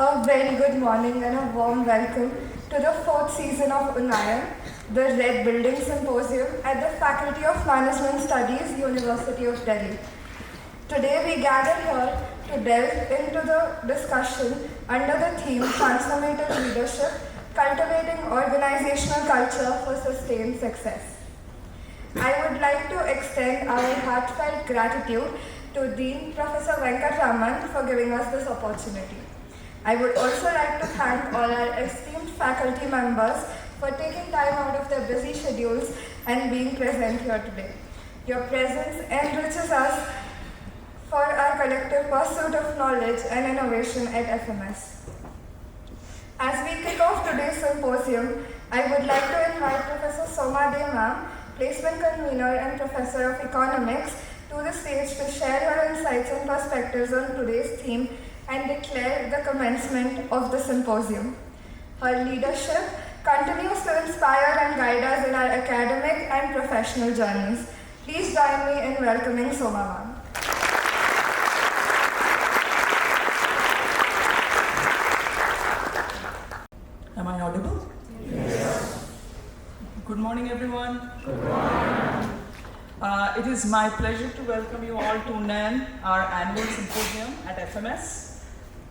A very good morning and a warm welcome to the 4th season of Unnayan, the Red Building Symposium at the Faculty of Management Studies, University of Delhi. Today we gather here to delve into the discussion under the theme Transformative Leadership, Cultivating Organizational Culture for Sustained Success. I would like to extend our heartfelt gratitude to Dean Professor Venkatraman for giving us this opportunity. I would also like to thank all our esteemed faculty members for taking time out of their busy schedules and being present here today. Your presence enriches us for our collective pursuit of knowledge and innovation at FMS. As we kick off today's symposium, I would like to invite Professor Soma De Ma'am, Placement Convener and Professor of Economics, to the stage to share her insights and perspectives on today's theme and declare the commencement of the symposium. Her leadership continues to inspire and guide us in our academic and professional journeys. Please join me in welcoming Soma Ma'am. Am I audible? Yes. Good morning, everyone. Good morning. It is my pleasure to welcome you all to Unnayan, our annual symposium at FMS,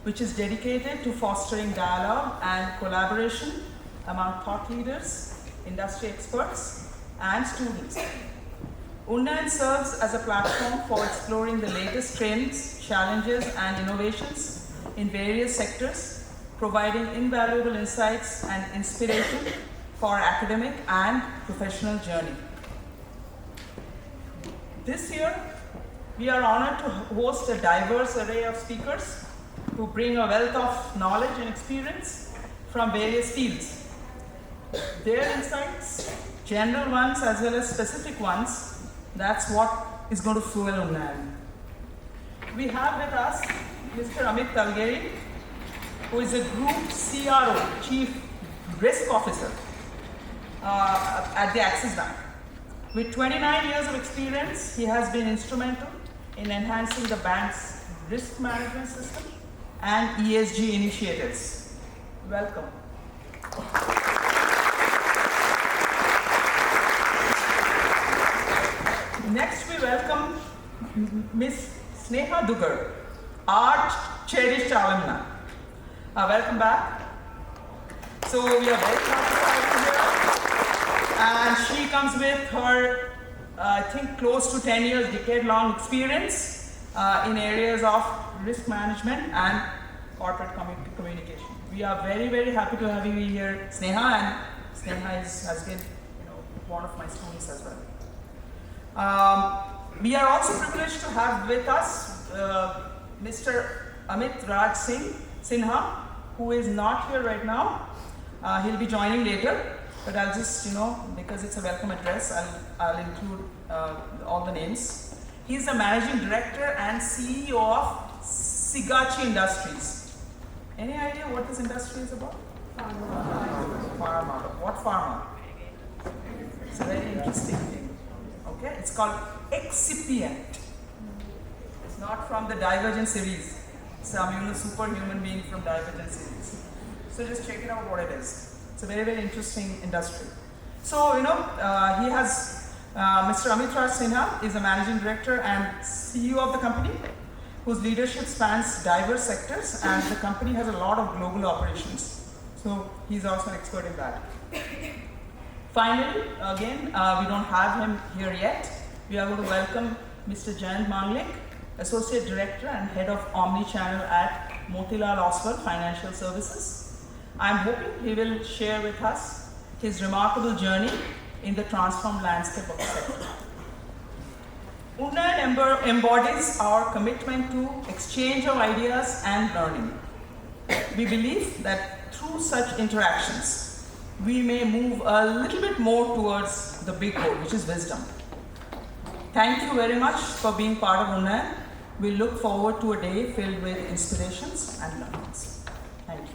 which is dedicated to fostering dialogue and collaboration among thought leaders, industry experts, and students. Unnayan serves as a platform for exploring the latest trends, challenges, and innovations in various sectors, providing invaluable insights and inspiration for our academic and professional journey. This year, we are honored to host a diverse array of speakers who bring a wealth of knowledge and experience from various fields. Their insights, general ones as well as specific ones, that's what is going to fuel Unnayan. We have with us Mr. Amit Talgeri, who is a Group CRO, Chief Risk Officer at the Axis Bank. With 29 years of experience, he has been instrumental in enhancing the bank's risk management system and ESG initiatives. Welcome. Next, we welcome Ms. Sinha Dugar, our cherished alumna. Welcome back. So we are very happy to have you here. And she comes with her, I think, close to 10 years, decade-long experience in areas of risk management and corporate communication. We are very, very happy to have you here, Sinha, and Sinha has been, one of my students as well. We are also privileged to have with us Mr. Amit Raj Sinha, who is not here right now. He'll be joining later. But I'll just, because it's a welcome address, I'll include all the names. He's the Managing Director and CEO of Sigachi Industries. Any idea what this industry is about? Pharma. What pharma? It's a very interesting thing. Okay, it's called excipient. It's not from the Divergent series. Some superhuman being from Divergent series. So just check it out what it is. It's a very, very interesting industry. So, he has, Mr. Amit Raj Sinha is a managing director and CEO of the company, whose leadership spans diverse sectors, and the company has a lot of global operations. So, he's also an expert in that. Finally, again, we don't have him here yet. We are going to welcome Mr. Jayant Manglik, Associate Director and Head of Omni Channel at Motilal Oswal Financial Services. I'm hoping he will share with us his remarkable journey in the transformed landscape of the sector. Unnayan embodies our commitment to exchange of ideas and learning. We believe that through such interactions, we may move a little bit more towards the big goal, which is wisdom. Thank you very much for being part of Unnayan. We look forward to a day filled with inspirations and learnings. Thank you.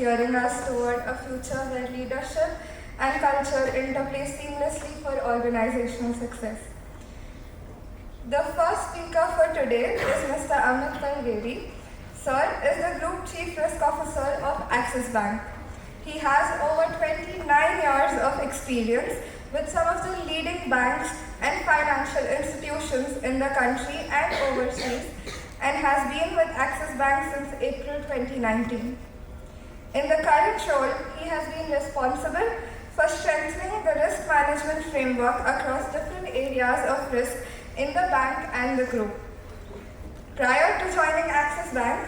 steering us toward a future where leadership and culture interplay seamlessly for organizational success. The first speaker for today is Mr. Amit Talgeri. Sir is the Group Chief Risk Officer of Axis Bank. He has over 29 years of experience with some of the leading banks and financial institutions in the country and overseas, and has been with Axis Bank since April 2019. In the current role, he has been responsible for strengthening the risk management framework across different areas of risk in the bank and the group. Prior to joining Axis Bank,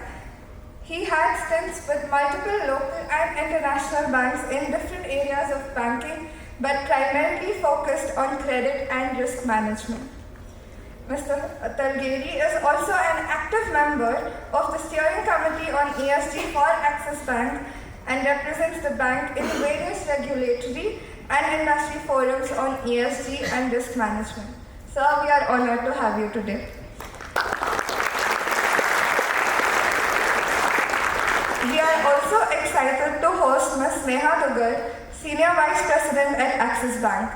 he had stints with multiple local and international banks in different areas of banking, but primarily focused on credit and risk management. Mr. Talgeri is also an active member of the steering committee on ESG for Axis Bank and represents the bank in various regulatory and industry forums on ESG and risk management. Sir, we are honored to have you today. We are also excited to host Ms. Sinha Dugar, Senior Vice President at Axis Bank.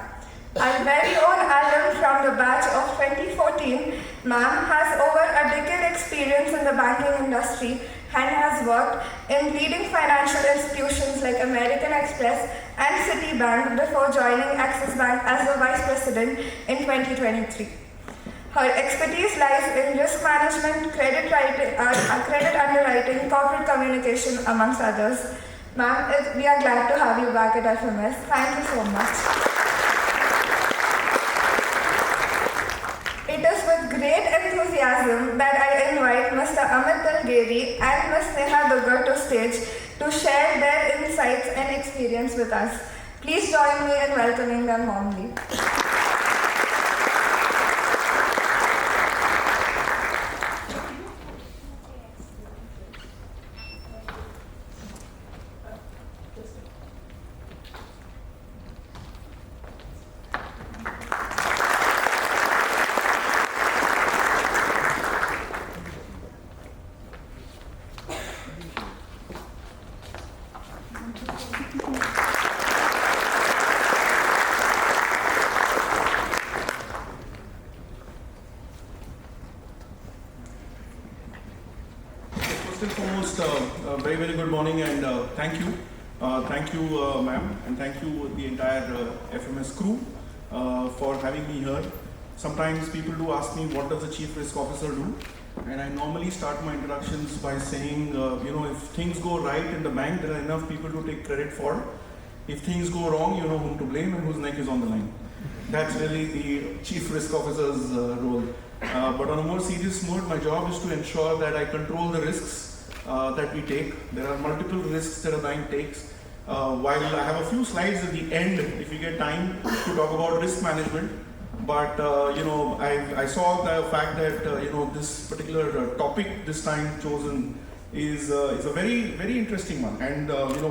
Our very own alum from the batch of 2014, ma'am has over a decade experience in the banking industry and has worked in leading financial institutions like American Express and Citibank before joining Axis Bank as the Vice President in 2023. Her expertise lies in risk management, credit underwriting, corporate communication, amongst others. Ma'am, we are glad to have you back at FMS. Thank you so much. It is with great enthusiasm that I invite Mr. Amit Talgeri and Ms. Sinha Dugar to stage to share their insights and experience with us. Please join me in welcoming them warmly. First and foremost, very good morning and thank you. Thank you, ma'am, and thank you the entire FMS crew for having me here. Sometimes people do ask me, what does a Chief Risk Officer do? And I normally start my introductions by saying, if things go right in the bank, there are enough people to take credit for. If things go wrong, you know whom to blame and whose neck is on the line. That's really the Chief Risk Officer's role. But on a more serious note, my job is to ensure that I control the risks that we take. There are multiple risks that a bank takes. While I have a few slides at the end, if you get time, to talk about risk management. But I saw the fact that this particular topic this time chosen is a very interesting one, and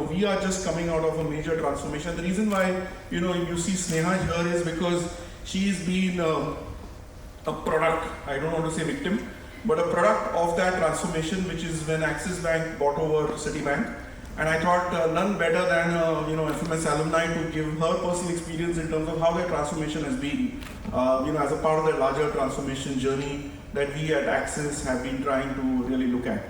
we are just coming out of a major transformation. The reason why you see Sinha here is because she's been a product, I don't want to say victim, but a product of that transformation, which is when Axis Bank bought over Citibank. And I thought none better than FMS alumni to give her personal experience in terms of how their transformation has been, as a part of their larger transformation journey that we at Axis have been trying to really look at.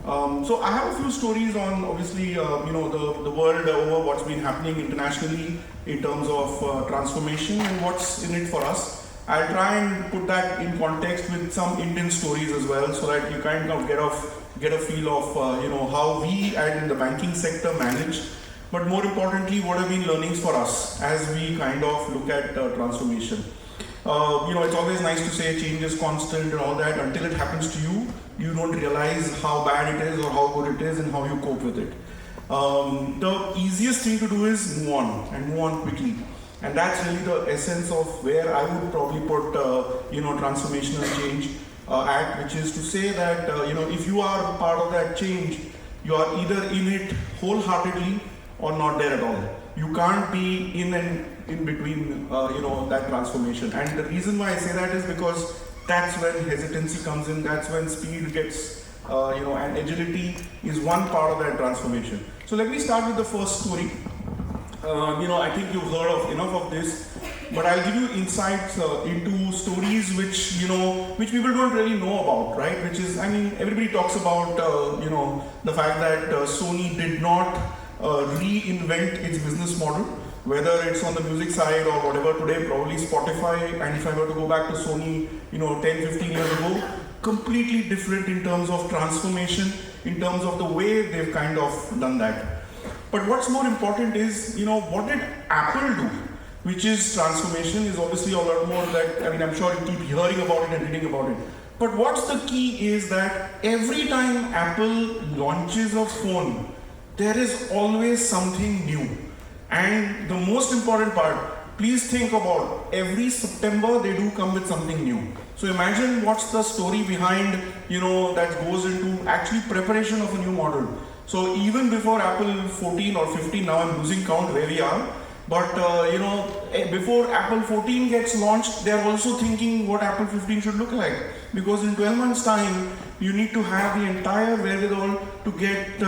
So I have a few stories on obviously the world over, what's been happening internationally in terms of transformation and what's in it for us. I'll try and put that in context with some Indian stories as well, so that you kind of get a feel of how we in the banking sector manage, but more importantly, what have been learnings for us as we kind of look at transformation. It's always nice to say change is constant and all that. Until it happens to you, you don't realize how bad it is or how good it is and how you cope with it. The easiest thing to do is move on, and move on quickly. And that's really the essence of where I would probably put transformational change at, which is to say that if you are part of that change, you are either in it wholeheartedly or not there at all. You can't be in between that transformation. And the reason why I say that is because that's when hesitancy comes in, that's when speed gets and agility is one part of that transformation. So let me start with the first story. I think you've heard of enough of this, but I'll give you insights into stories which people don't really know about, right? Which is, everybody talks about, the fact that Sony did not reinvent its business model, whether it's on the music side or whatever. Today, probably Spotify, and if I were to go back to Sony, 10, 15 years ago, completely different in terms of transformation, in terms of the way they've kind of done that. But what's more important is, what did Apple do? Which is transformation, is obviously a lot more that, I'm sure you keep hearing about it and reading about it. But what's the key is that every time Apple launches a phone, there is always something new. And the most important part, please think about every September they do come with something new. So imagine what's the story behind, that goes into actually preparation of a new model. So even before Apple 14 or 15, now I'm losing count where we are, but before Apple 14 gets launched, they're also thinking what Apple 15 should look like. Because in 12 months time, you need to have the entire wherewithal to get,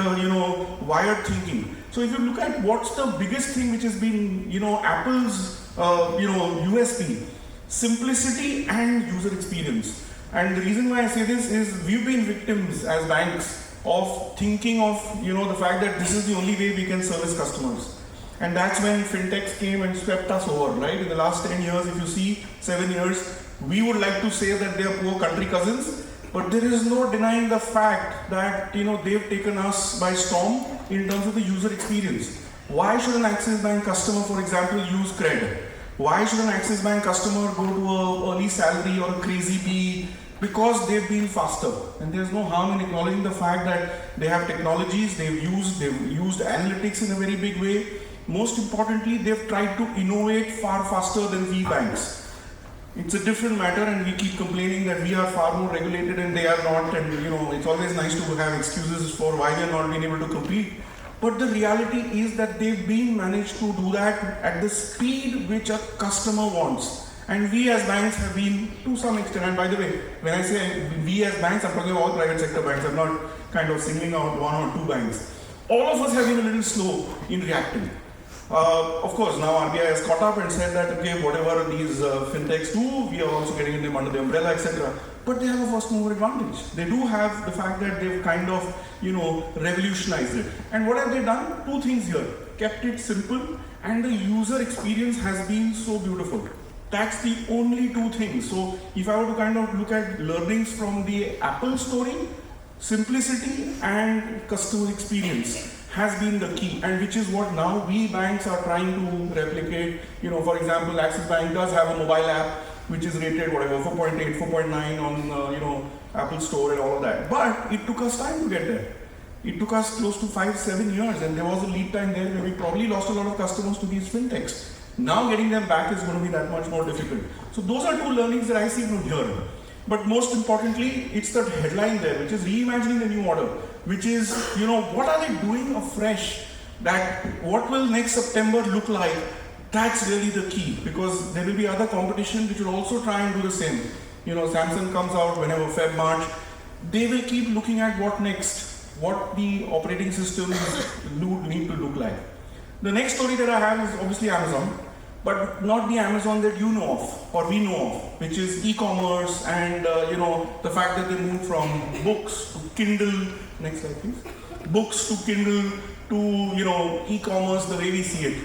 wired thinking. So if you look at what's the biggest thing which has been, Apple's, USP, simplicity and user experience. And the reason why I say this is we've been victims as banks of thinking of, the fact that this is the only way we can service customers. And that's when fintechs came and swept us over, right? In the last 10 years, if you see 7 years, we would like to say that they are poor country cousins, but there is no denying the fact that, they've taken us by storm in terms of the user experience. Why should an Axis Bank customer, for example, use credit? Why should an Axis Bank customer go to a early salary or a crazy B? Because they've been faster, and there's no harm in acknowledging the fact that they have technologies, they've used analytics in a very big way. Most importantly, they've tried to innovate far faster than we banks. It's a different matter, and we keep complaining that we are far more regulated and they are not, and it's always nice to have excuses for why they're not being able to compete. But the reality is that they've been managed to do that at the speed which a customer wants. And we as banks have been, to some extent, and by the way, when I say we as banks, I'm talking about all private sector banks, I'm not kind of singling out one or two banks. All of us have been a little slow in reacting. Of course, now RBI has caught up and said that, okay, whatever these fintechs do, we are also getting them under the umbrella, etc. But they have a first mover advantage. They do have the fact that they've kind of, revolutionized it. And what have they done? Two things here. Kept it simple, and the user experience has been so beautiful. That's the only two things. So if I were to kind of look at learnings from the Apple story, simplicity and customer experience has been the key, and which is what now we banks are trying to replicate. For example, Axis Bank does have a mobile app which is rated 4.8, 4.9 on Apple Store and all of that. But it took us time to get there. It took us close to 5-7 years, and there was a lead time there where we probably lost a lot of customers to these fintechs. Now getting them back is going to be that much more difficult. So those are two learnings that I see from here. But most importantly, it's the headline there, which is reimagining the new order, which is, what are they doing afresh? That what will next September look like? That's really the key, because there will be other competition which will also try and do the same. Samsung comes out whenever Feb, March. They will keep looking at what next, what the operating systems need to look like. The next story that I have is obviously Amazon, but not the Amazon that you know of or we know of, which is e-commerce and the fact that they moved from books to Kindle. Next slide, please. Books to Kindle to e-commerce the way we see it.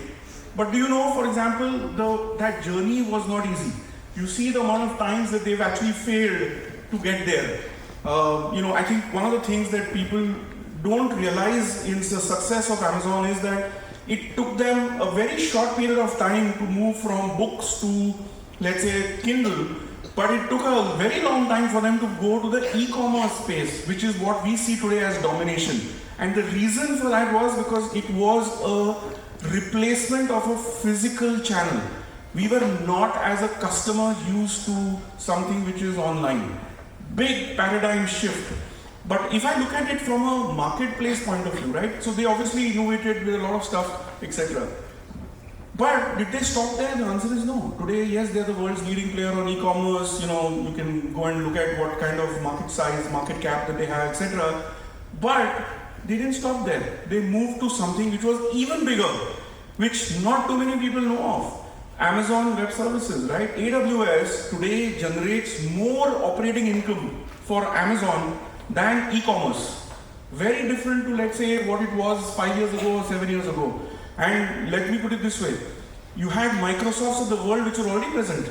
But do you know, for example, that journey was not easy. You see the amount of times that they've actually failed to get there. I think one of the things that people don't realize in the success of Amazon is that it took them a very short period of time to move from books to, let's say, Kindle, but it took a very long time for them to go to the e-commerce space, which is what we see today as domination. And the reason for that was because it was a replacement of a physical channel. We were not, as a customer, used to something which is online. Big paradigm shift. But if I look at it from a marketplace point of view, right? So they obviously innovated with a lot of stuff, etc. But did they stop there? The answer is no. Today, yes, they're the world's leading player on e-commerce. You can go and look at what kind of market size, market cap that they have, etc. But they didn't stop there. They moved to something which was even bigger, which not too many people know of. Amazon Web Services, right? AWS today generates more operating income for Amazon than e-commerce. Very different to, let's say, what it was 5 years ago or 7 years ago. And let me put it this way, you had Microsofts of the world which were already present,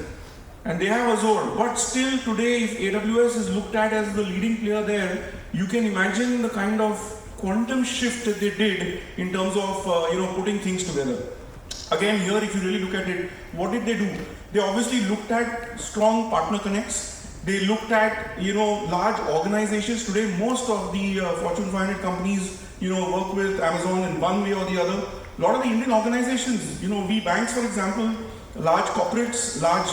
and they have Azure, but still today if AWS is looked at as the leading player there, you can imagine the kind of quantum shift that they did in terms of putting things together. Again, here if you really look at it, what did they do? They obviously looked at strong partner connects. They looked at large organizations. Today most of the Fortune 500 companies work with Amazon in one way or the other. A lot of the Indian organizations, we banks for example, large corporates, large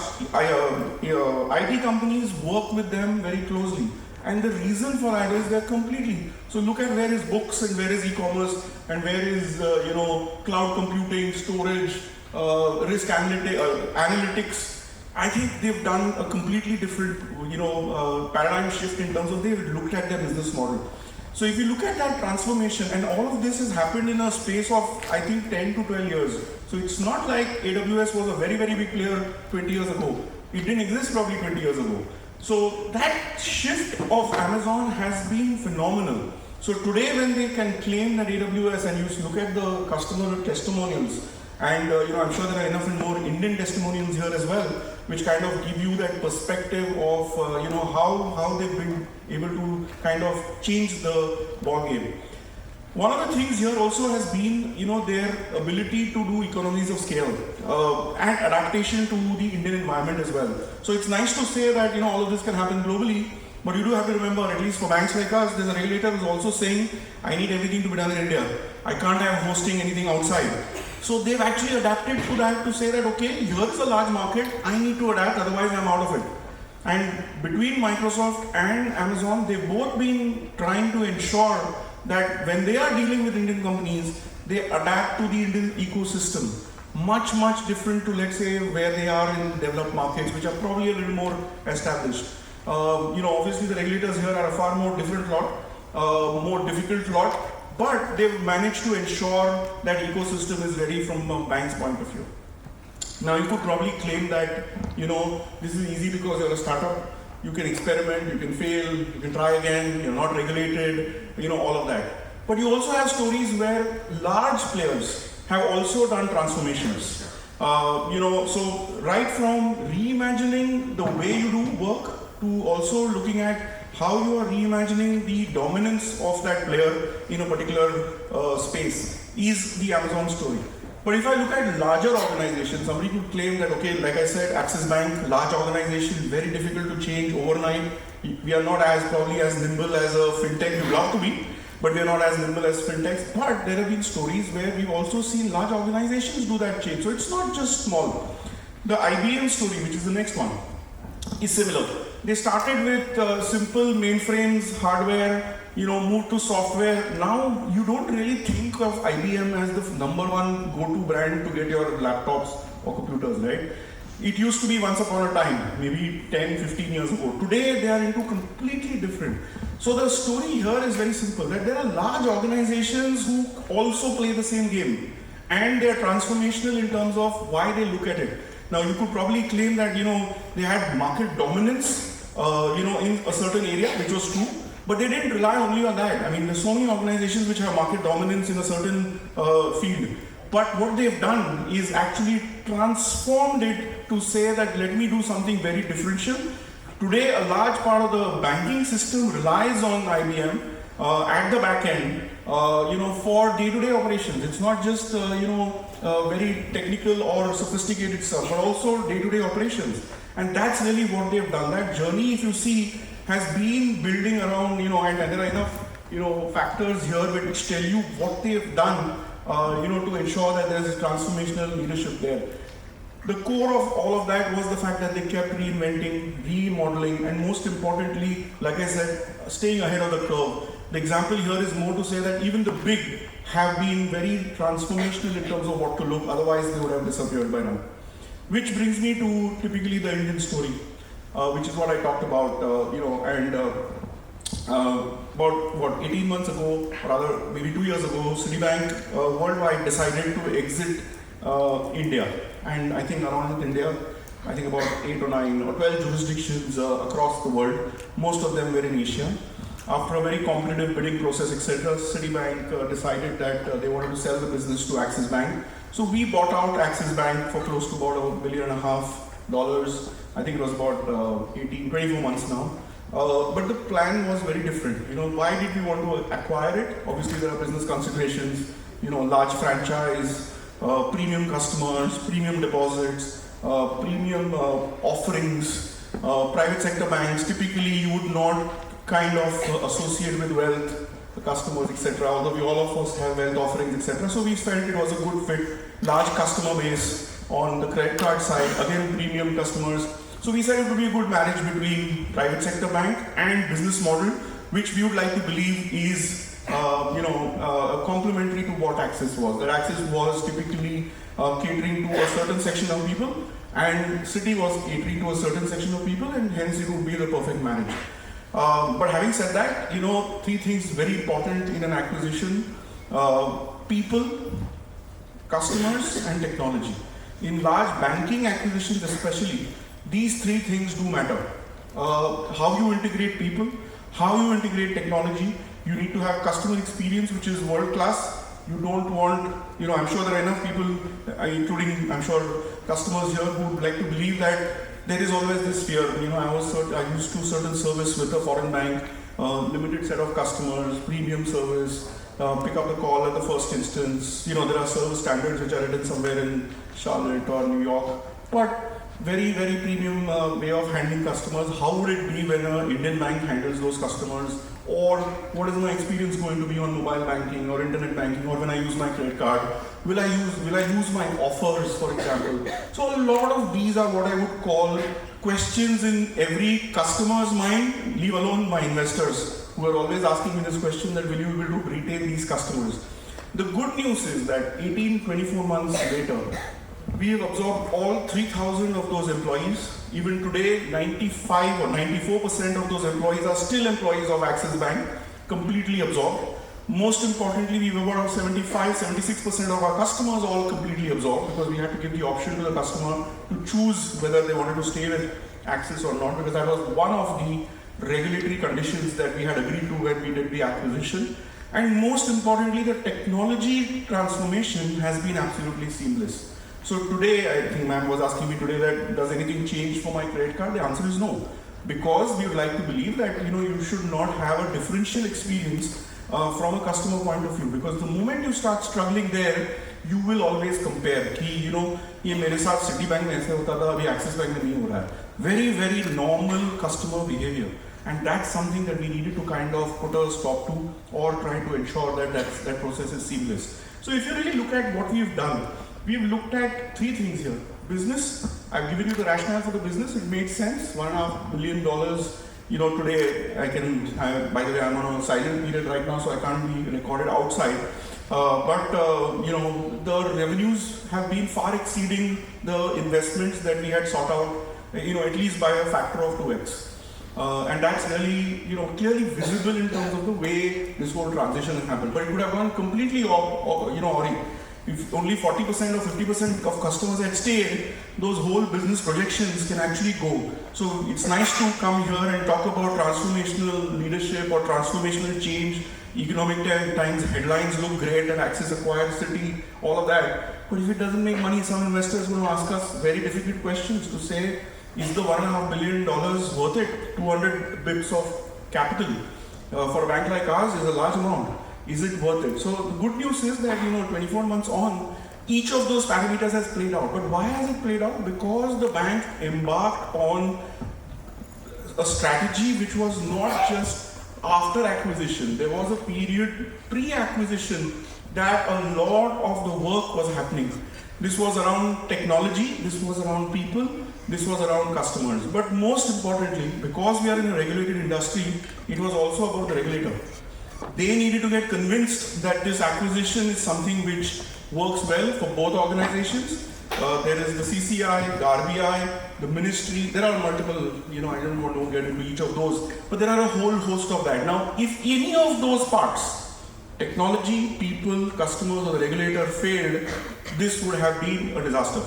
IT companies work with them very closely. And the reason for that is they're completely, so look at where is books and where is e-commerce and where is cloud computing, storage, risk analytics. I think they've done a completely different paradigm shift in terms of they've looked at their business model. So if you look at that transformation, and all of this has happened in a space of, I think, 10 to 12 years. So it's not like AWS was a very, very big player 20 years ago. It didn't exist probably 20 years ago. So that shift of Amazon has been phenomenal. So today when they can claim that AWS, and you look at the customer testimonials, and I'm sure there are enough and more Indian testimonials here as well, which kind of give you that perspective of how they've been able to kind of change the ball game. One of the things here also has been their ability to do economies of scale and adaptation to the Indian environment as well. So it's nice to say that all of this can happen globally, but you do have to remember, at least for banks like us, there's a regulator who's also saying I need everything to be done in India. I can't have hosting anything outside. So they've actually adapted to that to say that, okay, here is a large market, I need to adapt, otherwise I'm out of it. And between Microsoft and Amazon, they've both been trying to ensure that when they are dealing with Indian companies, they adapt to the Indian ecosystem. Much, much different to, let's say, where they are in developed markets, which are probably a little more established. Obviously the regulators here are a far more different lot, more difficult lot, but they've managed to ensure that ecosystem is ready from a bank's point of view. Now you could probably claim that, this is easy because you're a startup, you can experiment, you can fail, you can try again, you're not regulated, all of that. But you also have stories where large players have also done transformations. So right from reimagining the way you do work to also looking at how you are reimagining the dominance of that player in a particular space is the Amazon story. But if I look at larger organizations, somebody could claim that, okay, like I said, Axis Bank, large organization, very difficult to change overnight. We are not probably as nimble as a fintech we'd love to be, but we are not as nimble as fintechs. But there have been stories where we've also seen large organizations do that change. So it's not just small. The IBM story, which is the next one, is similar. They started with simple mainframes, hardware, moved to software. Now you don't really think of IBM as the #1 go-to brand to get your laptops or computers, right? It used to be once upon a time, maybe 10, 15 years ago. Today they are into completely different. So the story here is very simple, that there are large organizations who also play the same game, and they are transformational in terms of why they look at it. Now you could probably claim that they had market dominance in a certain area, which was true, but they didn't rely only on that. I mean, there's so many organizations which have market dominance in a certain field, but what they've done is actually transformed it to say that let me do something very differential. Today a large part of the banking system relies on IBM at the back end for day-to-day operations. It's not just very technical or sophisticated stuff, but also day-to-day operations. And that's really what they've done. That journey, if you see, has been building around, and there are enough, factors here which tell you what they've done, to ensure that there's transformational leadership there. The core of all of that was the fact that they kept reinventing, remodeling, and most importantly, like I said, staying ahead of the curve. the example here is more to say that even the big have been very transformational in terms of what to look, otherwise they would have disappeared by now. Which brings me to typically the Indian story, which is what I talked about, about 18 months ago, or rather maybe 2 years ago, Citibank worldwide decided to exit India. And I think around India, I think about 8 or 9 or 12 jurisdictions across the world, most of them were in Asia. After a very competitive bidding process, etc., Citibank decided that they wanted to sell the business to Axis Bank. So we bought out Axis Bank for close to about $1.5 billion. I think it was about 24 months now. But the plan was very different. Why did we want to acquire it? Obviously, there are business considerations. Large franchise, premium customers, premium deposits, premium offerings. Private sector banks, typically you would not kind of associate with wealth, the customers, etc. Although all of us have wealth offerings, etc. So we felt it was a good fit. Large customer base on the credit card side, again premium customers. So we said it would be a good marriage between private sector bank and business model, which we would like to believe is complementary to what Axis was. That Axis was typically catering to a certain section of people, and Citi was catering to a certain section of people, and hence it would be the perfect marriage. But having said that, three things very important in an acquisition: people, customers, and technology. In large banking acquisitions especially, these three things do matter. How you integrate people, how you integrate technology. You need to have customer experience which is world class. You don't want, I'm sure there are enough people, including I'm sure customers here, who would like to believe that there is always this fear. I used to certain service with a foreign bank, limited set of customers, premium service, pick up the call at the first instance. There are service standards which are written somewhere in Charlotte or New York, but very, very premium way of handling customers. How would it be when an Indian bank handles those customers? Or what is my experience going to be on mobile banking or internet banking, or when I use my credit card? Will I use my offers, for example? So a lot of these are what I would call questions in every customer's mind, leave alone my investors, who are always asking me this question, that will you be able to retain these customers? The good news is that 18-24 months later, we have absorbed all 3,000 of those employees. Even today, 95 or 94% of those employees are still employees of Axis Bank, completely absorbed. Most importantly, we have about 75-76% of our customers all completely absorbed, because we had to give the option to the customer to choose whether they wanted to stay with Axis or not, because that was one of the regulatory conditions that we had agreed to when we did the acquisition. And most importantly, the technology transformation has been absolutely seamless. So today, I think ma'am was asking me today that does anything change for my credit card? The answer is no. Because we would like to believe that you should not have a differential experience from a customer point of view. Because the moment you start struggling there, you will always compare. कि ये मेरे साथ Citibank में ऐसे होता था, अभी Axis Bank में नहीं हो रहा है. Very, very normal customer behavior. And that's something that we needed to kind of put a stop to, or try to ensure that that process is seamless. So if you really look at what we've done, we've looked at three things here. Business, I've given you the rationale for the business. It made sense. $1.5 billion. Today by the way, I'm on a silent period right now, so I can't be recorded outside. But the revenues have been far exceeding the investments that we had sought out, at least by a factor of 2x. And that's really, clearly visible in terms of the way this whole transition has happened. But it would have gone completely if only 40% or 50% of customers had stayed, those whole business projections can actually go. So it's nice to come here and talk about transformational leadership or transformational change. Economic Times headlines look great, and Axis acquired Citi, all of that. But if it doesn't make money, some investors will ask us very difficult questions to say, is the $1.5 billion worth it? 200 bips of capital for a bank like ours is a large amount. Is it worth it? So the good news is that 24 months on, each of those parameters has played out. But why has it played out? Because the bank embarked on a strategy which was not just after acquisition. There was a period pre-acquisition that a lot of the work was happening. This was around technology, this was around people, this was around customers. But most importantly, because we are in a regulated industry, it was also about the regulator. They needed to get convinced that this acquisition is something which works well for both organizations. There is the CCI, the RBI, the ministry. There are multiple, I don't want to get into each of those, but there are a whole host of that. Now, if any of those parts, technology, people, customers, or the regulator failed, this would have been a disaster.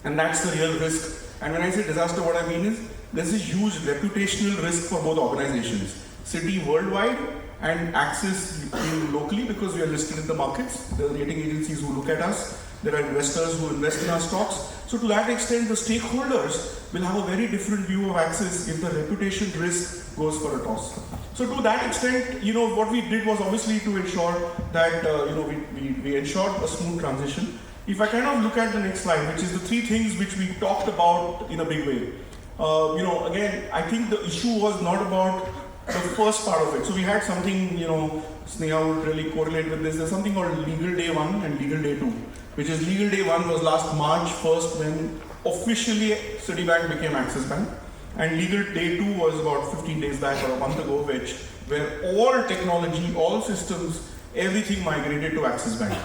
And that's the real risk. And when I say disaster, what I mean is there's a huge reputational risk for both organizations. Citi worldwide and Axis locally, because we are listed in the markets. There are rating agencies who look at us. There are investors who invest in our stocks. So to that extent, the stakeholders will have a very different view of Axis if the reputation risk goes for a toss. So to that extent, what we did was obviously to ensure that, we ensured a smooth transition. If I kind of look at the next slide, which is the three things which we talked about in a big way. Again, I think the issue was not about the first part of it. So we had something, Sneha would really correlate with this. There's something called Legal Day 1 and Legal Day 2, which is Legal Day 1 was last March 1st when officially Citibank became Axis Bank. And Legal Day 2 was about 15 days back or a month ago, where all technology, all systems, everything migrated to Axis Bank.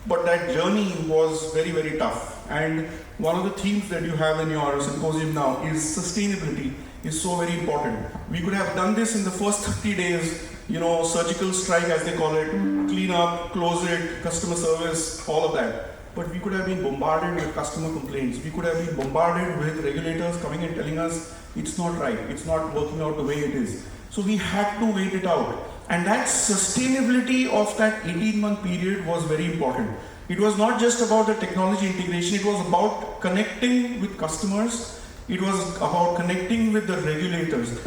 But that journey was very, very tough. And one of the themes that you have in your symposium now is sustainability is so very important. We could have done this in the first 30 days, surgical strike as they call it, clean up, close it, customer service, all of that. But we could have been bombarded with customer complaints. We could have been bombarded with regulators coming and telling us it's not right, it's not working out the way it is. So we had to wait it out. And that sustainability of that 18-month period was very important. It was not just about the technology integration, it was about connecting with customers, it was about connecting with the regulators.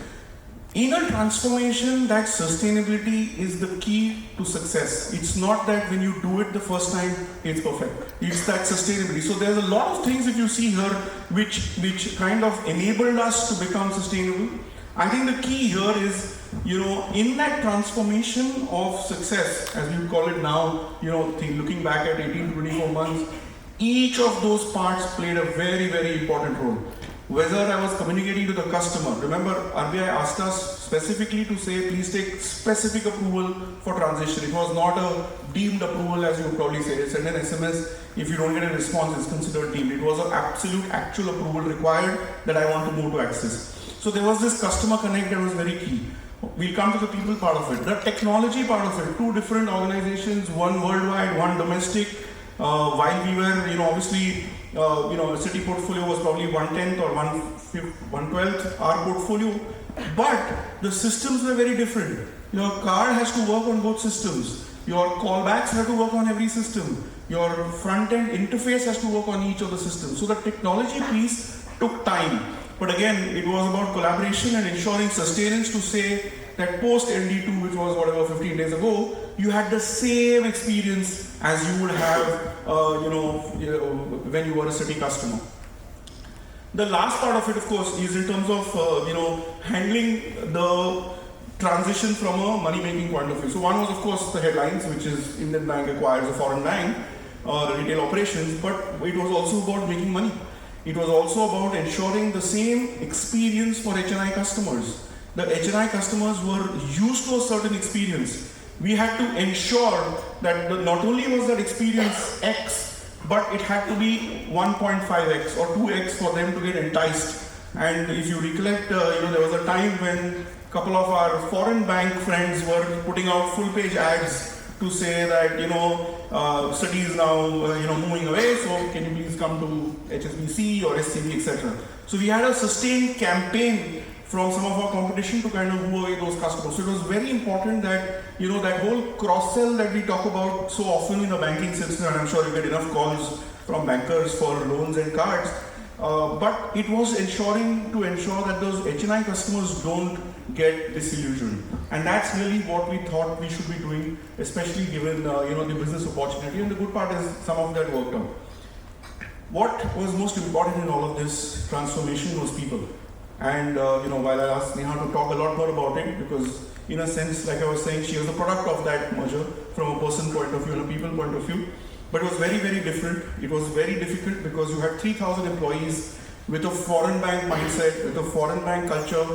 In a transformation, that sustainability is the key to success. It's not that when you do it the first time, it's perfect. It's that sustainability. So there's a lot of things, if you see here, which kind of enabled us to become sustainable. I think the key here is, in that transformation of success, as we would call it now, looking back at 18 to 24 months, each of those parts played a very, very important role. Whether I was communicating to the customer, remember RBI asked us specifically to say, please take specific approval for transition. It was not a deemed approval as you would probably say. Send an SMS, if you don't get a response, it's considered deemed. It was an absolute actual approval required that I want to move to Axis. So there was this customer connect that was very key. We'll come to the people part of it. The technology part of it, two different organizations, one worldwide, one domestic. While we were, obviously, Citi portfolio was probably 1/10 or 1/12 our portfolio, but the systems were very different. Your card has to work on both systems. Your callbacks have to work on every system. Your front-end interface has to work on each of the systems. So the technology piece took time. But again, it was about collaboration and ensuring sustenance to say that post LD2, which was whatever 15 days ago, you had the same experience as you would have, when you were a Citi customer. The last part of it, of course, is in terms of, handling the transition from a money-making point of view. So one was, of course, the headlines, which is Indian bank acquires a foreign bank, retail operations, but it was also about making money. It was also about ensuring the same experience for HNI customers. The HNI customers were used to a certain experience. We had to ensure that not only was that experience X, but it had to be 1.5x or 2x for them to get enticed. And if you recollect, there was a time when a couple of our foreign bank friends were putting out full-page ads to say that, Citi is now, moving away, so can you please come to HSBC or SCB, etc. So we had a sustained campaign from some of our competition to kind of move away those customers. So it was very important that, that whole cross-sell that we talk about so often in the banking system, and I'm sure you get enough calls from bankers for loans and cards, but it was ensuring that those HNI customers don't get disillusioned. And that's really what we thought we should be doing, especially given, the business opportunity. And the good part is some of that worked out. What was most important in all of this transformation was people. And while I asked Neha to talk a lot more about it, because in a sense, like I was saying, she was the product of that merger from a person point of view and a people point of view. But it was very, very different. It was very difficult because you had 3,000 employees with a foreign bank mindset, with a foreign bank culture,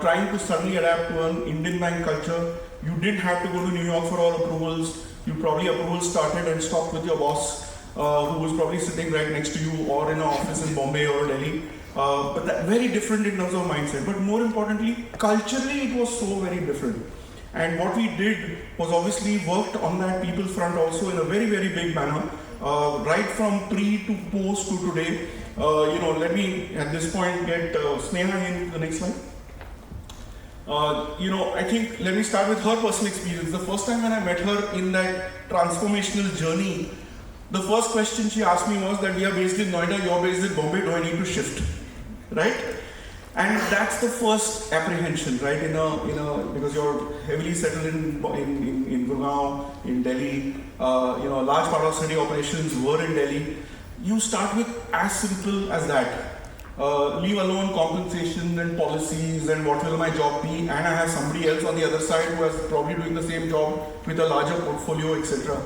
trying to suddenly adapt to an Indian bank culture. You didn't have to go to New York for all approvals. You probably approvals started and stopped with your boss, who was probably sitting right next to you or in an office in Bombay or Delhi. But that very different in terms of mindset. But more importantly, culturally it was so very different. And what we did was obviously worked on that people front also in a very, very big manner. Right from pre to post to today. Let me at this point get Sneha in the next slide. I think let me start with her personal experience. The first time when I met her in that transformational journey, the first question she asked me was that we are based in Noida, you're based in Bombay, do I need to shift? Right? And that's the first apprehension, right? Because you're heavily settled in Gurgaon, in Delhi. A large part of city operations were in Delhi. You start with as simple as that. Leave alone compensation and policies and what will my job be, and I have somebody else on the other side who is probably doing the same job with a larger portfolio, etc.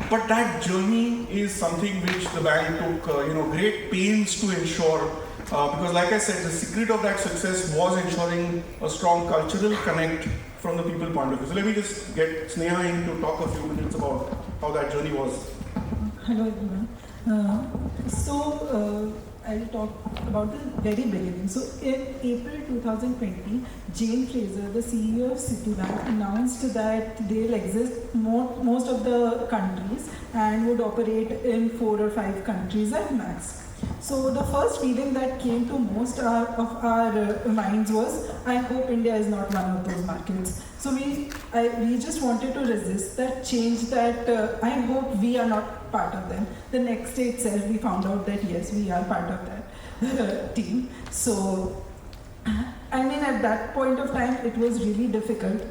But that journey is something which the bank took great pains to ensure, because like I said, the secret of that success was ensuring a strong cultural connect from the people point of view. So let me just get Sneha in to talk a few minutes about how that journey was. Hello everyone. I'll talk about the very beginning. So in April 2020, Jayant Fraser, the CEO of Citibank, announced that they'll exist most of the countries and would operate in 4 or 5 countries at max. So the first feeling that came to most of our minds was, I hope India is not one of those markets. So we just wanted to resist that change, that I hope we are not part of them. The next day itself we found out that yes, we are part of that team. So at that point of time it was really difficult.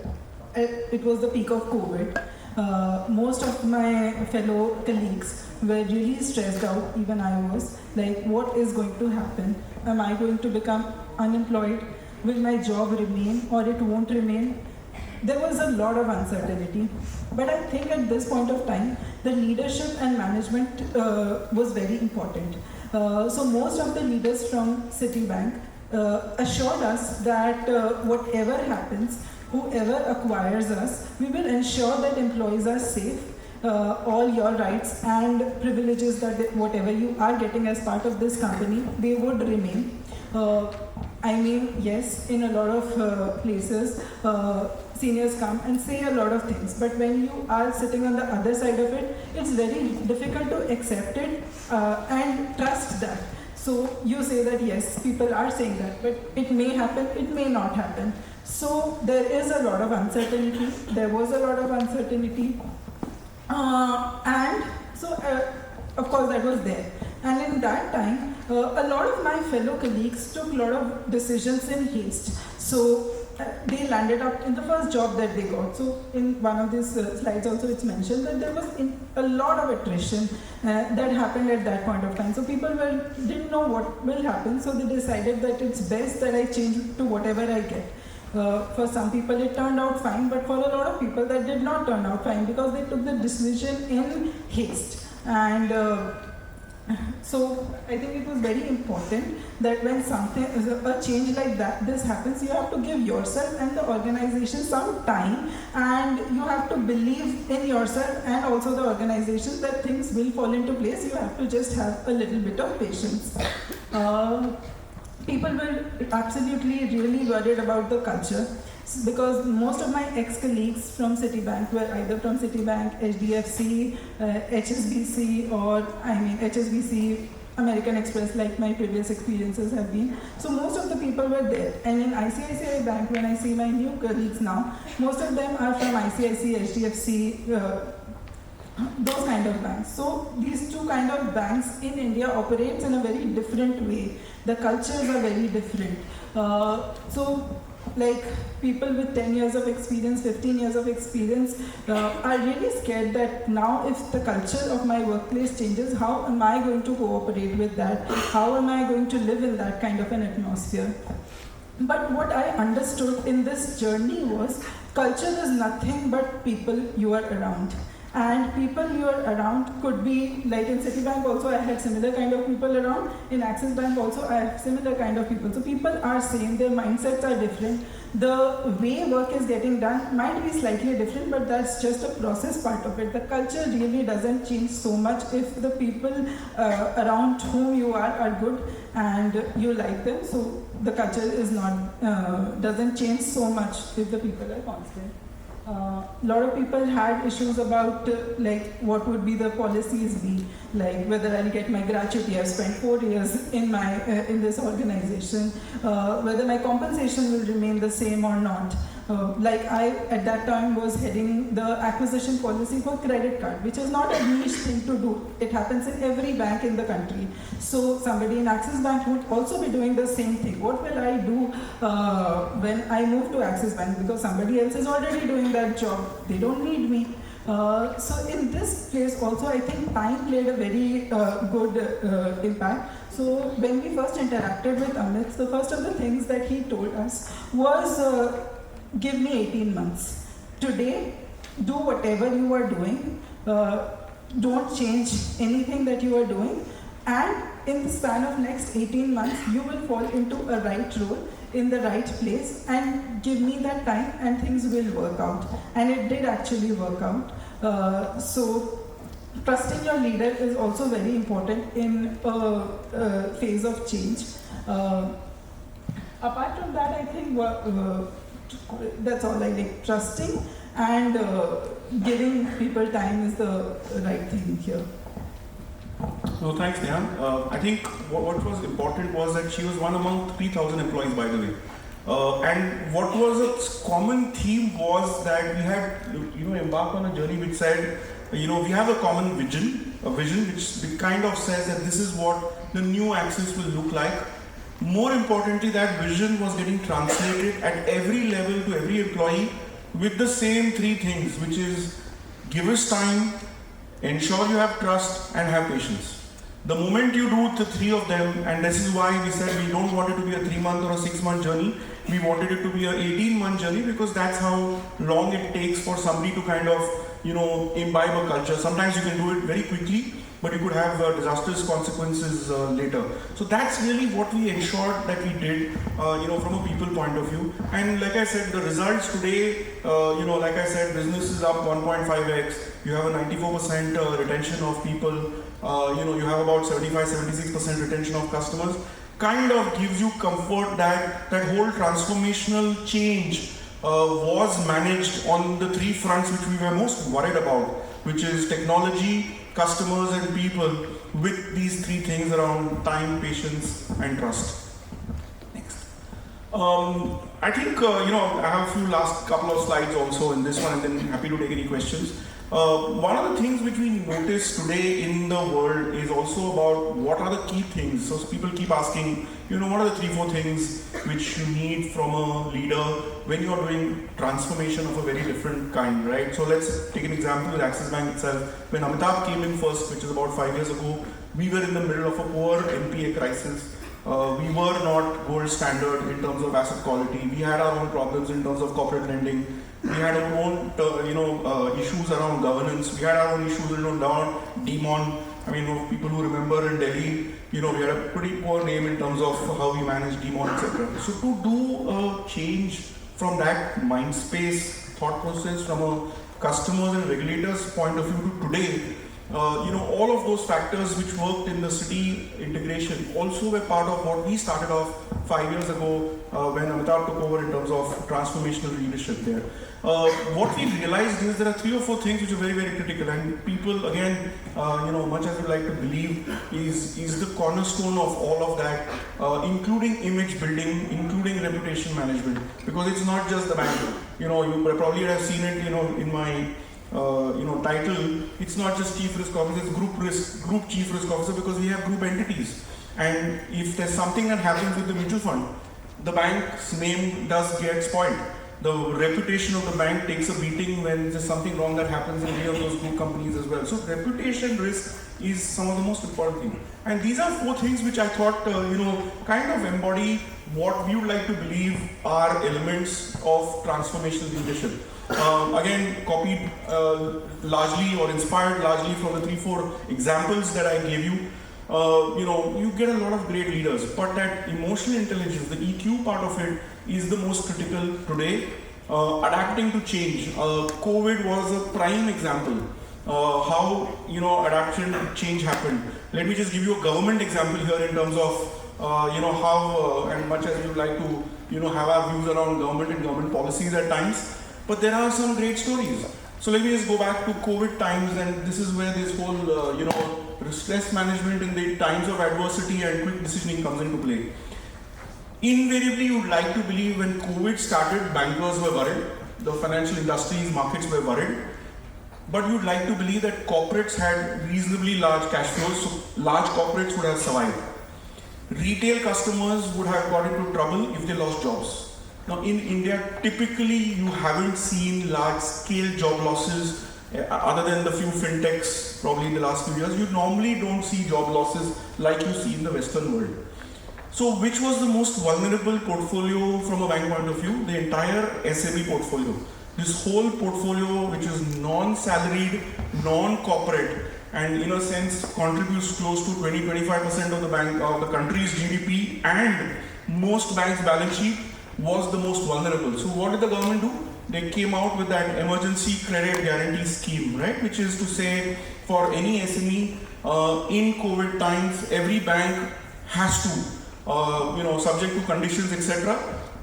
It was the peak of COVID. Most of my fellow colleagues were really stressed out, even I was, like what is going to happen? Am I going to become unemployed? Will my job remain or it won't remain? There was a lot of uncertainty. But I think at this point of time, the leadership and management was very important. So most of the leaders from Citibank assured us that whatever happens, whoever acquires us, we will ensure that employees are safe. All your rights and privileges that whatever you are getting as part of this company, they would remain. Yes, in a lot of places, seniors come and say a lot of things, but when you are sitting on the other side of it, it's very difficult to accept it and trust that. So you say that yes, people are saying that, but it may happen, it may not happen. So there is a lot of uncertainty. There was a lot of uncertainty. Of course that was there. And in that time, a lot of my fellow colleagues took a lot of decisions in haste. So they landed up in the first job that they got. So in one of these slides also it's mentioned that there was a lot of attrition that happened at that point of time. So people didn't know what will happen. So they decided that it's best that I change to whatever I get. For some people it turned out fine, but for a lot of people that did not turn out fine because they took the decision in haste. And so I think it was very important that when a change like this happens, you have to give yourself and the organization some time, and you have to believe in yourself and also the organization that things will fall into place. You have to just have a little bit of patience. People were absolutely really worried about the culture because most of my ex-colleagues from Citibank were either from Citibank, HDFC, HSBC, or HSBC, American Express, like my previous experiences have been. So most of the people were there. And in ICICI Bank, when I see my new colleagues now, most of them are from ICICI, HDFC, those kind of banks. So these two kind of banks in India operates in a very different way. The cultures are very different. Like people with 10 years of experience, 15 years of experience are really scared that now if the culture of my workplace changes, how am I going to cooperate with that? How am I going to live in that kind of an atmosphere? But what I understood in this journey was culture is nothing but people you are around. and people you are around could be, like in Citibank also I had similar kind of people around, in Axis Bank also I have similar kind of people. So people are same, their mindsets are different. The way work is getting done might be slightly different, but that's just a process part of it. The culture really doesn't change so much if the people around whom you are good and you like them. So the culture is not doesn't change so much if the people are constant. A lot of people had issues about like what would be the policies be, like whether I'll get my gratuity. I've spent 4 years in my in this organization, whether my compensation will remain the same or not. Like I at that time was heading the acquisition policy for credit card, which is not a niche thing to do. It happens in every bank in the country. So somebody in Axis Bank would also be doing the same thing. What will I do when I move to Axis Bank, because somebody else is already doing that job? They don't need me. So in this place also, I think time played a very good impact. So when we first interacted with Amit, the first of the things that he told us was, give me 18 months. Today, do whatever you are doing. Don't change anything that you are doing. And in the span of next 18 months, you will fall into a right role in the right place, and give me that time and things will work out. And it did actually work out. So trusting your leader is also very important in a phase of change. Apart from that, I think that's all I like. Trusting and giving people time is the right thing here. So thanks, Neha. I think what was important was that she was one among 3,000 employees, by the way. And what was a common theme was that we had, embarked on a journey which said, we have a common vision, which kind of says that this is what the new Axis will look like. More importantly, that vision was getting translated at every level to every employee with the same three things, which is give us time, ensure you have trust, and have patience. The moment you do the three of them, and this is why we said we don't want it to be a 3-month or a 6-month journey, we wanted it to be an 18-month journey, because that's how long it takes for somebody to kind of, imbibe a culture. Sometimes you can do it very quickly, but you could have disastrous consequences later. So that's really what we ensured that we did, from a people point of view. And like I said, the results today, like I said, business is up 1.5x. You have a 94% retention of people. You have about 75-76% retention of customers. Kind of gives you comfort that that whole transformational change was managed on the three fronts which we were most worried about, which is technology, customers and people, with these three things around time, patience and trust. Next. I think, I have a few last couple of slides also in this one, and then happy to take any questions. One of the things which we notice today in the world is also about what are the key things. So people keep asking, what are the 3-4 things which you need from a leader when you are doing transformation of a very different kind, right? So let's take an example with Axis Bank itself. When Amitabh came in first, which is about 5 years ago, we were in the middle of a poor NPA crisis. We were not gold standard in terms of asset quality. We had our own problems in terms of corporate lending. We had our own, issues around governance. We had our own issues around demon. I mean, people who remember in Delhi, we had a pretty poor name in terms of how we managed demon, etc. So to do a change from that mind space, thought process, from a customers and regulators point of view to today, all of those factors which worked in the city integration also were part of what we started off 5 years ago when Amitabh took over in terms of transformational leadership there. What we realized is there are 3 or 4 things which are very, very critical, and people, again, much as we like to believe, is the cornerstone of all of that, including image building, including reputation management, because it's not just the bank. You probably have seen it, in my title. It's not just chief risk officer, it's group chief risk officer, because we have group entities. And if there's something that happens with the mutual fund, the bank's name does get spoiled. The reputation of the bank takes a beating when there's something wrong that happens in any of those group companies as well. So reputation risk is some of the most important things. And these are 4 things which I thought, kind of embody what we would like to believe are elements of transformational leadership. Again, copied largely or inspired largely from the 3-4 examples that I gave you. You get a lot of great leaders, but that emotional intelligence, the EQ part of it, is the most critical today. Adapting to change. COVID was a prime example. How adaptation and change happened. Let me just give you a government example here in terms of how and much as we would like to have our views around government and government policies at times, but there are some great stories. So let me just go back to COVID times, and this is where this whole stress management in the times of adversity and quick decisioning comes into play. Invariably, you would like to believe when COVID started, bankers were worried, the financial industries, markets were worried, but you'd like to believe that corporates had reasonably large cash flows, so large corporates would have survived. Retail customers would have got into trouble if they lost jobs. Now in India, typically you haven't seen large-scale job losses other than the few fintechs probably in the last few years. You normally don't see job losses like you see in the Western world. So which was the most vulnerable portfolio from a bank point of view? The entire SME portfolio. This whole portfolio, which is non-salaried, non-corporate, and in a sense contributes close to 20-25% of the country's GDP and most banks' balance sheet, was the most vulnerable. So what did the government do? They came out with that emergency credit guarantee scheme, right? Which is to say, for any SME in COVID times, every bank has to, subject to conditions, etc.,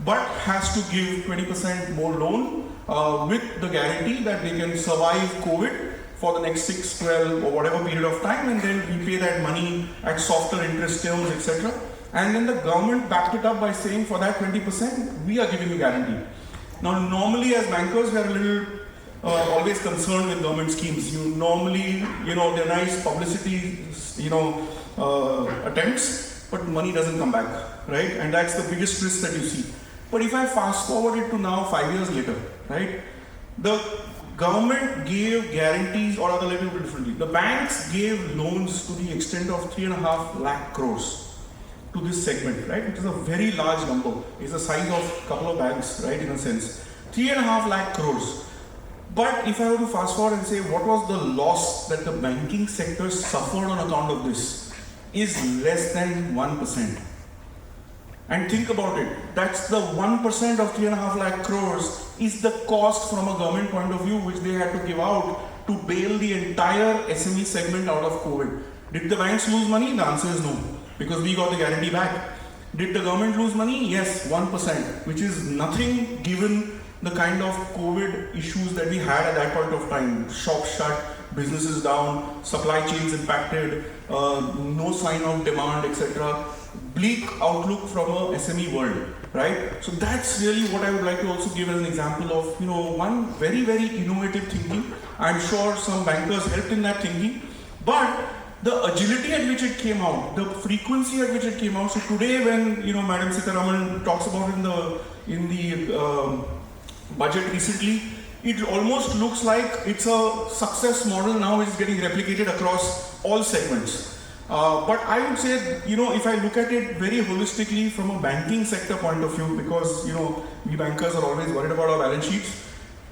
but has to give 20% more loan with the guarantee that they can survive COVID for the next 6, 12 or whatever period of time, and then repay that money at softer interest terms, etc. And then the government backed it up by saying for that 20%, we are giving you guarantee. Now, normally as bankers, we are a little always concerned with government schemes. You normally, they're nice publicity, attempts, but money doesn't come back, right? And that's the biggest risk that you see. But if I fast forward it to now 5 years later, right? The government gave guarantees, or other little bit differently. The banks gave loans to the extent of 3.5 lakh crores to this segment, right? Which is a very large number. It's the size of a couple of banks, right, in a sense. 3.5 lakh crores. But if I were to fast forward and say, what was the loss that the banking sector suffered on account of this, is less than 1%. And think about it, that's the 1% of 3.5 lakh crores is the cost from a government point of view which they had to give out to bail the entire SME segment out of COVID. Did the banks lose money? The answer is no, because we got the guarantee back. Did the government lose money? Yes, 1%, which is nothing given the kind of COVID issues that we had at that point of time. Shops shut, businesses down, supply chains impacted, no sign of demand, etc. Bleak outlook from a SME world, right? So that's really what I would like to also give as an example of, one very, very innovative thinking. I'm sure some bankers helped in that thinking, but the agility at which it came out, the frequency at which it came out. So today, when Madam Sitaraman talks about in the budget recently, it almost looks like it's a success model now which is getting replicated across all segments. But I would say, if I look at it very holistically from a banking sector point of view, because, we bankers are always worried about our balance sheets,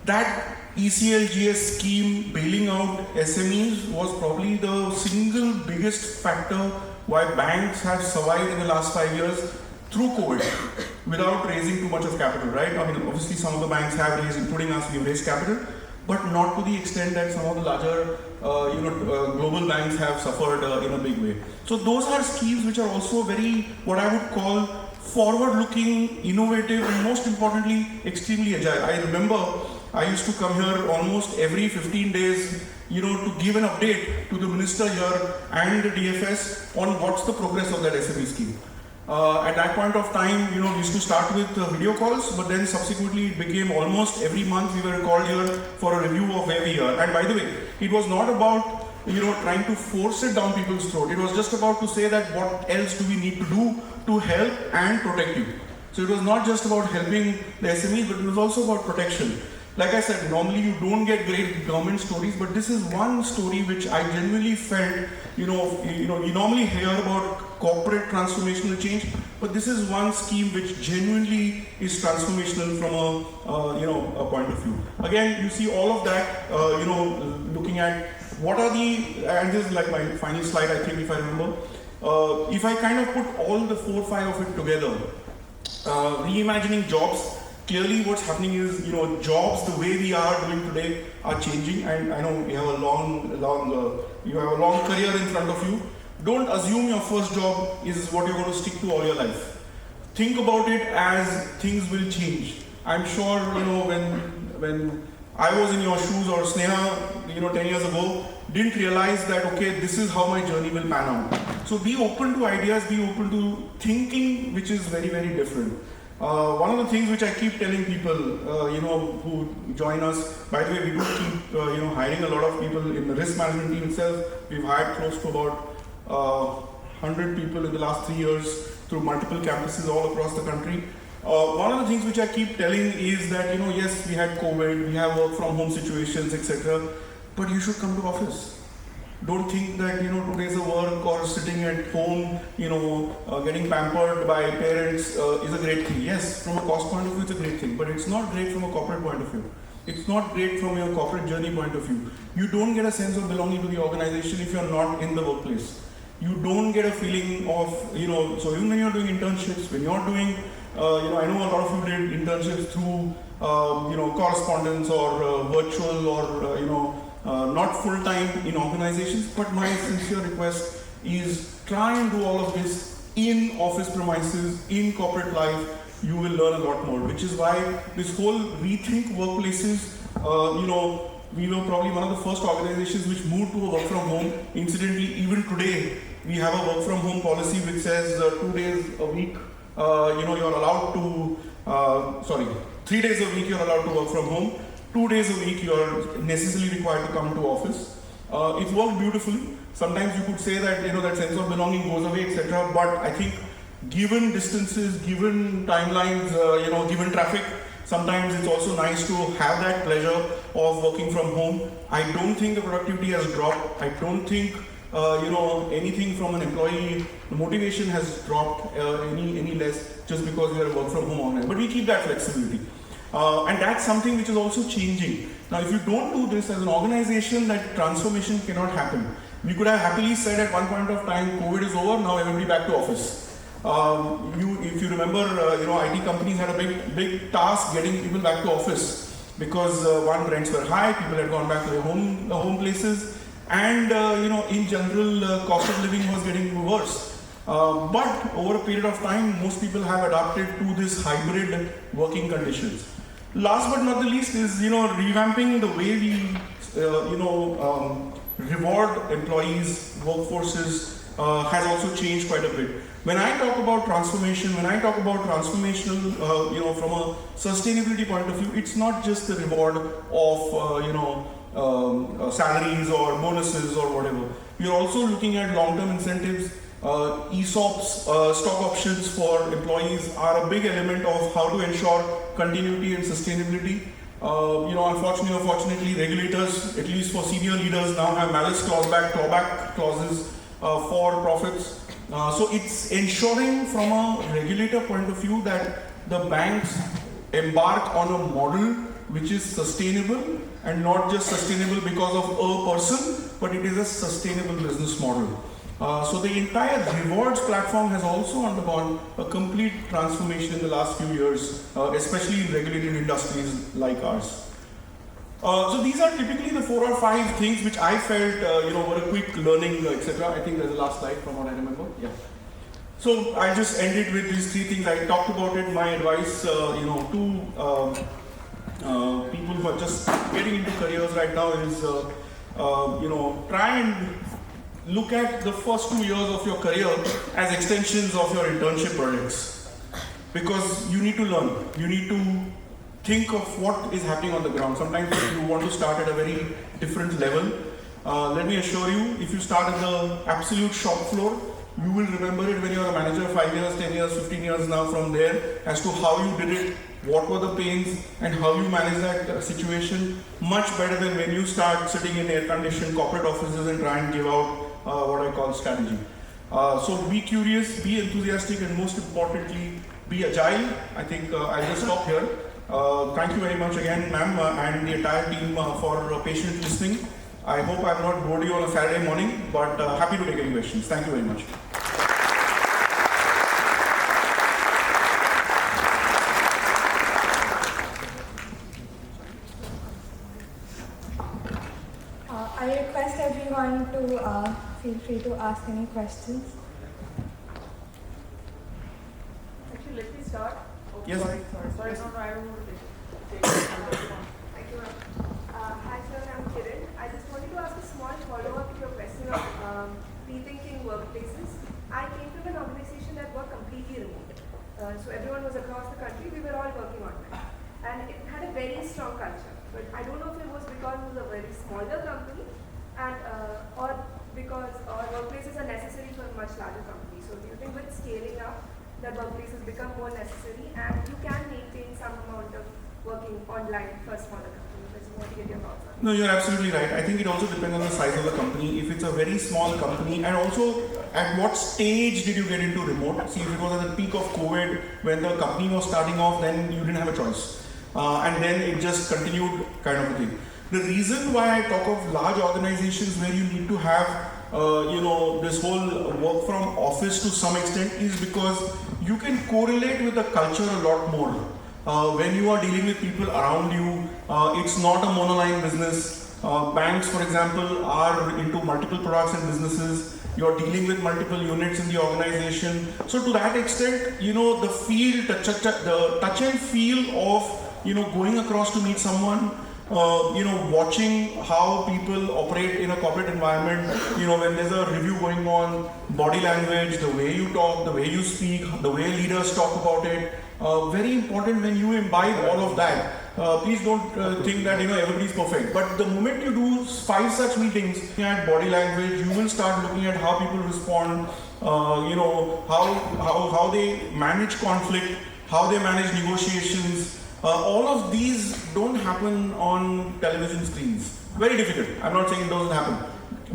that ECLGS scheme bailing out SMEs was probably the single biggest factor why banks have survived in the last 5 years through COVID without raising too much of capital, right? I mean, obviously some of the banks have raised, including us, we've raised capital, but not to the extent that some of the larger global banks have suffered in a big way. So those are schemes which are also very, what I would call, forward-looking, innovative, and most importantly, extremely agile. I remember I used to come here almost every 15 days, to give an update to the minister here and the DFS on what's the progress of that SME scheme. At that point of time, we used to start with video calls, but then subsequently it became almost every month we were called here for a review of where we are. And by the way, it was not about, trying to force it down people's throat. It was just about to say that what else do we need to do to help and protect you. So it was not just about helping the SMEs, but it was also about protection. Like I said, normally you don't get great government stories, but this is one story which I genuinely felt, you normally hear about corporate transformational change, but this is one scheme which genuinely is transformational from a point of view. Again, you see all of that, looking at what are and this is like my final slide, I think, if I remember. If I kind of put all the 4 or 5 of it together, reimagining jobs, clearly what's happening is, jobs the way we are doing today are changing, and I know you have a long career in front of you. Don't assume your first job is what you're going to stick to all your life. Think about it as things will change. I'm sure, when I was in your shoes, or Sneha, 10 years ago, didn't realize that, okay, this is how my journey will pan out. So be open to ideas, be open to thinking, which is very, very different. One of the things which I keep telling people, who join us, by the way, we do keep, hiring a lot of people in the risk management team itself. We've hired close to about 100 people in the last 3 years through multiple campuses all across the country. One of the things which I keep telling is that, yes, we had COVID, we have work from home situations, etc. But you should come to office. Don't think that, 2 days of work or sitting at home, getting pampered by parents is a great thing. Yes, from a cost point of view, it's a great thing, but it's not great from a corporate point of view. It's not great from your corporate journey point of view. You don't get a sense of belonging to the organization if you're not in the workplace. You don't get a feeling of, so even when you're doing internships, when you're doing, I know a lot of you did internships through, correspondence or virtual or, not full-time in organizations, but my sincere request is try and do all of this in office premises, in corporate life. You will learn a lot more, which is why this whole rethink workplaces, we were probably one of the first organizations which moved to a work from home. Incidentally, even today, we have a work from home policy which says 2 days a week, you're allowed to, 3 days a week you're allowed to work from home. 2 days a week you are necessarily required to come to office. It's worked beautifully. Sometimes you could say that, that sense of belonging goes away, etc. But I think given distances, given timelines, given traffic, sometimes it's also nice to have that pleasure of working from home. I don't think the productivity has dropped. I don't think anything from an employee, the motivation has dropped any less just because we are work from home online. But we keep that flexibility. And that's something which is also changing. Now, if you don't do this as an organization, that transformation cannot happen. We could have happily said at one point of time, COVID is over, now everybody back to office. If you remember, IT companies had a big task getting people back to office because one, rents were high, people had gone back to their home places, and in general, cost of living was getting worse. But over a period of time, most people have adapted to this hybrid working conditions. Last but not the least is, revamping the way we, reward employees, workforces has also changed quite a bit. When I talk about transformation, from a sustainability point of view, it's not just the reward of, salaries or bonuses or whatever. We're also looking at long-term incentives. ESOPs, stock options for employees are a big element of how to ensure continuity and sustainability. Unfortunately or fortunately, regulators, at least for senior leaders, now have malice clawback clauses for profits. So it's ensuring from a regulator point of view that the banks embark on a model which is sustainable, and not just sustainable because of a person, but it is a sustainable business model. So the entire rewards platform has also undergone a complete transformation in the last few years, especially in regulated industries like ours. So these are typically the 4 or 5 things which I felt, were a quick learning, etc. I think there's the last slide from what I remember. Yeah. So I just ended with these 3 things. I talked about it. My advice, to people who are just getting into careers right now is, try and look at the first 2 years of your career as extensions of your internship projects, because you need to learn. You need to think of what is happening on the ground. Sometimes you want to start at a very different level. Let me assure you, if you start at the absolute shop floor, you will remember it when you're a manager 5 years, 10 years, 15 years now from there, as to how you did it, what were the pains, and how you manage that situation, much better than when you start sitting in air-conditioned corporate offices and try and give out what I call strategy. So be curious, be enthusiastic, and most importantly, be agile. I think I'll just stop here. Thank you very much again, ma'am, and the entire team for patient listening. I hope I've not bored you on a Saturday morning, but happy to take any questions. Thank you very much. I request everyone to feel free to ask any questions. Actually, let me start. Oh, Yes. Sorry. Yes. No, I don't want to take Thank you, ma'am. Hi, sir. I'm Kiran. I just wanted to ask a small follow-up to your question of rethinking workplaces. I came from an organization that worked completely remote. So everyone was across the country. We were all working online. And it had a very strong culture. But I don't know if it was because it was a very smaller company and or because our workplaces are necessary for a much larger company. So do you think with scaling up, that workplaces become more necessary and you can maintain some amount of working online for smaller companies? I just want to get your thoughts on that. No, you're absolutely right. I think it also depends on the size of the company. If it's a very small company, and also at what stage did you get into remote? See, if it was at the peak of COVID, when the company was starting off, then you didn't have a choice. And then it just continued kind of a thing. The reason why I talk of large organizations where you need to have this whole work from office to some extent is because you can correlate with the culture a lot more. When you are dealing with people around you, it's not a monoline business. Banks, for example, are into multiple products and businesses. You're dealing with multiple units in the organization. So to that extent, the feel, the touch and feel of going across to meet someone, watching how people operate in a corporate environment, when there's a review going on, body language, the way you talk, the way you speak, the way leaders talk about it, very important when you imbibe all of that. Please don't think that everybody's perfect. But the moment you do 5 such meetings, looking at body language, you will start looking at how people respond, how they manage conflict, how they manage negotiations. All of these don't happen on television screens. Very difficult. I'm not saying it doesn't happen.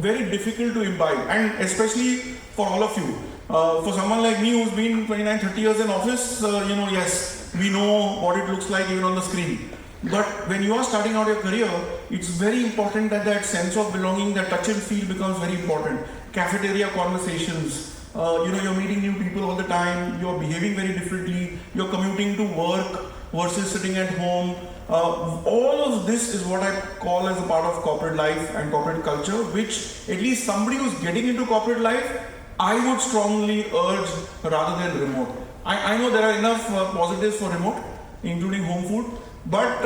Very difficult to imbibe, and especially for all of you. For someone like me who's been 29, 30 years in office, yes, we know what it looks like even on the screen. But when you are starting out your career, it's very important that that sense of belonging, that touch and feel becomes very important. Cafeteria conversations, you're meeting new people all the time, you're behaving very differently, you're commuting to work versus sitting at home. All of this is what I call as a part of corporate life and corporate culture, which at least somebody who's getting into corporate life, I would strongly urge rather than remote. I know there are enough positives for remote, including home food, but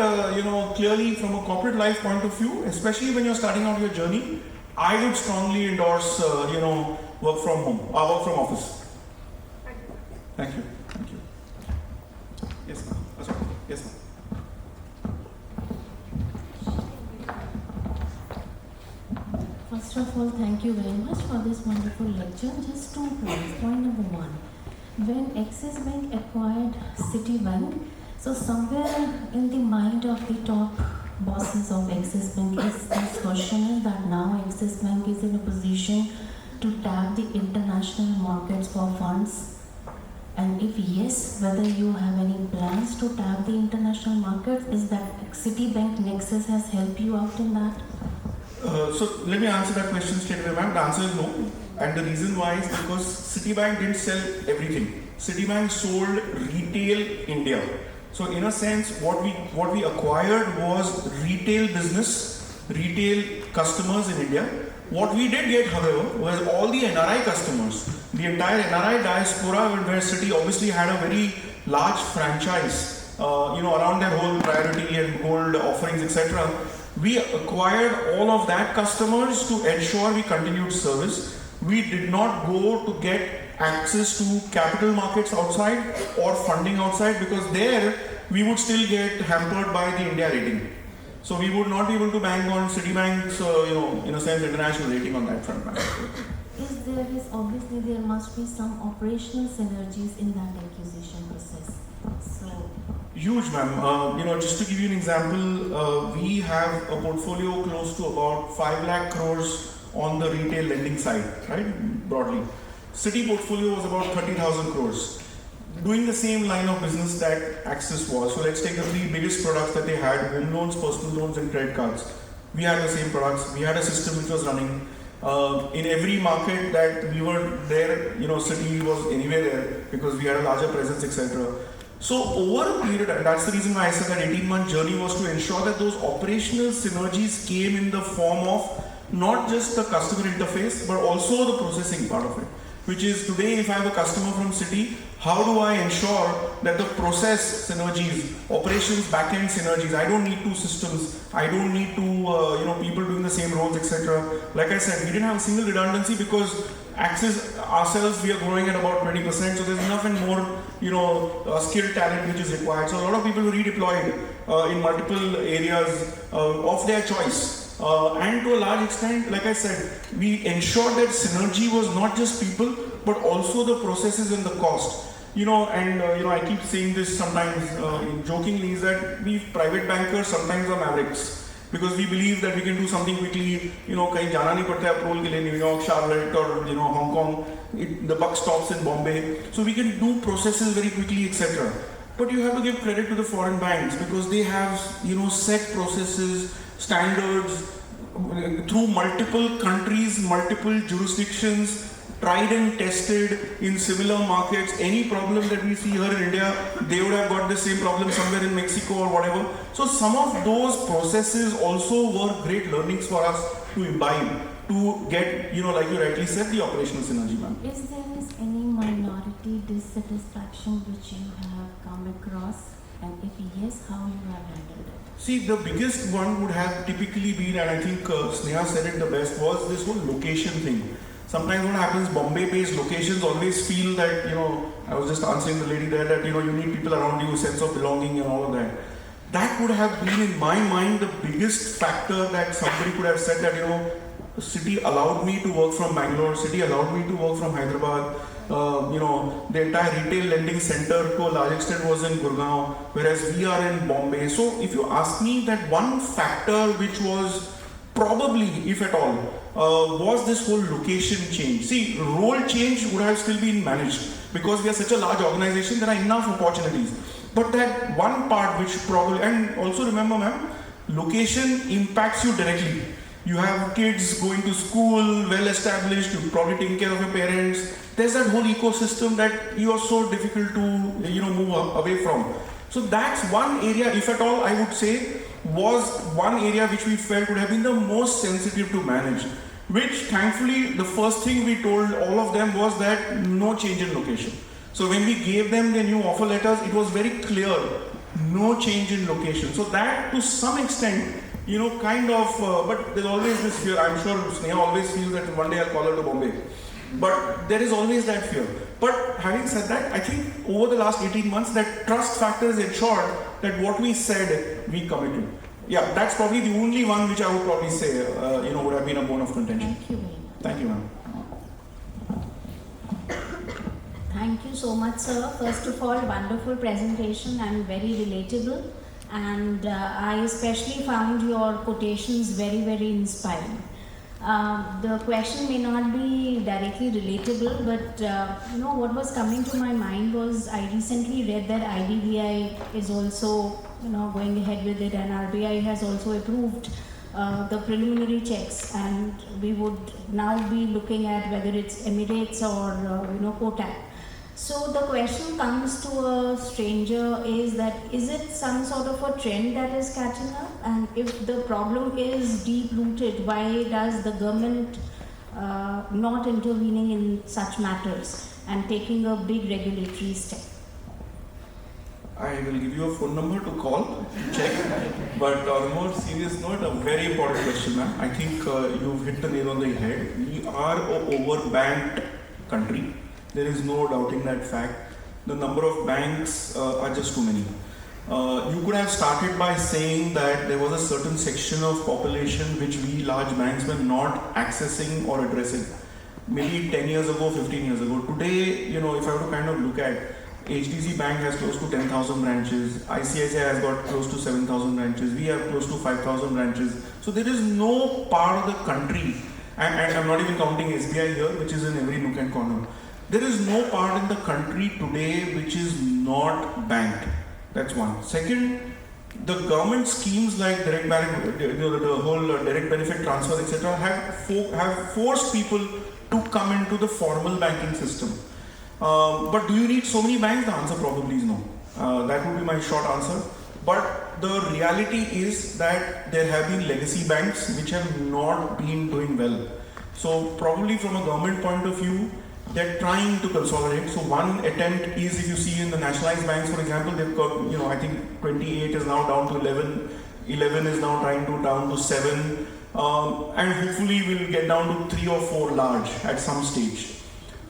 clearly from a corporate life point of view, especially when you're starting out your journey, I would strongly endorse work from home, work from office. Thank you. Thank you. Yes, ma'am. Sorry. Yes, ma'am. First of all, thank you very much for this wonderful lecture. Just 2 points. Point number 1. When Axis Bank acquired Citibank, so somewhere in the mind of the top bosses of Axis Bank is this question that now Axis Bank is in a position to tap the international markets for funds. And if yes, whether you have any plans to tap the international markets, is that Citibank Nexus has helped you out in that? So let me answer that question straight away, ma'am. The answer is no. And the reason why is because Citibank didn't sell everything. Citibank sold retail India. So in a sense, what we acquired was retail business, retail customers in India. What we did get, however, was all the NRI customers. The entire NRI diaspora, where Citi obviously had a very large franchise, around their whole priority and gold offerings, etc. We acquired all of that customers to ensure we continued service. We did not go to get access to capital markets outside or funding outside, because there we would still get hampered by the India rating. So we would not be able to bank on Citibank's, in a sense, international rating on that front. Obviously there must be some operational synergies in that acquisition process. So huge, ma'am. Just to give you an example, we have a portfolio close to about 5 lakh crores on the retail lending side, right? Broadly. City portfolio was about 30,000 crores. Doing the same line of business that Axis was. So let's take the three biggest products that they had: home loans, personal loans, and credit cards. We had the same products. We had a system which was running. In every market that we were there, City was anywhere there because we had a larger presence, etc. So over a period, and that's the reason why I said that 18-month journey was to ensure that those operational synergies came in the form of not just the customer interface, but also the processing part of it. Which is today, if I have a customer from City, how do I ensure that the process synergies, operations backend synergies, I don't need two systems, I don't need two people doing the same roles, etc. Like I said, we didn't have a single redundancy because Axis ourselves, we are growing at about 20%, so there's enough and more skilled talent which is required. So a lot of people were redeployed in multiple areas of their choice. And to a large extent, like I said, we ensured that synergy was not just people, but also the processes and the cost. I keep saying this sometimes jokingly, is that we private bankers sometimes are mavericks. Because we believe that we can do something quickly, kahin jana nahi padta approval ke liye, New York, Charlotte, or Hong Kong, the buck stops in Bombay. So we can do processes very quickly, etc. But you have to give credit to the foreign banks because they have, set processes, standards through multiple countries, multiple jurisdictions, tried and tested in similar markets. Any problem that we see here in India, they would have got the same problem somewhere in Mexico or whatever. So some of those processes also were great learnings for us to imbibe, to get, like you rightly said, the operational synergy, ma'am. Is there any minority dissatisfaction which you have come across? And if yes, how you have handled it? See, the biggest one would have typically been, and I think Sneha said it the best, was this whole location thing. Sometimes what happens, Bombay-based locations always feel that, I was just answering the lady there that, you need people around you, sense of belonging and all of that. That would have been, in my mind, the biggest factor that somebody could have said that, City allowed me to work from Bangalore, City allowed me to work from Hyderabad. The entire retail lending center to a large extent was in Gurgaon, whereas we are in Bombay. So if you ask me, that one factor which was probably, if at all, was this whole location change. See, role change would have still been managed because we are such a large organization, there are enough opportunities. But that one part which probably, and also remember ma'am, location impacts you directly. You have kids going to school, well established, you're probably taking care of your parents. There's that whole ecosystem that you are so difficult to move away from. So that's one area, if at all, I would say, was one area which we felt would have been the most sensitive to manage. Which thankfully, the first thing we told all of them was that no change in location. So when we gave them the new offer letters, it was very clear, no change in location. So that to some extent, but there's always this fear. I'm sure Sneha always feels that one day I'll call her to Bombay. But there is always that fear. But having said that, I think over the last 18 months, that trust factor has ensured that what we said, we committed. Yeah, that's probably the only one which I would probably say, would have been a bone of contention. Thank you very much. Thank you, ma'am. Thank you so much, sir. First of all, wonderful presentation and very relatable. And I especially found your quotations very, very inspiring. The question may not be directly relatable, but what was coming to my mind was I recently read that IDBI is also going ahead with it, and RBI has also approved the preliminary checks, and we would now be looking at whether it's Emirates or Kotak. So the question comes to a stranger is that, is it some sort of a trend that is catching up? And if the problem is deep-rooted, why does the government not intervening in such matters and taking a big regulatory step? I will give you a phone number to call, check. But on a more serious note, a very important question, ma'am. I think you've hit the nail on the head. We are an overbanked country. There is no doubting that fact. The number of banks are just too many. You could have started by saying that there was a certain section of population which we large banks were not accessing or addressing. Maybe 10 years ago, 15 years ago. Today, if I were to kind of look at, HDC Bank has close to 10,000 branches, ICICI has got close to 7,000 branches, we have close to 5,000 branches. So there is no part of the country, and I'm not even counting SBI here, which is in every nook and corner. There is no part in the country today which is not banked. That's one. Second, the government schemes like direct benefit, the whole direct benefit transfer, etc., have forced people to come into the formal banking system. But do you need so many banks? The answer probably is no. That would be my short answer. But the reality is that there have been legacy banks which have not been doing well. So probably from a government point of view, they're trying to consolidate. So one attempt is, if you see in the nationalized banks, for example, they've got, I think 28 is now down to 11, 11 is now trying to down to 7, and hopefully we'll get down to 3 or 4 large at some stage.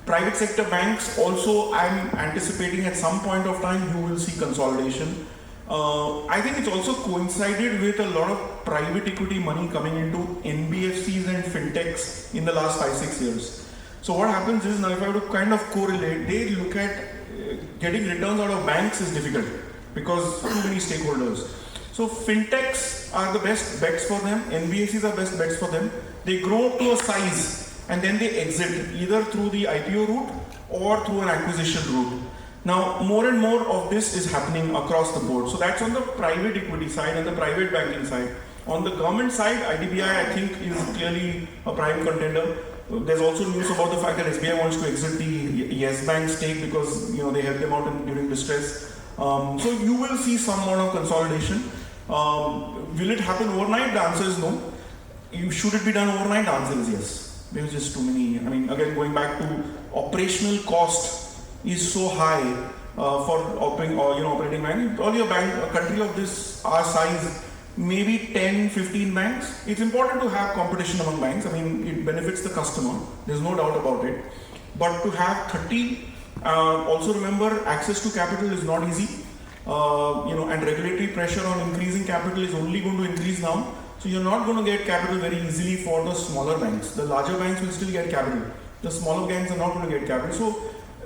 Private sector banks also, I'm anticipating at some point of time you will see consolidation. I think it's also coincided with a lot of private equity money coming into NBFCs and fintechs in the last 5-6 years. So what happens is, now if I were to kind of correlate, they look at getting returns out of banks is difficult because too many stakeholders. So fintechs are the best bets for them, NBFCs are best bets for them. They grow up to a size and then they exit either through the IPO route or through an acquisition route. Now more and more of this is happening across the board. So that's on the private equity side and the private banking side. On the government side, IDBI I think is clearly a prime contender. There's also news about the fact that SBI wants to exit the Yes Bank stake because they helped them out during distress. So you will see some amount of consolidation. Will it happen overnight? The answer is no. Should it be done overnight? The answer is yes. There's just too many. Again, going back to operational cost is so high for operating bank. Only a country of this our size, maybe 10-15 banks. It's important to have competition among banks. It benefits the customer. There's no doubt about it. But to have 30, also remember access to capital is not easy. And regulatory pressure on increasing capital is only going to increase now. So you're not going to get capital very easily for the smaller banks. The larger banks will still get capital. The smaller banks are not going to get capital. So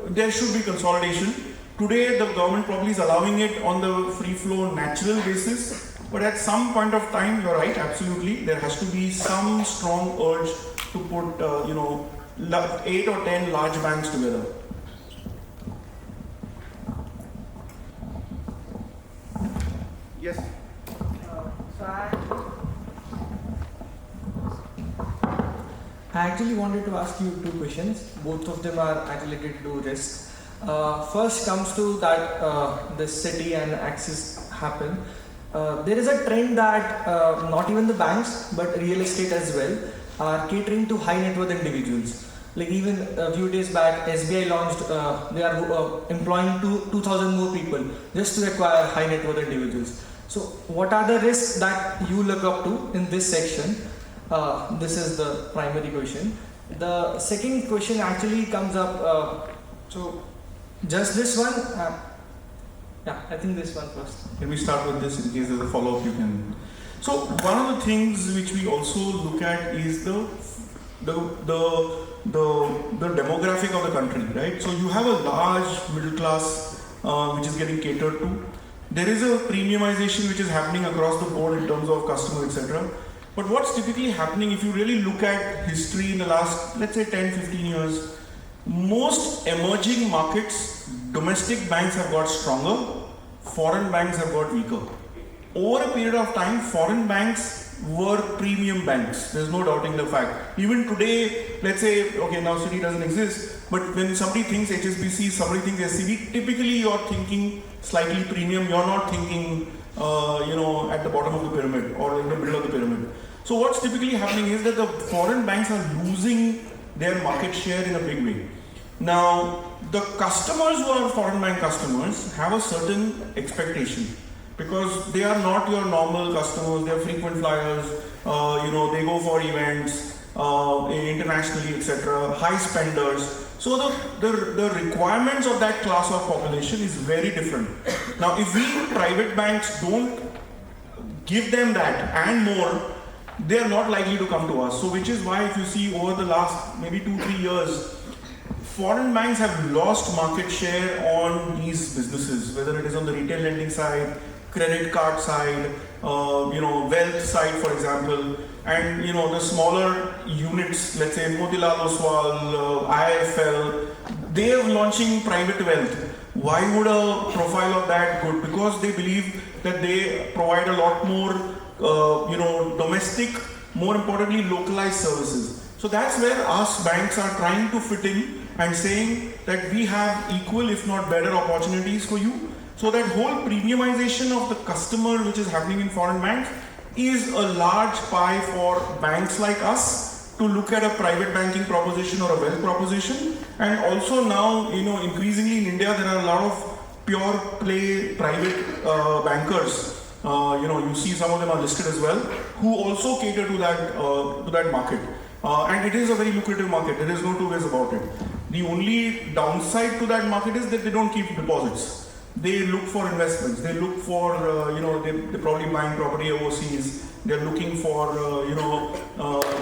there should be consolidation. Today the government probably is allowing it on the free flow natural basis. But at some point of time, you're right, absolutely, there has to be some strong urge to put, 8 or 10 large banks together. Yes. I actually wanted to ask you 2 questions. Both of them are related to risk. First comes to that the city and access happen. There is a trend that not even the banks but real estate as well are catering to high net worth individuals. Like even a few days back, SBI launched, they are employing 2,000 more people just to acquire high net worth individuals. So what are the risks that you look up to in this section? This is the primary question. The second question actually comes up, so just this one, I think this one first. Let me start with this in case there's a follow-up you can. So one of the things which we also look at is the demographic of the country, right? So you have a large middle class which is getting catered to. There is a premiumization which is happening across the board in terms of customer, etc. But what's typically happening, if you really look at history in the last, let's say 10-15 years, most emerging markets, domestic banks have got stronger, foreign banks have got weaker. Over a period of time, foreign banks were premium banks. There's no doubting the fact. Even today, let's say, okay, now Citi doesn't exist, but when somebody thinks HSBC, somebody thinks SCB, typically you're thinking slightly premium, you're not thinking, at the bottom of the pyramid or in the middle of the pyramid. So what's typically happening is that the foreign banks are losing their market share in a big way. Now, the customers who are foreign bank customers have a certain expectation because they are not your normal customers, they are frequent flyers, they go for events internationally, etc., high spenders. So the requirements of that class of population is very different. Now, if we private banks don't give them that and more, they are not likely to come to us. So which is why if you see over the last maybe 2-3 years, foreign banks have lost market share on these businesses, whether it is on the retail lending side, credit card side, wealth side, for example, and the smaller units, let's say Motilal, Oswal, IIFL, they are launching private wealth. Why would a profile of that good? Because they believe that they provide a lot more, domestic, more importantly, localized services. So that's where us banks are trying to fit in and saying that we have equal, if not better, opportunities for you. So that whole premiumization of the customer, which is happening in foreign banks, is a large pie for banks like us to look at a private banking proposition or a wealth proposition. And also now, increasingly in India, there are a lot of pure play private bankers. You see some of them are listed as well, who also cater to that market. And it is a very lucrative market. There is no two ways about it. The only downside to that market is that they don't keep deposits. They look for investments. They look for, they're probably buying property overseas. They're looking for,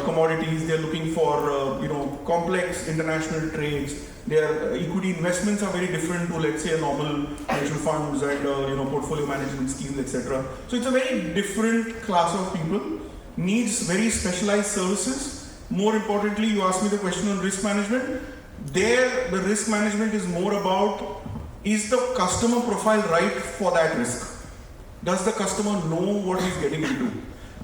commodities. They're looking for, complex international trades. Their equity investments are very different to, let's say, a normal mutual funds and, portfolio management schemes, etc. So it's a very different class of people, needs very specialized services. More importantly, you asked me the question on risk management. There, the risk management is more about, is the customer profile right for that risk? Does the customer know what he's getting into?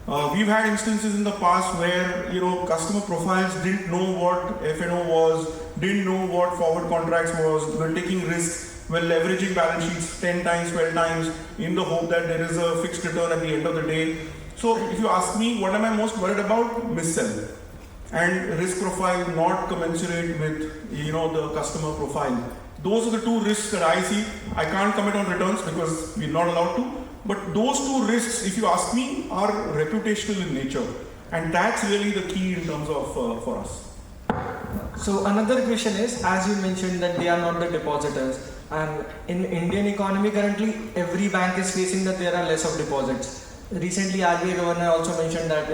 We've had instances in the past where customer profiles didn't know what FNO was, didn't know what forward contracts was, were taking risks, were leveraging balance sheets 10 times, 12 times in the hope that there is a fixed return at the end of the day. So if you ask me, what am I most worried about? Mis-sell. And risk profile not commensurate with the customer profile. Those are the two risks that I see. I can't comment on returns because we're not allowed to. But those two risks, if you ask me, are reputational in nature. And that's really the key in terms of for us. So another question is, as you mentioned that they are not the depositors. And in Indian economy currently, every bank is facing that there are less of deposits. Recently, RBI governor also mentioned that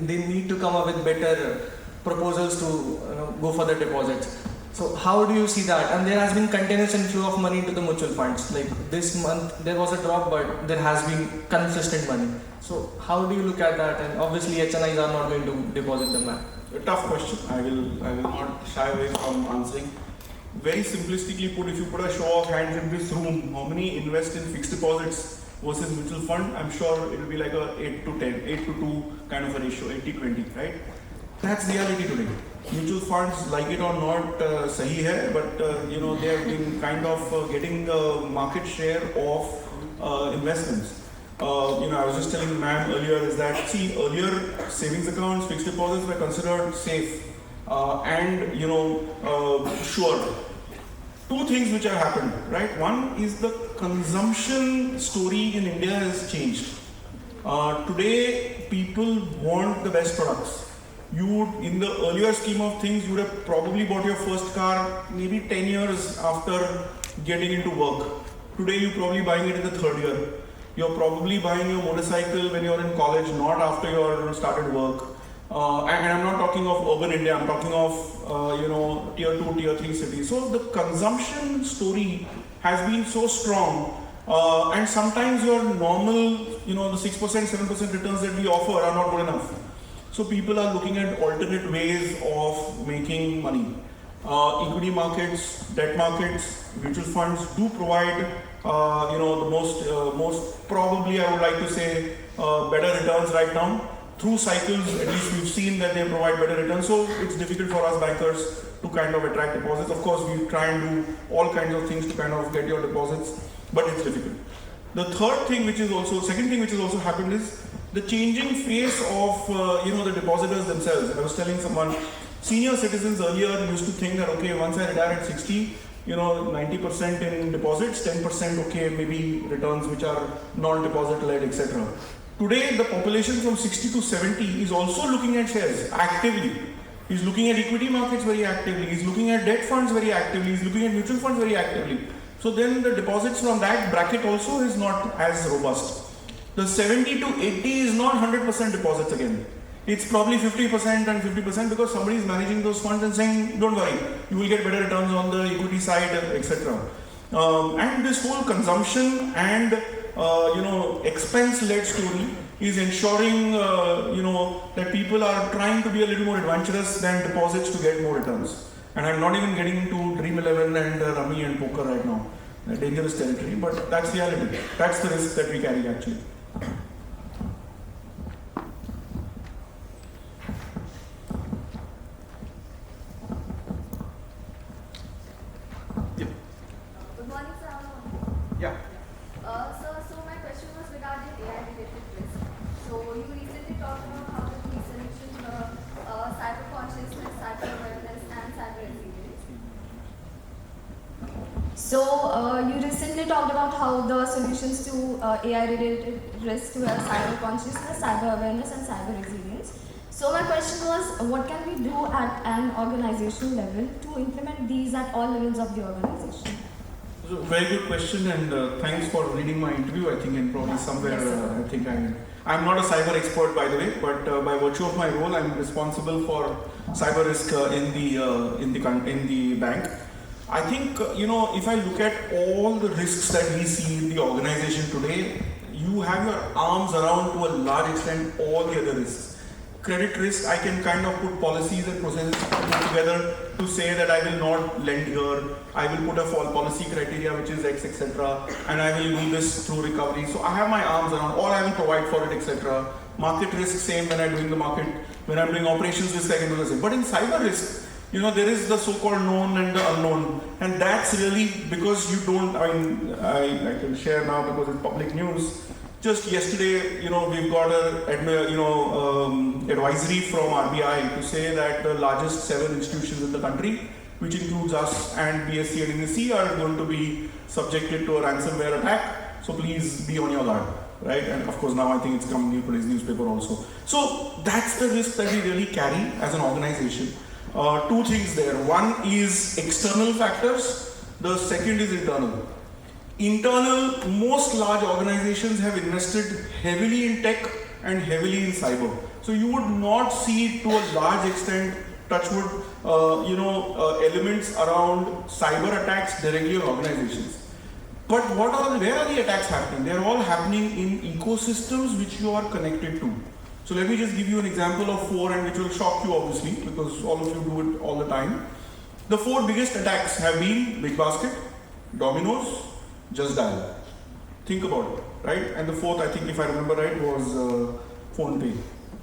they need to come up with better proposals to go for the deposits. So how do you see that? And there has been continuous inflow of money into the mutual funds. Like this month there was a drop, but there has been consistent money. So how do you look at that? And obviously HNIs are not going to deposit the money. A tough question. I will not shy away from answering. Very simplistically put, if you put a show of hands in this room, how many invest in fixed deposits versus mutual fund? I'm sure it will be like a 8 to 10, 8 to 2 kind of a ratio, 80-20, right? That's reality today. Mutual funds, like it or not, sahi hai, but they have been kind of getting the market share of investments. I was just telling ma'am earlier is that, see, earlier savings accounts, fixed deposits were considered safe and sure. Two things which have happened, right? One is the consumption story in India has changed. Today, people want the best products. You would, in the earlier scheme of things, you would have probably bought your first car maybe 10 years after getting into work. Today, you're probably buying it in the third year. You're probably buying your motorcycle when you're in college, not after you started work. And I'm not talking of urban India, I'm talking of, tier 2, tier 3 cities. So the consumption story has been so strong. And sometimes your normal, the 6%, 7% returns that we offer are not good enough. So people are looking at alternate ways of making money. Equity markets, debt markets, mutual funds do provide, the most probably I would like to say better returns right now. Through cycles, at least we've seen that they provide better returns. So it's difficult for us bankers to kind of attract deposits. Of course, we try and do all kinds of things to kind of get your deposits, but it's difficult. The second thing which has also happened is the changing face of the depositors themselves. I was telling someone, senior citizens earlier used to think that okay, once I retire at 60, 90% in deposits, 10% okay, maybe returns which are non-deposit led, etc. Today, the population from 60 to 70 is also looking at shares actively. He's looking at equity markets very actively. He's looking at debt funds very actively. He's looking at mutual funds very actively. So then the deposits from that bracket also is not as robust. The 70 to 80 is not 100% deposits again. It's probably 50% and 50% because somebody is managing those funds and saying, don't worry, you will get better returns on the equity side, etc. And this whole consumption and expense-led story is ensuring that people are trying to be a little more adventurous than deposits to get more returns. And I'm not even getting into Dream 11 and Rummy and poker right now. Dangerous territory, but that's reality. That's the risk that we carry actually. Yep. Good morning, sir. Yeah. So my question was regarding AI-related risk. So you recently talked about how the key solutions were cyber consciousness, cyber awareness, and cyber resilience. So you recently talked about how the solutions to AI-related risk were cyber consciousness, cyber awareness, and cyber resilience. So my question was, what can we do at an organizational level to implement these at all levels of the organization? So very good question, and thanks for reading my interview. I think in probably somewhere, I think I'm not a cyber expert, by the way, but by virtue of my role, I'm responsible for cyber risk in the bank. I think if I look at all the risks that we see in the organization today, you have your arms around to a large extent all the other risks. Credit risk, I can kind of put policies and processes together to say that I will not lend here, I will put a policy criteria which is X, etc., and I will do this through recovery. So I have my arms around, or I will provide for it, etc. Market risk, same when I'm doing the market, when I'm doing operations risk, I can do the same. But in cyber risk, there is the so-called known and the unknown, and that's really because you don't. I can share now because it's public news. Just yesterday, we've got advisory from RBI to say that the largest 7 institutions in the country, which includes us and BSC and NSC, are going to be subjected to a ransomware attack. So please be on your guard, right? And of course, now I think it's coming in today's newspaper also. So that's the risk that we really carry as an organization. 2 things there. One is external factors. The second is internal. Internal, most large organizations have invested heavily in tech and heavily in cyber. So you would not see to a large extent, touchwood, elements around cyber attacks directly on organizations. But where are the attacks happening? They're all happening in ecosystems which you are connected to. So let me just give you an example of 4, and which will shock you obviously, because all of you do it all the time. The 4 biggest attacks have been Big Basket, Domino's, Just Dial. Think about it, right? And the 4th, I think if I remember right, was PhonePe.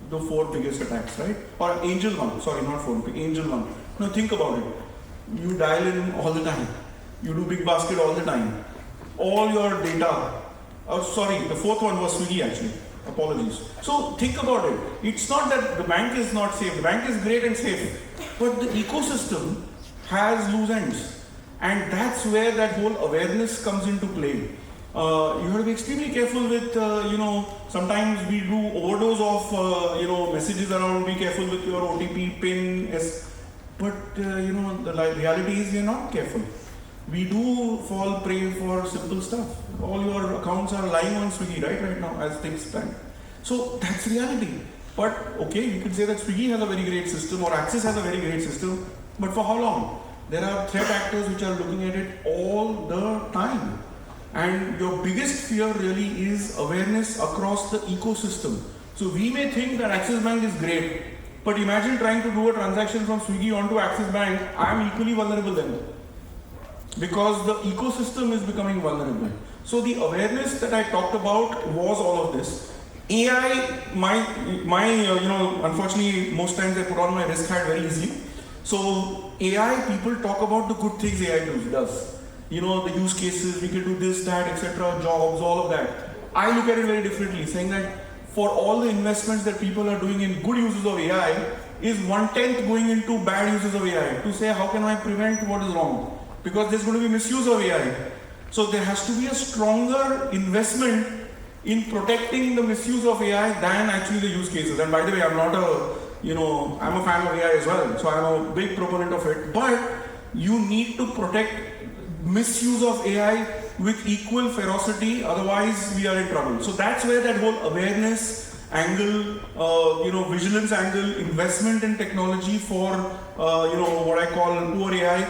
The 4 biggest attacks, right? Or Angel One, sorry, not PhonePe, Angel One. Now think about it. You dial in all the time. You do Big Basket all the time. All your data. Oh, sorry, the 4th one was Swiggy actually. Apologies. So think about it. It's not that the bank is not safe. The bank is great and safe. But the ecosystem has loose ends. And that's where that whole awareness comes into play. You have to be extremely careful with, sometimes we do overdose of, messages around, be careful with your OTP, PIN, but, the reality is we are not careful. We do fall prey for simple stuff. All your accounts are lying on Swiggy, right now, as things stand. So that's reality. But, okay, you could say that Swiggy has a very great system, or Axis has a very great system, but for how long? There are threat actors which are looking at it all the time. And your biggest fear really is awareness across the ecosystem. So we may think that Axis Bank is great, but imagine trying to do a transaction from Swiggy onto Axis Bank. I am equally vulnerable then, because the ecosystem is becoming vulnerable. So the awareness that I talked about was all of this. AI, unfortunately, most times I put on my risk hat very easily. So AI, people talk about the good things AI does. The use cases, we can do this, that, etc., jobs, all of that. I look at it very differently, saying that for all the investments that people are doing in good uses of AI, is 1/10 going into bad uses of AI, to say how can I prevent what is wrong? Because there's going to be misuse of AI. So there has to be a stronger investment in protecting the misuse of AI than actually the use cases. And by the way, I'm not I'm a fan of AI as well, so I'm a big proponent of it. But you need to protect misuse of AI with equal ferocity, otherwise we are in trouble. So that's where that whole awareness angle, vigilance angle, investment in technology for, what I call poor AI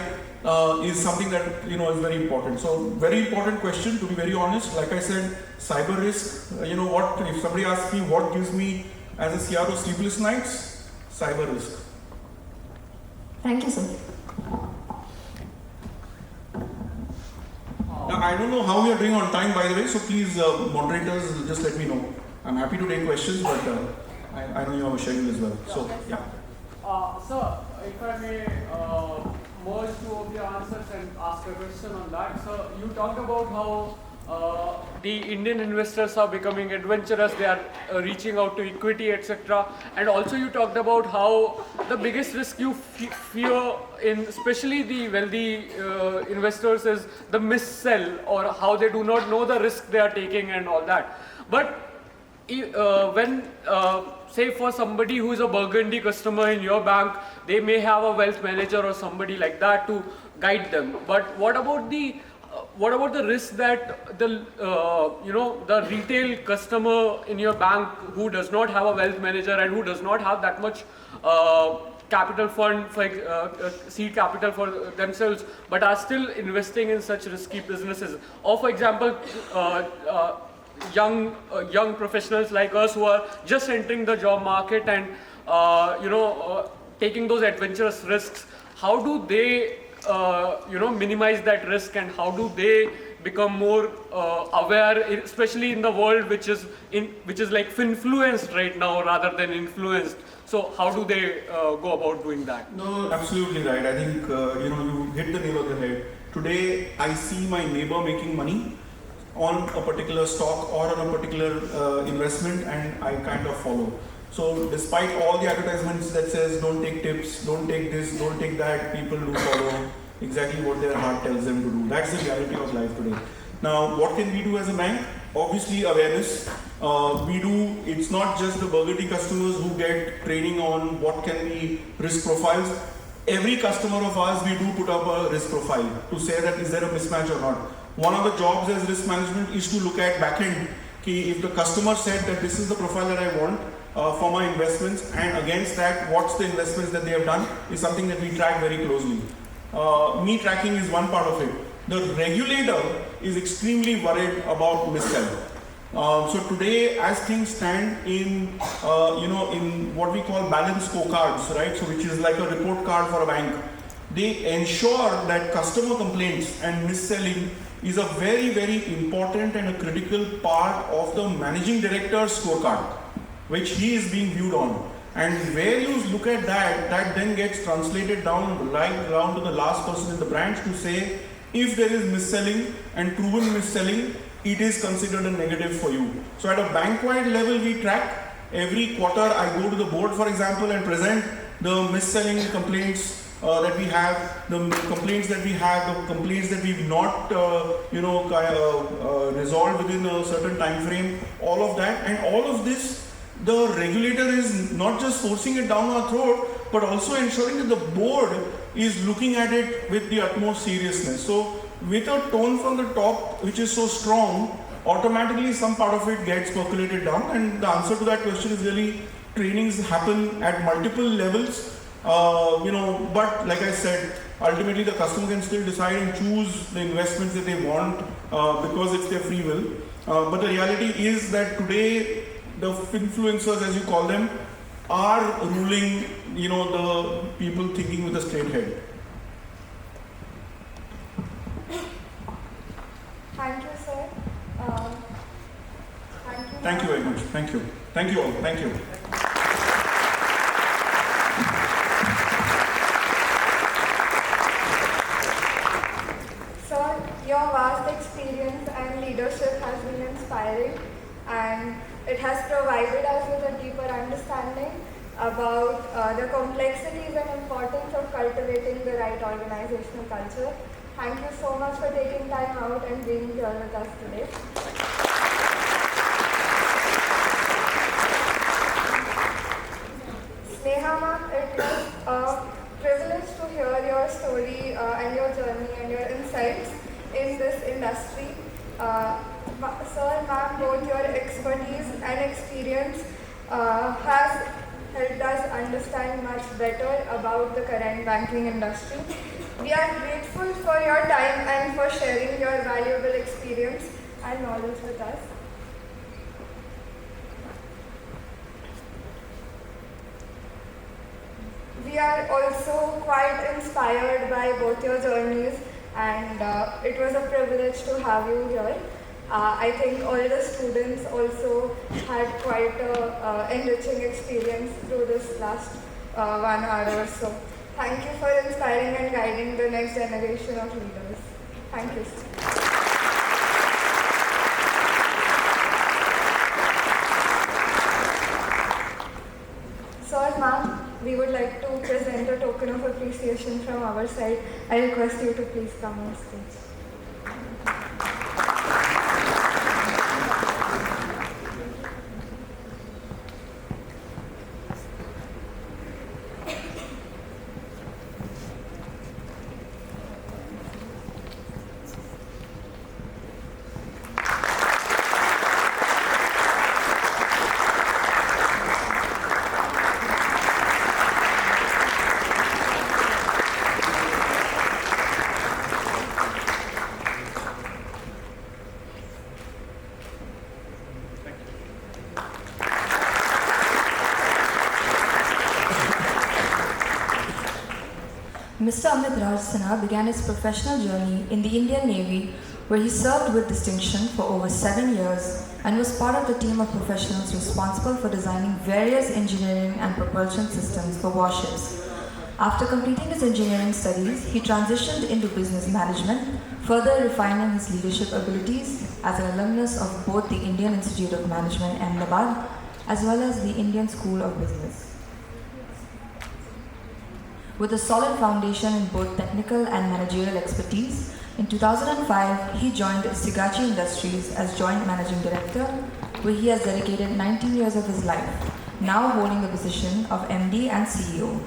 is something that, is very important. So very important question, to be very honest. Like I said, cyber risk, if somebody asks me what gives me as a CRO sleepless nights, cyber risk. Thank you, sir. I don't know how we are doing on time, by the way, so please, moderators, just let me know. I'm happy to take questions, but I know you have a schedule as well. So, yeah. Sir, if I may merge two of your answers and ask a question on that. So, you talked about how the Indian investors are becoming adventurous, they are reaching out to equity, etc. And also you talked about how the biggest risk you fear in especially the wealthy investors is the mis-sell, or how they do not know the risk they are taking and all that. But when say for somebody who is a Burgundy customer in your bank, they may have a wealth manager or somebody like that to guide them. But what about the risk that the the retail customer in your bank who does not have a wealth manager and who does not have that much capital fund for seed capital for themselves, but are still investing in such risky businesses? Or for example, young professionals like us who are just entering the job market and taking those adventurous risks, how do they minimize that risk, and how do they become more aware, especially in the world which is like influenced right now rather than influenced? So how do they go about doing that? No, absolutely right. I think you hit the nail on the head. Today I see my neighbor making money on a particular stock or on a particular investment, and I kind of follow. So despite all the advertisements that says don't take tips, don't take this, don't take that, people do follow exactly what their heart tells them to do. That's the reality of life today. Now, what can we do as a bank? Obviously awareness. It's not just the Burgundy customers who get training on what can be risk profiles. Every customer of ours, we do put up a risk profile to say that is there a mismatch or not. One of the jobs as risk management is to look at backend. If the customer said that this is the profile that I want for my investments, and against that, what's the investments that they have done, is something that we track very closely. Me tracking is one part of it. The regulator is extremely worried about mis-sell. So today, as things stand in what we call balanced scorecards, right? So which is like a report card for a bank. They ensure that customer complaints and mis-selling is a very, very important and a critical part of the managing director's scorecard, which he is being viewed on. And where you look at that, that then gets translated down right down to the last person in the branch to say, if there is mis-selling and proven mis-selling, it is considered a negative for you. So at a bank-wide level, we track. Every quarter, I go to the board, for example, and present the mis-selling complaints that we have, the complaints that we have, the complaints that we've not, resolved within a certain time frame, all of that. And all of this, the regulator is not just forcing it down our throat, but also ensuring that the board is looking at it with the utmost seriousness. So with a tone from the top, which is so strong, automatically some part of it gets percolated down. And the answer to that question is really trainings happen at multiple levels. But like I said, ultimately the customer can still decide and choose the investments that they want because it's their free will. But the reality is that today the influencers, as you call them, are ruling, the people thinking with a straight head. Thank you, sir. Thank you very much. Thank you. Thank you all. Thank you. Sir, your vast experience and leadership has been inspiring, and it has provided us with a deeper understanding about the complexities and importance of cultivating the right organizational culture. Thank you so much for taking time out and being here with us today. Sneha ma'am, it was a privilege to hear your story and your journey and your insights in this industry. Sir, ma'am, both your expertise and experience has helped us understand much better about the current banking industry. We are grateful for your time and for sharing your valuable experience and knowledge with us. We are also quite inspired by both your journeys and it was a privilege to have you here. I think all the students also had quite a enriching experience through this last 1 hour or so. Thank you for inspiring and guiding the next generation of leaders. Thank you. Sir, ma'am, we would like to present a token of appreciation from our side. I request you to please come on stage. Mr. Amit Sinha began his professional journey in the Indian Navy, where he served with distinction for over 7 years and was part of the team of professionals responsible for designing various engineering and propulsion systems for warships. After completing his engineering studies, he transitioned into business management, further refining his leadership abilities as an alumnus of both the Indian Institute of Management, Ahmedabad, as well as the Indian School of Business. With a solid foundation in both technical and managerial expertise, in 2005 he joined Sigachi Industries as Joint Managing Director, where he has dedicated 19 years of his life, now holding the position of MD and CEO.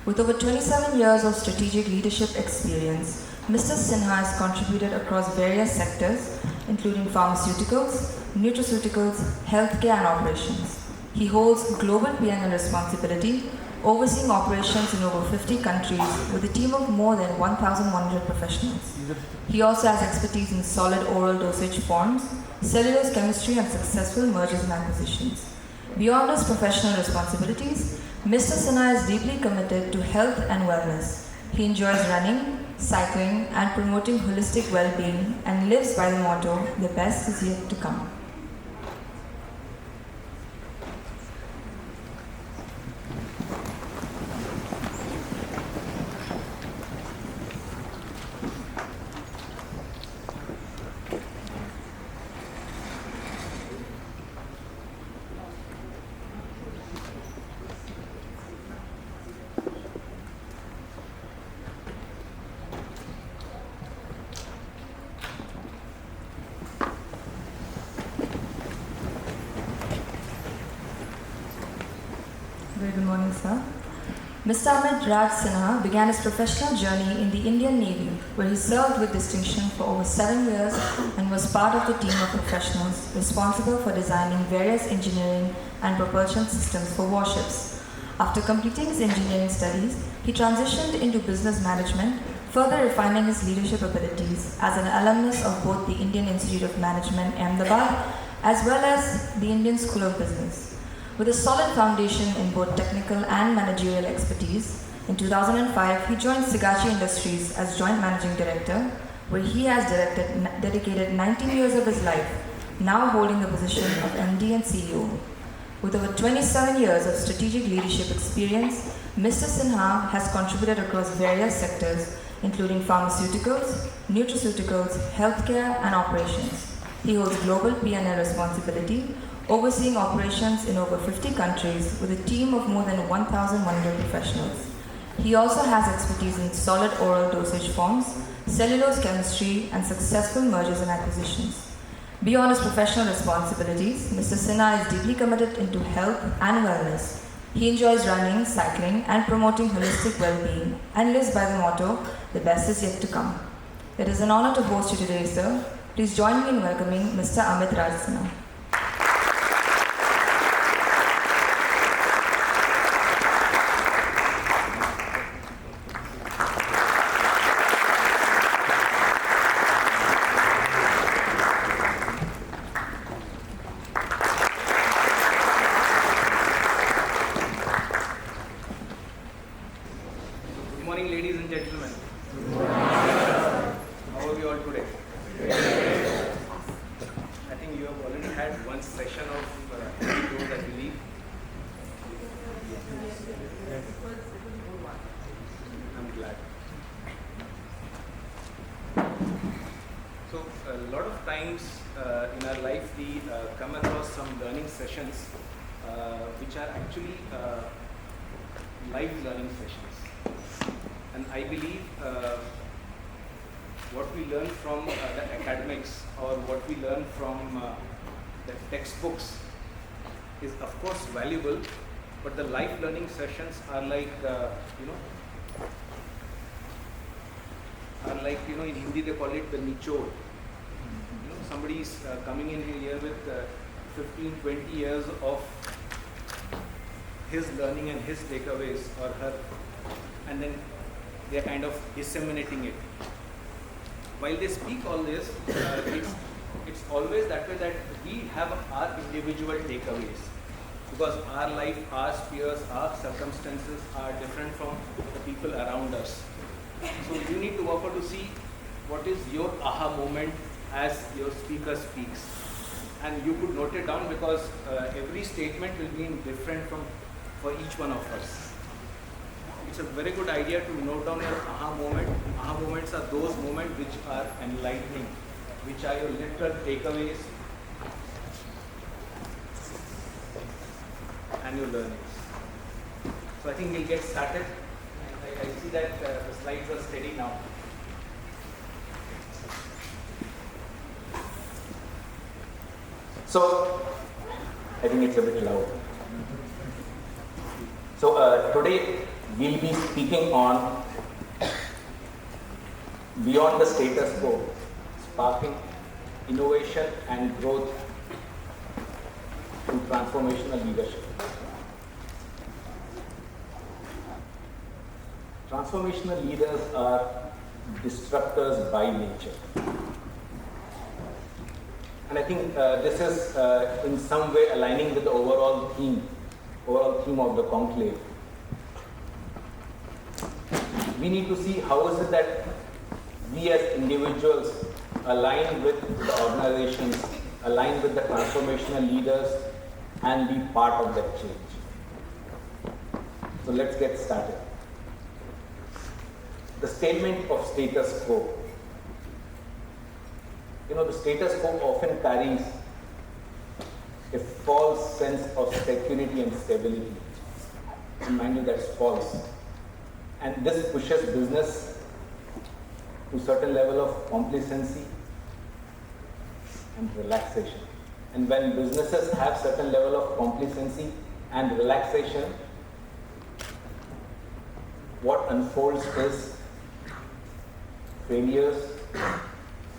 With over 27 years of strategic leadership experience, Mr. Sinha has contributed across various sectors, including pharmaceuticals, nutraceuticals, healthcare and operations. He holds global P&L responsibility, overseeing operations in over 50 countries with a team of more than 1,100 professionals. He also has expertise in solid oral dosage forms, cellulose chemistry and successful mergers and acquisitions. Beyond his professional responsibilities, Mr. Sinha is deeply committed to health and wellness. He enjoys running, cycling and promoting holistic well-being and lives by the motto, "The best is yet to come." Very good morning, sir. Mr. Amit Sinha began his professional journey in the Indian Navy, where he served with distinction for over 7 years and was part of the team of professionals responsible for designing various engineering and propulsion systems for warships. After completing his engineering studies, he transitioned into business management, further refining his leadership abilities as an alumnus of both the Indian Institute of Management, Ahmedabad, as well as the Indian School of Business. With a solid foundation in both technical and managerial expertise, in 2005 he joined Sigachi Industries as Joint Managing Director, where he has dedicated 19 years of his life, now holding the position of MD and CEO. With over 27 years of strategic leadership experience, Mr. Sinha has contributed across various sectors, including pharmaceuticals, nutraceuticals, healthcare, and operations. He holds global P&L responsibility, overseeing operations in over 50 countries with a team of more than 1,100 professionals. He also has expertise in solid oral dosage forms, cellulose chemistry, and successful mergers and acquisitions. Beyond his professional responsibilities, Mr. Sinha is deeply committed into health and wellness. He enjoys running, cycling, and promoting holistic well-being, and lives by the motto, "The best is yet to come." It is an honor to host you today, sir. Please join me in welcoming Mr. Amit Sinha. Good morning, ladies and gentlemen. had one session of those, I believe. I'm glad. So a lot of times in our life we come across some learning sessions which are actually live learning sessions. And I believe what we learn from the academics or what we learn from the textbooks is of course valuable, but the live learning sessions are like, in Hindi they call it the nichod. Somebody is coming in here with 15, 20 years of his learning and his takeaways or her, and then they are kind of disseminating it. While they speak all this, it's always that way that we have our individual takeaways, because our life, our spheres, our circumstances are different from the people around us. So you need to work out to see what is your aha moment as your speaker speaks. And you could note it down, because every statement will be different for each one of us. It's a very good idea to note down your aha moment. Aha moments are those moments which are enlightening, which are your literal takeaways and your learnings. So I think we'll get started. I see that the slides are steady now. So I think it's a bit loud. So today we'll be speaking on beyond the status quo, sparking innovation and growth through transformational leadership. Transformational leaders are disruptors by nature. And I think this is in some way aligning with the overall theme of the conclave. We need to see how is it that we as individuals align with the organizations, align with the transformational leaders, and be part of that change. So let's get started. The statement of status quo. The status quo often carries a false sense of security and stability. And mind you, that's false. And this pushes business to a certain level of complacency and relaxation. And when businesses have certain level of complacency and relaxation, what unfolds is failures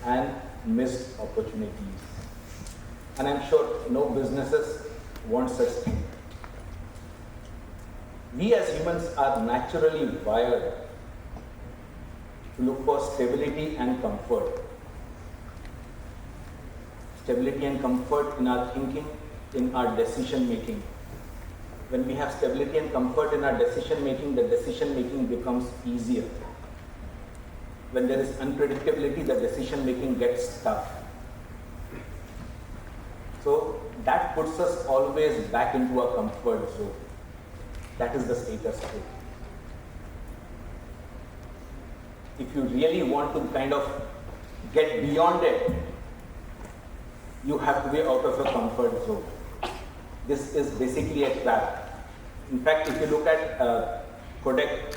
and missed opportunities. And I'm sure no businesses want such thing. We as humans are naturally wired to look for stability and comfort. Stability and comfort in our thinking, in our decision making. When we have stability and comfort in our decision making, the decision making becomes easier. When there is unpredictability, the decision making gets tough. So that puts us always back into our comfort zone. That is the status quo. If you really want to kind of get beyond it, you have to be out of your comfort zone. This is basically a trap. In fact, if you look at Kodak,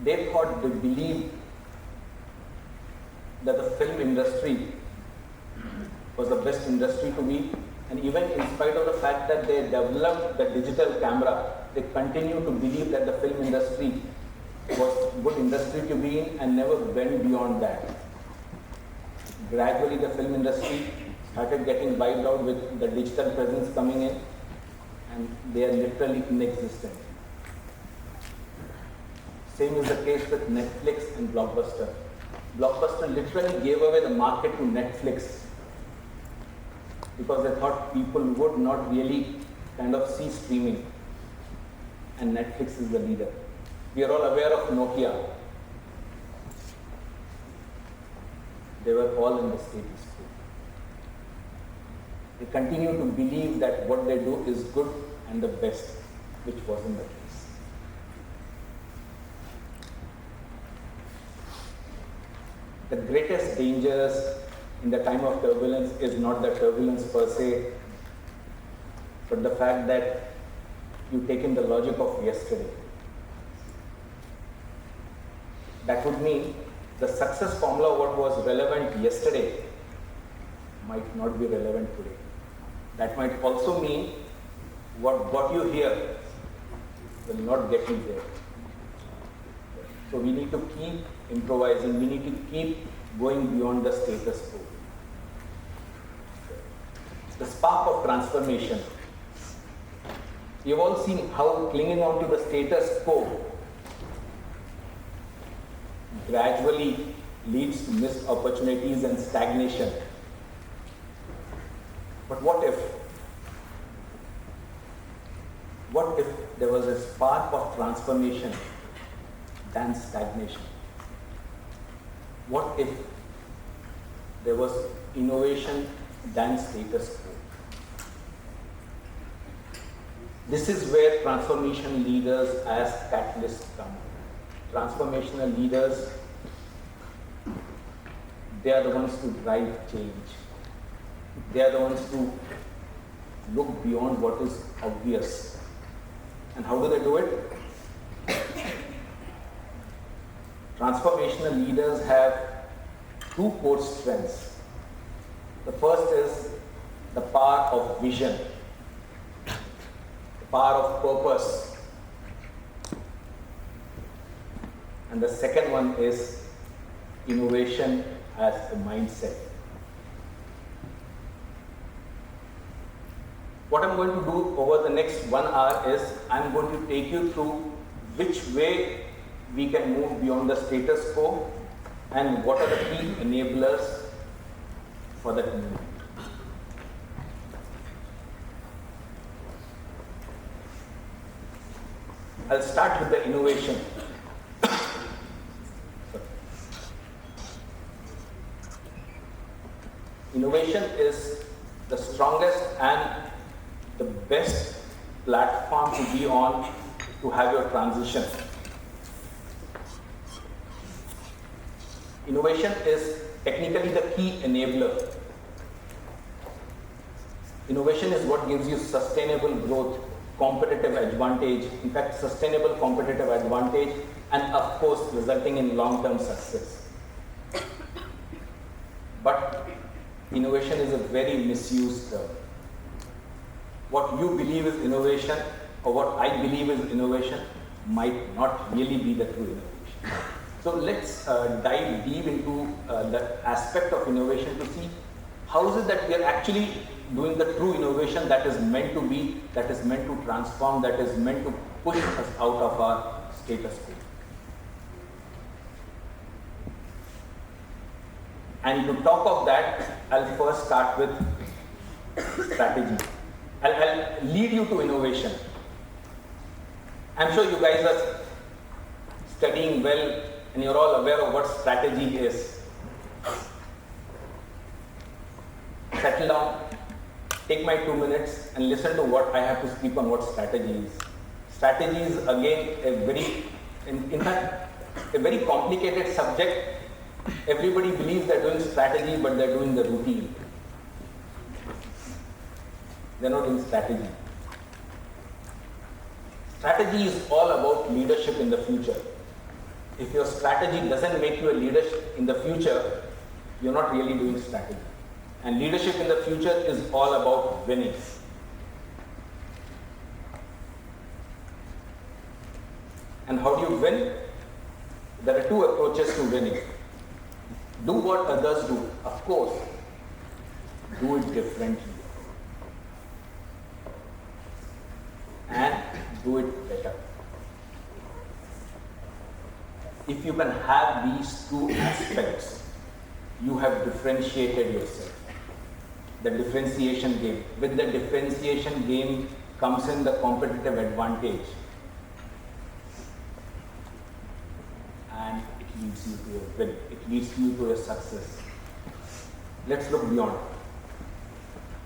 they believed that the film industry was the best industry to be, and even in spite of the fact that they developed the digital camera, they continue to believe that the film industry was a good industry to be in and never went beyond that. Gradually the film industry started getting wiped out with the digital presence coming in, and they are literally inexistent. Same is the case with Netflix and Blockbuster. Blockbuster literally gave away the market to Netflix because they thought people would not really kind of see streaming, and Netflix is the leader. We are all aware of Nokia. they were all in the status quo. They continue to believe that what they do is good and the best, which wasn't the case. The greatest dangers in the time of turbulence is not the turbulence per se, but the fact that you take in the logic of yesterday. That would mean the success formula, what was relevant yesterday, might not be relevant today. That might also mean what got you here will not get you there. So we need to keep improvising, we need to keep going beyond the status quo. The spark of transformation. You've all seen how clinging on to the status quo gradually leads to missed opportunities and stagnation. But what if there was a spark of transformation than stagnation? What if there was innovation than status quo? This is where transformation leaders as catalysts come. Transformational leaders, they are the ones to drive change. They are the ones to look beyond what is obvious. And how do they do it? Transformational leaders have two core strengths. The first is the power of vision, the power of purpose. And the second one is innovation as a mindset. What I'm going to do over the next 1 hour is I'm going to take you through which way we can move beyond the status quo and what are the key enablers for that movement. I'll start with the innovation. Innovation is the strongest and the best platform to be on to have your transition. Innovation is technically the key enabler. Innovation is what gives you sustainable growth, competitive advantage, in fact sustainable competitive advantage, and of course resulting in long-term success. But innovation is a very misused term. What you believe is innovation or what I believe is innovation might not really be the true innovation. So let's dive deep into the aspect of innovation to see how is it that we are actually doing the true innovation that is meant to be, that is meant to transform, that is meant to push us out of our status quo. And to talk of that, I'll first start with strategy. I'll lead you to innovation. I'm sure you guys are studying well and you're all aware of what strategy is. Settle down, take my 2 minutes and listen to what I have to speak on what strategy is. Strategy is again in fact, a very complicated subject. Everybody believes they're doing strategy, but they're doing the routine. They're not doing strategy. Strategy is all about leadership in the future. If your strategy doesn't make you a leader in the future, you're not really doing strategy. And leadership in the future is all about winning. And how do you win? There are two approaches to winning. Do what others do, of course. Do it differently. And do it better. If you can have these two aspects, you have differentiated yourself. The differentiation game. With the differentiation game comes in the competitive advantage. And it leads you to a win. It leads you to a success. let's look beyond.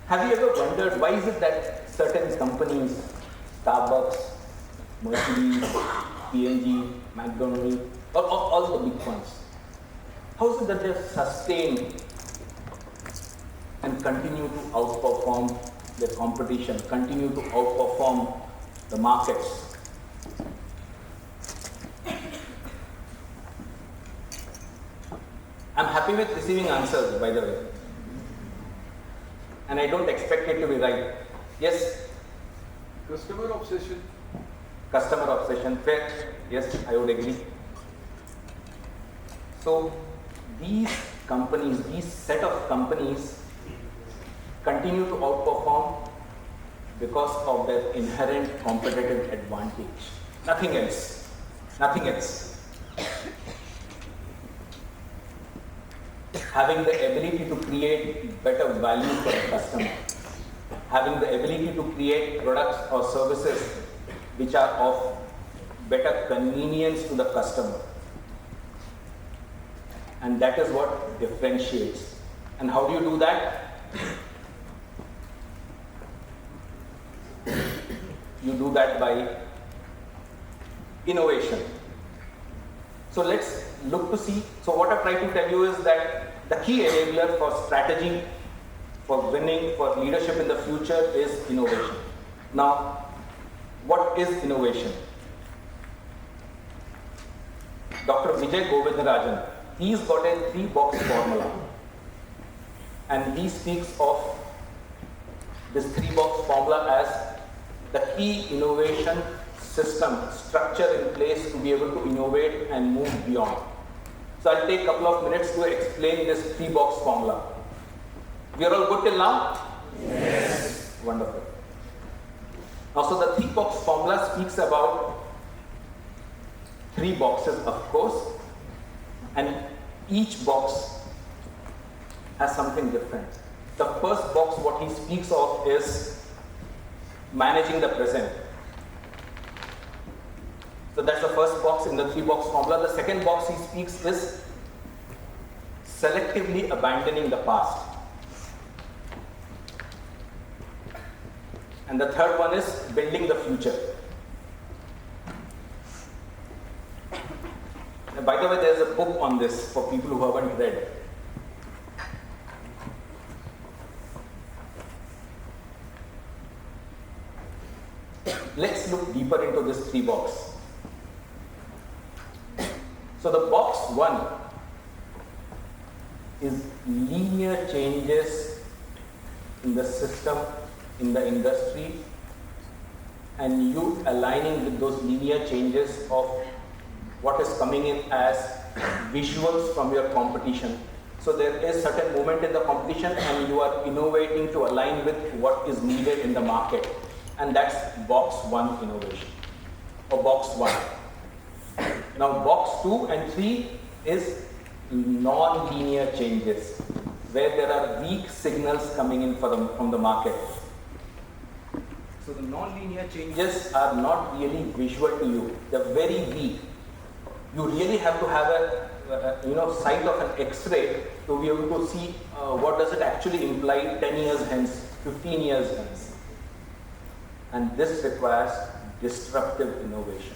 Have you ever wondered why is it that certain companies, Starbucks, Mercedes, P&G, McDonald's, all the big ones, how is it that they sustain and continue to outperform their competition, continue to outperform the markets? I'm happy with receiving answers, by the way. And I don't expect it to be right. Yes? Customer obsession. Customer obsession, fair. Yes, I would agree. So, these companies, these set of companies continue to outperform because of their inherent competitive advantage. Nothing else. Nothing else. Having the ability to create better value for the customer. Having the ability to create products or services which are of better convenience to the customer. And that is what differentiates. And how do you do that? You do that by innovation. So let's look to see. So what I try to tell you is that the key enabler for strategy, for winning, for leadership in the future is innovation. Now, what is innovation? Dr. Vijay Govindarajan, he's got a 3-box formula. And he speaks of this 3-box formula as the key innovation system, structure in place to be able to innovate and move beyond. So I'll take a couple of minutes to explain this 3-box formula. We are all good till now? Yes. Wonderful. Now, so the 3-box formula speaks about 3 boxes, of course, and each box has something different. The first box, what he speaks of is managing the present. So that's the first box in the 3-box formula. The second box he speaks is selectively abandoning the past. And the third one is building the future. And by the way, there's a book on this for people who haven't read. Let's look deeper into this 3-box. So the box 1 is linear changes in the system, in the industry, and you aligning with those linear changes of what is coming in as visuals from your competition. So there is certain movement in the competition and you are innovating to align with what is needed in the market. And that's box 1 innovation, or box 1. Now box 2 and 3 is non-linear changes, where there are weak signals coming in from the market. So the non-linear changes are not really visual to you, they're very weak. You really have to have a sight of an X-ray to be able to see what does it actually imply 10 years hence, 15 years hence. And this requires disruptive innovation.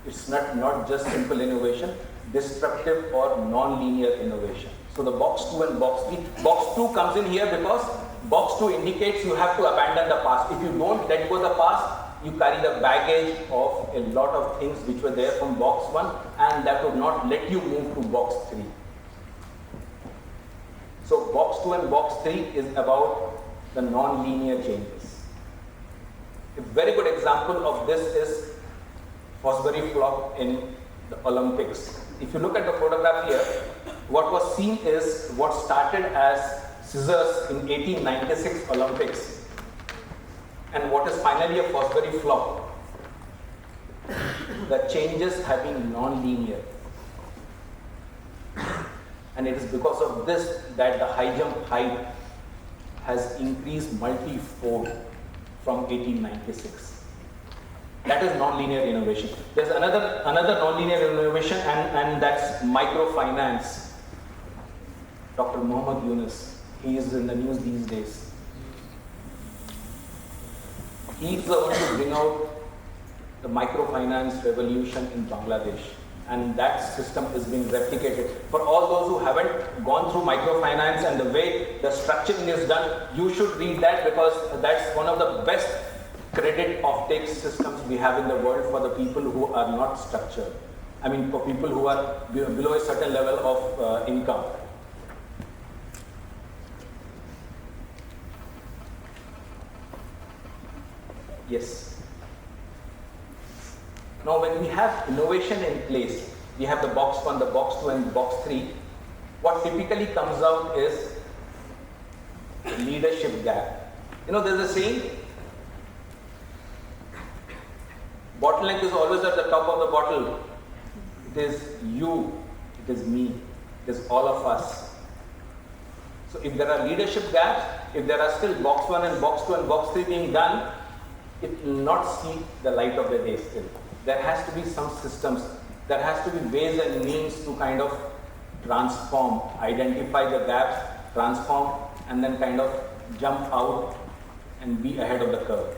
It's not just simple innovation, disruptive or non-linear innovation. So the box 2 and box 3. Box 2 comes in here because box 2 indicates you have to abandon the past. If you don't let go the past, you carry the baggage of a lot of things which were there from box 1 and that would not let you move to box 3. So box 2 and box 3 is about the non-linear changes. A very good example of this is Oswal flop in the Olympics. If you look at the photograph here, what was seen is what started as scissors in 1896 Olympics and what is finally a Oswal flop. The changes have been non-linear. And it is because of this that the high jump height has increased multi-fold from 1896. That is non-linear innovation. There's another non-linear innovation and that's microfinance. Dr. Muhammad Yunus. he is in the news these days. He is the one to bring out the microfinance revolution in Bangladesh, and that system is being replicated. For all those who haven't gone through microfinance and the way the structuring is done, you should read that, because that's one of the best credit offtake systems we have in the world for the people who are not structured. I mean, for people who are below a certain level of income. Yes. Now, when we have innovation in place, we have the box 1, the box 2, and box 3. What typically comes out is leadership gap. You know, there's a saying, bottleneck is always at the top of the bottle. It is you, it is me, it is all of us. So if there are leadership gaps, if there are still box 1 and box 2 and box 3 being done, it will not see the light of the day still. There has to be some systems, there has to be ways and means to kind of transform, identify the gaps, transform, and then kind of jump out and be ahead of the curve.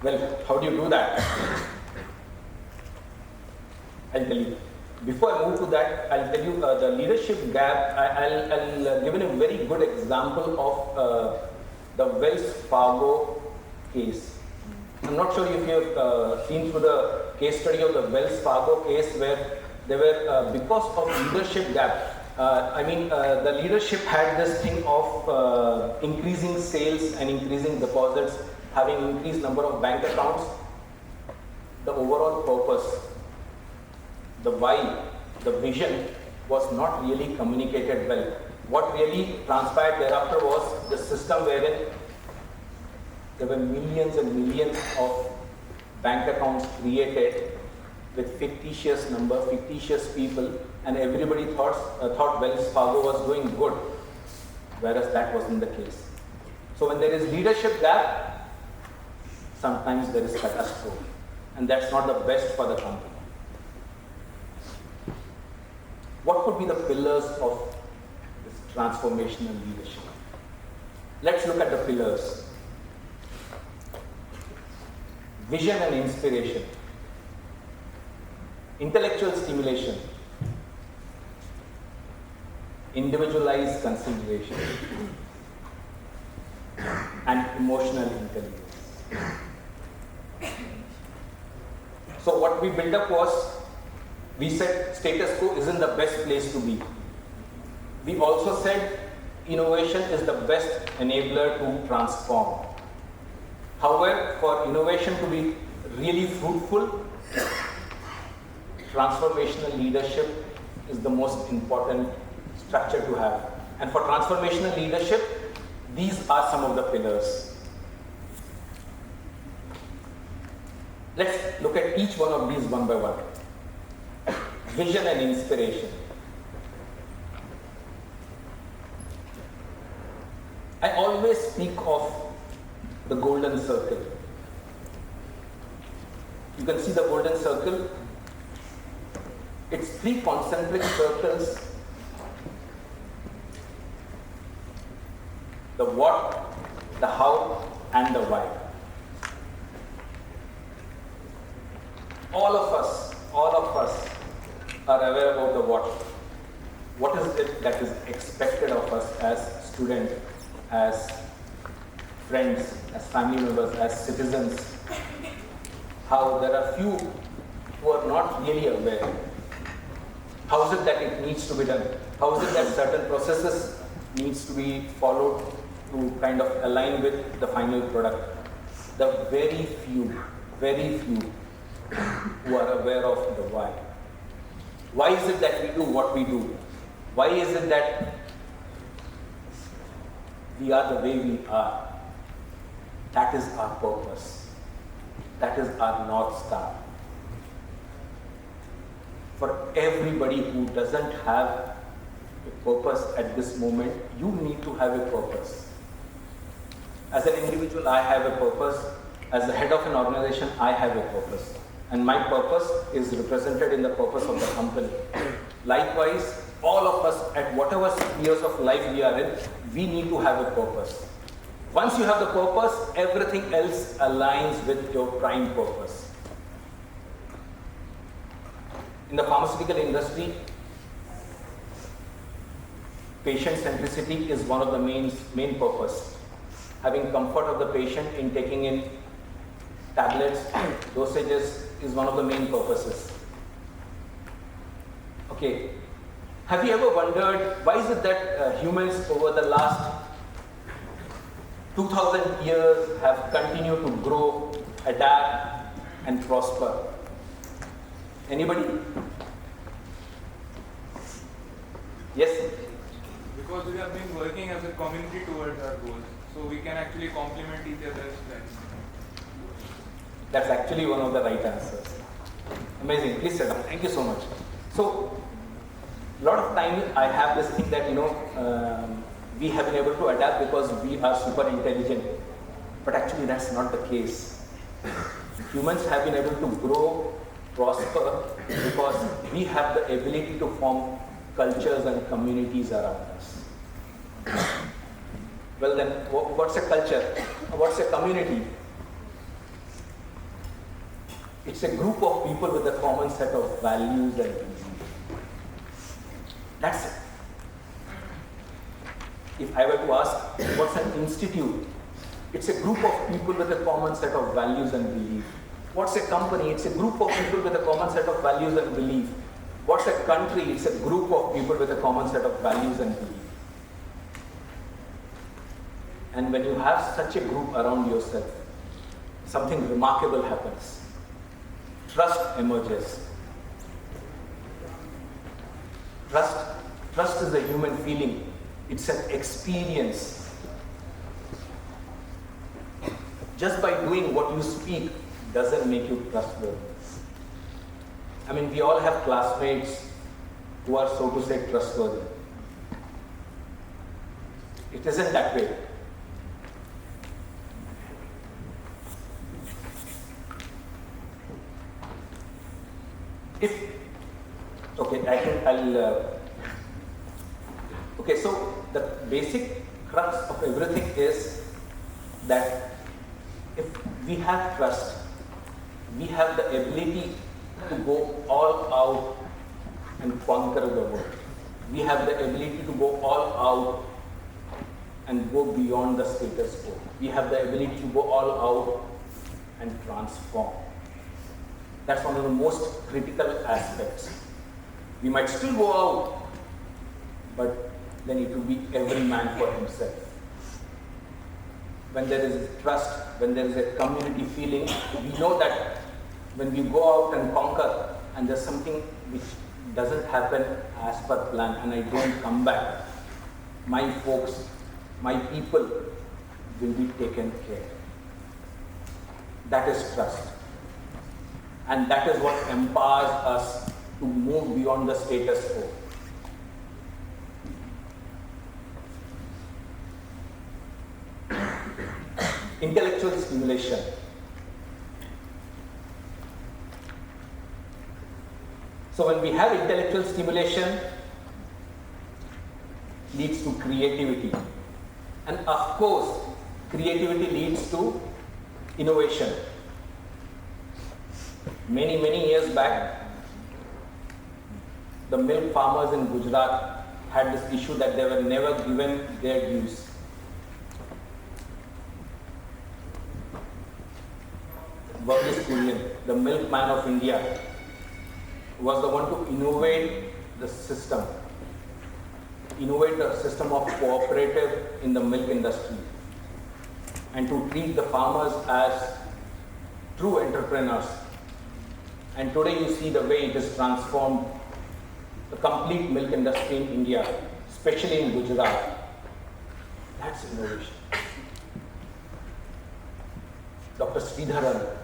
Well, how do you do that? I'll tell you. Before I move to that, I'll tell you the leadership gap. I'll give you a very good example of the Wells Fargo case. I'm not sure if you've seen through the case study of the Wells Fargo case, where they were, because of leadership gap, the leadership had this thing of increasing sales and increasing deposits, having increased number of bank accounts. The overall purpose, the why, the vision was not really communicated well. What really transpired thereafter was the system wherein there were millions and millions of bank accounts created with fictitious number, fictitious people, and everybody thought Wells Fargo was doing good, whereas that wasn't the case. So when there is leadership gap, sometimes there is catastrophe, and that's not the best for the company. What could be the pillars of this transformational leadership? Let's look at the pillars. Vision and inspiration. Intellectual stimulation. Individualized consideration. And emotional intelligence. So what we built up was, we said status quo isn't the best place to be. We also said innovation is the best enabler to transform. However, for innovation to be really fruitful, transformational leadership is the most important structure to have. And for transformational leadership, these are some of the pillars. Let's look at each one of these one by one. Vision and inspiration. I always speak of the golden circle. You can see the golden circle. It's 3 concentric circles. The what, the how, and the why. All of us are aware about the what. What is it that is expected of us as students, as friends, as family members, as citizens? How there are few who are not really aware. How is it that it needs to be done? How is it that certain processes needs to be followed to kind of align with the final product? The very few who are aware of the why. Why is it that we do what we do? Why is it that we are the way we are? That is our purpose. That is our North Star. For everybody who doesn't have a purpose at this moment, you need to have a purpose. As an individual, I have a purpose. As the head of an organization, I have a purpose. And my purpose is represented in the purpose of the company. Likewise, all of us at whatever spheres of life we are in, we need to have a purpose. Once you have the purpose, everything else aligns with your prime purpose. In the pharmaceutical industry, patient centricity is one of the main purpose. Having comfort of the patient in taking in tablets, dosages is one of the main purposes. Okay, have you ever wondered why is it that humans over the last 2000 years have continued to grow, adapt and prosper? Anybody? Yes? Because we have been working as a community towards our goals, so we can actually complement each other's plans. That's actually one of the right answers. Amazing. Please sit down. Thank you so much. So, a lot of time I have this thing that, we have been able to adapt because we are super intelligent. But actually that's not the case. Humans have been able to grow, prosper because we have the ability to form cultures and communities around us. Well then, what's a culture? What's a community? It's a group of people with a common set of values and beliefs. That's it. If I were to ask, what's an institute? It's a group of people with a common set of values and beliefs. What's a company? It's a group of people with a common set of values and beliefs. What's a country? It's a group of people with a common set of values and beliefs. And when you have such a group around yourself, something remarkable happens. Trust emerges. Trust is a human feeling. It's an experience. Just by doing what you speak doesn't make you trustworthy. I mean, we all have classmates who are, so to say, trustworthy. It isn't that way. Okay, so the basic crux of everything is that if we have trust, we have the ability to go all out and conquer the world. We have the ability to go all out and go beyond the status quo. We have the ability to go all out and transform. That's one of the most critical aspects. We might still go out, but then it will be every man for himself. When there is trust, when there is a community feeling, we know that when we go out and conquer and there's something which doesn't happen as per plan and I don't come back, my folks, my people will be taken care. That is trust. And that is what empowers us to move beyond the status quo. Intellectual stimulation. So when we have intellectual stimulation, leads to creativity. And of course, creativity leads to innovation. Many years back, the milk farmers in Gujarat had this issue that they were never given their dues. Verghese Kurian, the milkman of India, was the one to innovate the system of cooperative in the milk industry and to treat the farmers as true entrepreneurs. And today you see the way it has transformed the complete milk industry in India, especially in Gujarat. That's innovation. Dr. Sridharan.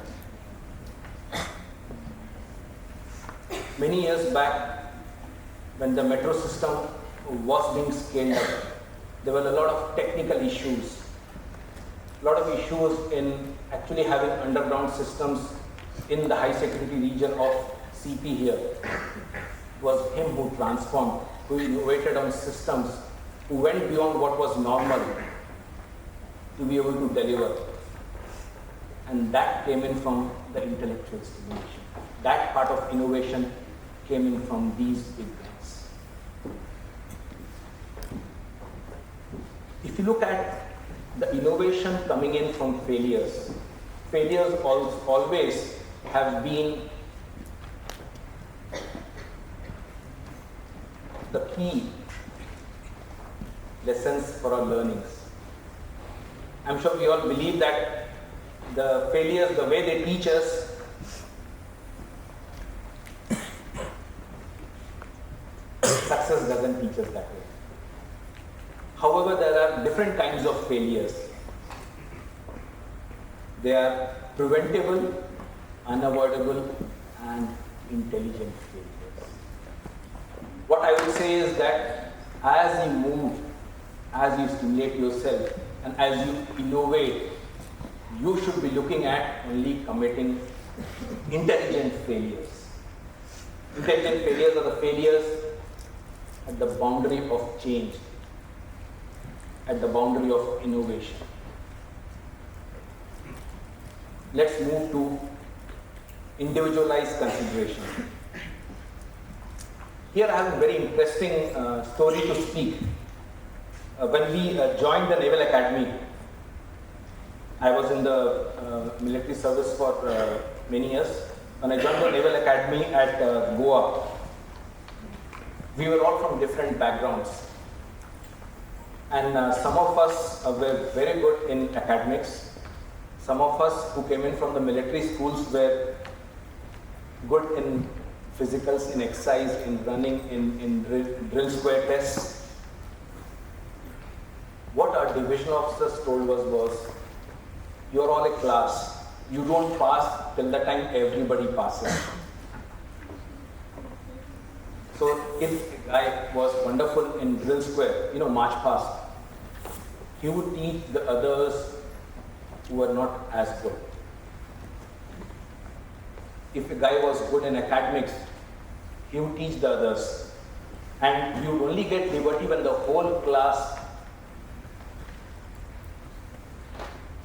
Many years back, when the metro system was being scaled up, there were a lot of technical issues. A lot of issues in actually having underground systems in the high security region of CP here. It was him who transformed, who innovated on systems, who went beyond what was normal to be able to deliver. And that came in from the intellectual stimulation. That part of innovation came in from these big guys. If you look at the innovation coming in from failures, failures always have been the key lessons for our learnings. I'm sure we all believe that the failures, the way they teach us, success doesn't teach us that way. However, there are different kinds of failures. They are preventable, unavoidable, and intelligent failures. What I would say is that as you move, as you stimulate yourself, and as you innovate, you should be looking at only committing intelligent failures. Intelligent failures are the failures at the boundary of change, at the boundary of innovation. Let's move to individualized consideration. Here I have a very interesting story to speak. When we joined the Naval Academy, I was in the military service for many years. When I joined the Naval Academy at Goa, we were all from different backgrounds. And some of us were very good in academics. Some of us who came in from the military schools were good in physicals, in exercise, in running, in drill square tests. What our division officers told us was, you're all a class. You don't pass till the time everybody passes. So if a guy was wonderful in drill square, march past, he would teach the others who were not as good. If a guy was good in academics, he would teach the others. And you would only get liberty when the whole class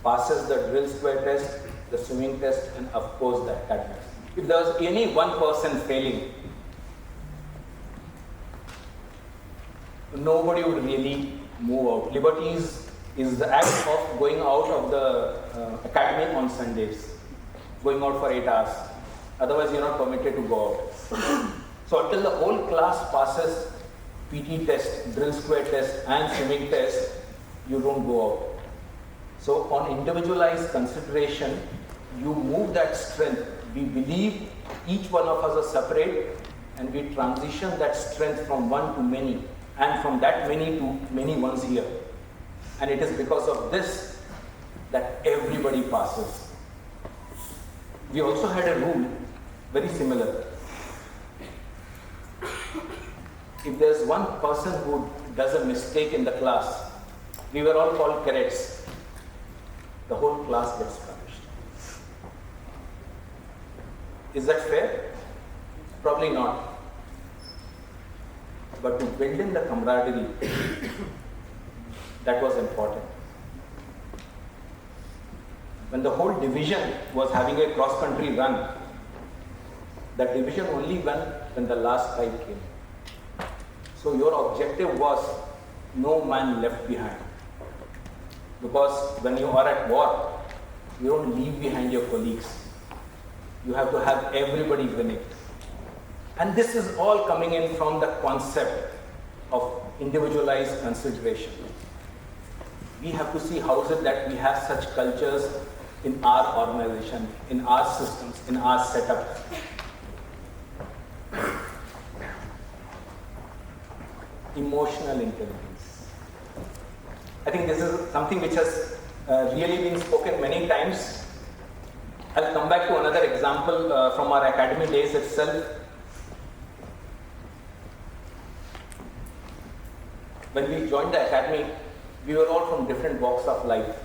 passes the drill square test, the swimming test, and of course the academics. If there was any one person failing, nobody would really move out. Liberty is the act of going out of the academy on Sundays, going out for 8 hours. Otherwise, you're not permitted to go out. So until the whole class passes PT test, drill square test, and swimming test, you don't go out. So on individualized consideration, you move that strength. We believe each one of us are separate, and we transition that strength from one to many, and from that many to many ones here. And it is because of this that everybody passes. We also had a rule, very similar. If there's one person who does a mistake in the class, we were all called cadets. The whole class gets punished. Is that fair? Probably not. But to build in the camaraderie, that was important. When the whole division was having a cross-country run, that division only went when the last guy came. So your objective was no man left behind. Because when you are at war, you don't leave behind your colleagues. You have to have everybody winning. And this is all coming in from the concept of individualized consideration. We have to see how is it that we have such cultures in our organization, in our systems, in our setup. Emotional intelligence. I think this is something which has really been spoken many times. I'll come back to another example from our academy days itself. When we joined the academy, we were all from different walks of life.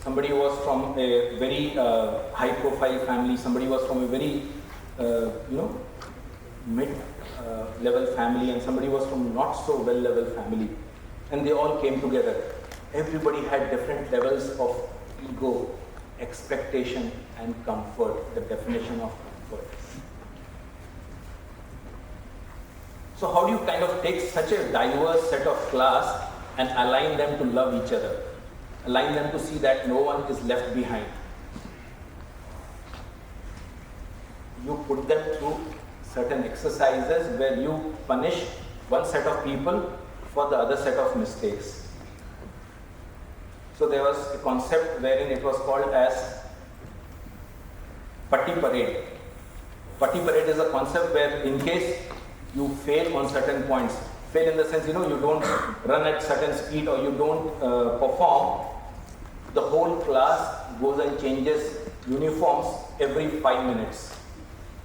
Somebody was from a very high-profile family. Somebody was from a very, level family and somebody was from not so well level family, and they all came together. Everybody had different levels of ego, expectation and comfort, the definition of comfort. So how do you kind of take such a diverse set of class and align them to love each other? Align them to see that no one is left behind. You put them through certain exercises where you punish one set of people for the other set of mistakes. So there was a concept wherein it was called as Patti Parade. Patti Parade is a concept where in case you fail on certain points, fail in the sense, you don't run at certain speed or you don't perform, the whole class goes and changes uniforms every 5 minutes.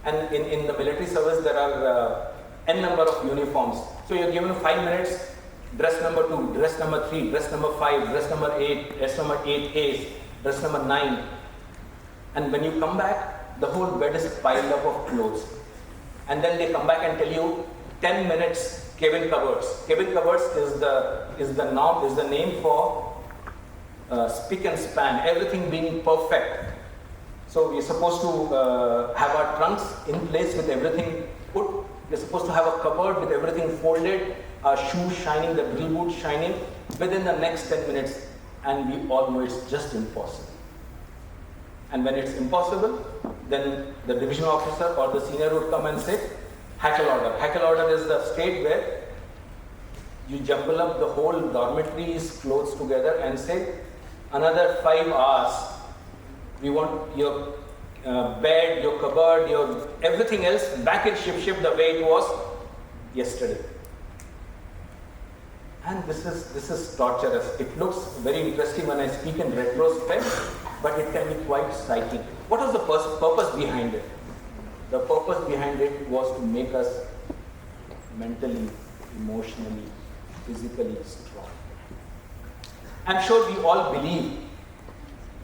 And in the military service, there are n number of uniforms. So you're given 5 minutes, dress number 2, dress number 3, dress number 5, dress number 8, dress number 8A, dress number 9. And when you come back, the whole bed is piled up of clothes. And then they come back and tell you 10 minutes cabin cupboards. Cabin cupboards is the name for spick and span, everything being perfect. So we're supposed to have our trunks in place with everything put. We're supposed to have a cupboard with everything folded, our shoes shining, the drill boots shining within the next 10 minutes. And we all know it's just impossible. And when it's impossible, then the division officer or the senior would come and say, hackle order. Hackle order is the state where you jumble up the whole dormitory's clothes together and say, another 5 hours, we want your bed, your cupboard, your everything else back in ship the way it was yesterday. And this is torturous. It looks very interesting when I speak in retrospect, but it can be quite striking. What was the purpose behind it? The purpose behind it was to make us mentally, emotionally, physically strong. I'm sure we all believe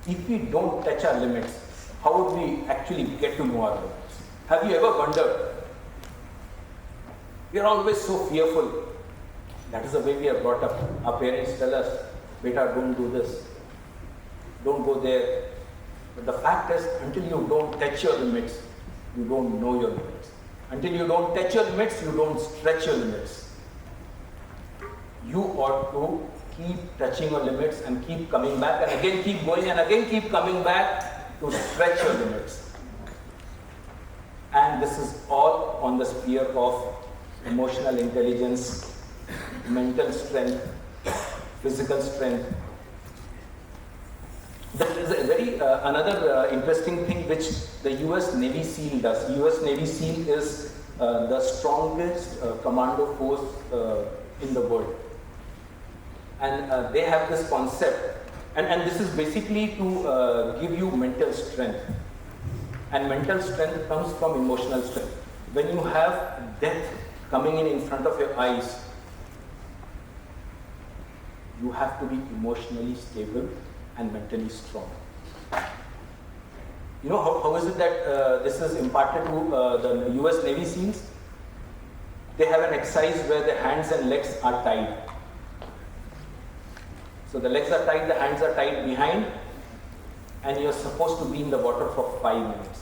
if we don't touch our limits, how would we actually get to know our limits? Have you ever wondered? We are always so fearful. That is the way we are brought up. Our parents tell us, beta, don't do this. Don't go there. But the fact is, until you don't touch your limits, you don't know your limits. Until you don't touch your limits, you don't stretch your limits. You ought to keep touching your limits and keep coming back and again keep going and again keep coming back to stretch your limits. And this is all on the sphere of emotional intelligence, mental strength, physical strength. There is a very another interesting thing which the US Navy SEAL does. US Navy SEAL is the strongest commando force in the world. And they have this concept, and this is basically to give you mental strength. And mental strength comes from emotional strength. When you have death coming in front of your eyes, you have to be emotionally stable and mentally strong. You know how is it that this is imparted to the US Navy SEALs? They have an exercise where the hands and legs are tied. So the legs are tied, the hands are tied behind, and you're supposed to be in the water for 5 minutes.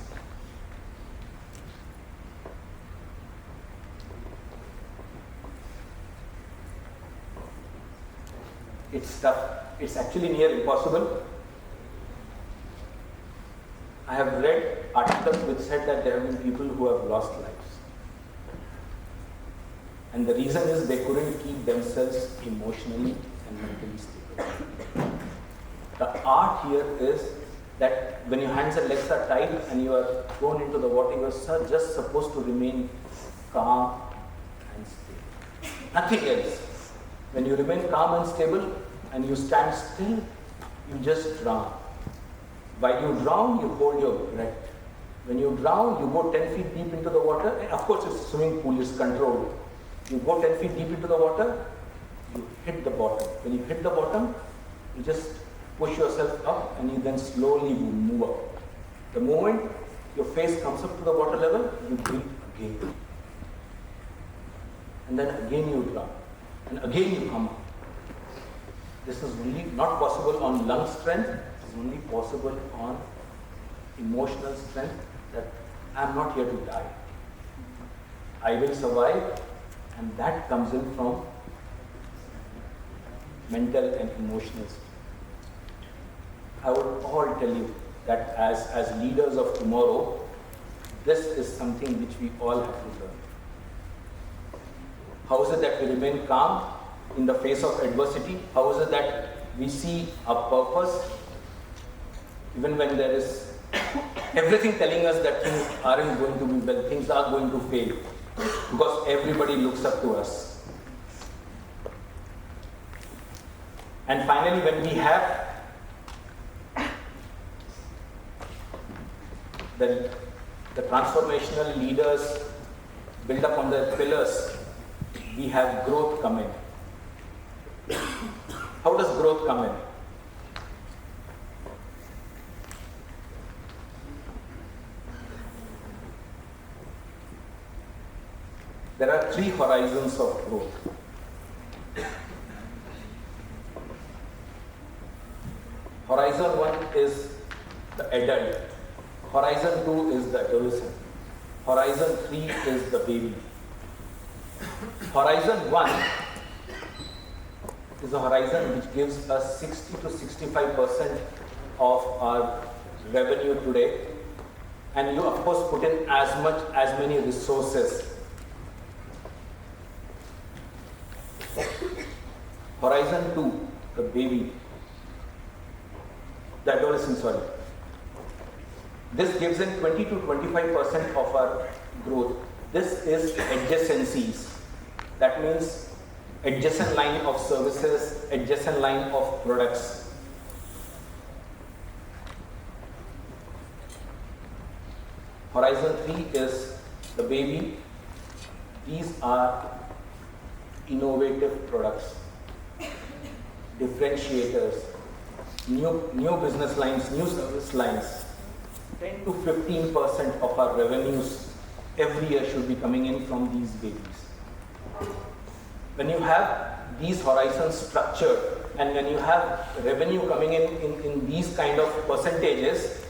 It's tough. It's actually near impossible. I have read articles which said that there have been people who have lost lives. And the reason is they couldn't keep themselves emotionally and mentally stable. The art here is that when your hands and legs are tied and you are thrown into the water, you are just supposed to remain calm and stable. Nothing else. When you remain calm and stable and you stand still, you just drown. While you drown, you hold your breath. When you drown, you go 10 feet deep into the water. And of course, it's a swimming pool, it's controlled. You go 10 feet deep into the water, you hit the bottom. When you hit the bottom, you just push yourself up and you then slowly move up. The moment your face comes up to the water level, you breathe again. and then again you drop, and again you come up. This is only not possible on lung strength, it is only possible on emotional strength, that I am not here to die. I will survive, and that comes in from mental and emotional strength. I would all tell you that as leaders of tomorrow, this is something which we all have to learn. How is it that we remain calm in the face of adversity? How is it that we see our purpose even when there is everything telling us that things aren't going to be well, things are going to fail, because everybody looks up to us. And finally, when we have the transformational leaders build up on their pillars, we have growth coming. How does growth come in? There are 3 horizons of growth. Horizon 1 is the adult. Horizon 2 is the adolescent. Horizon 3 is the baby. Horizon 1 is a horizon which gives us 60 to 65% of our revenue today, and you of course put in as many resources. Horizon 2, the baby, the adolescent, sorry. This gives in 20 to 25% of our growth. This is adjacencies. That means adjacent line of services, adjacent line of products. Horizon 3 is the baby. These are innovative products, differentiators, new business lines, new service lines. 10 to 15% of our revenues every year should be coming in from these babies. When you have these horizons structured, and when you have revenue coming in these kind of percentages,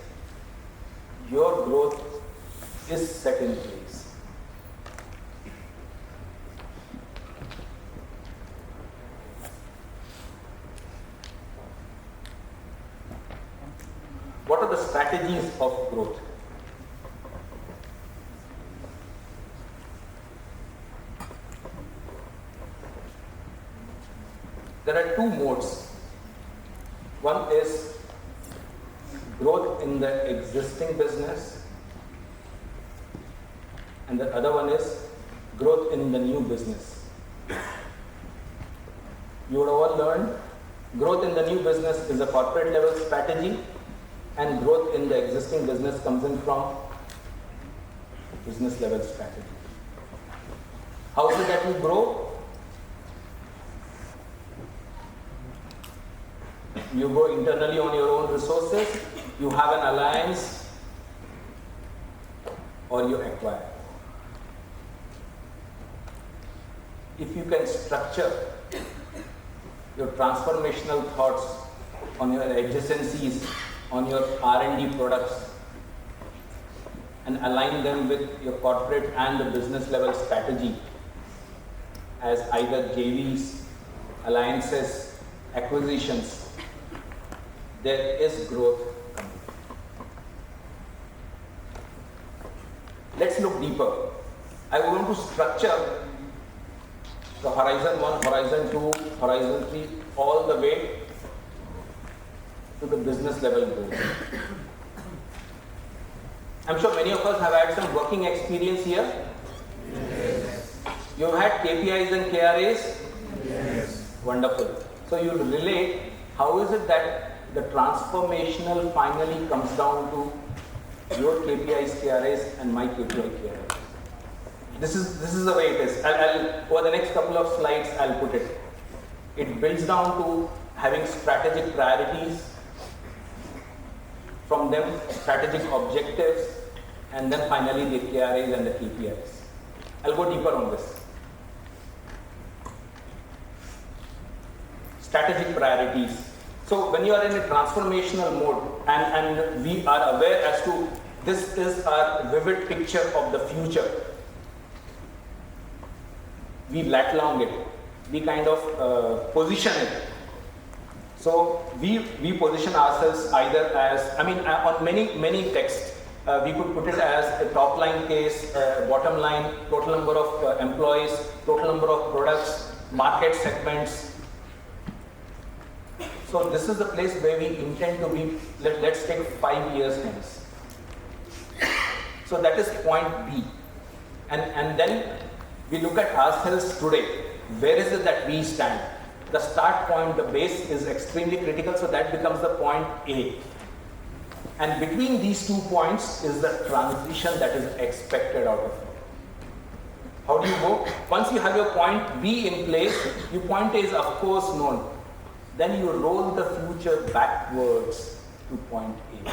your growth is set in place. What are the strategies of growth? There are 2 modes. One is growth in the existing business, and the other one is growth in the new business. You would have all learned growth in the new business is a corporate level strategy, and growth in the existing business comes in from business level strategy. How is it that you grow? You go internally on your own resources, you have an alliance, or you acquire. If you can structure your transformational thoughts on your adjacencies, on your R&D products, and align them with your corporate and the business level strategy as either JVs, alliances, acquisitions, there is growth coming. Let's look deeper. I want to structure the horizon 1, horizon 2, horizon 3, all the way to the business level growth. I'm sure many of us have had some working experience here. Yes. You've had KPIs and KRAs? Yes. Wonderful. So you'll relate, how is it that the transformational finally comes down to your KPIs, KRAs and my KPI, KRAs. This is the way it is. I'll over the next couple of slides, I'll put it. It builds down to having strategic priorities, from them strategic objectives, and then finally the KRAs and the KPIs. I'll go deeper on this. strategic priorities. So when you are in a transformational mode and we are aware as to this is our vivid picture of the future, we lat long it, we kind of position it. So we position ourselves either as, on many texts, we could put it as a top line case, bottom line, total number of employees, total number of products, market segments. So this is the place where we intend to be, let's take 5 years hence. So that is point B. And then we look at ourselves today. Where is it that we stand? The start point, the base is extremely critical, so that becomes the point A. And between these 2 points is the transition that is expected out of it. How do you go? Once you have your point B in place, your point A is of course known. Then you roll the future backwards to point A.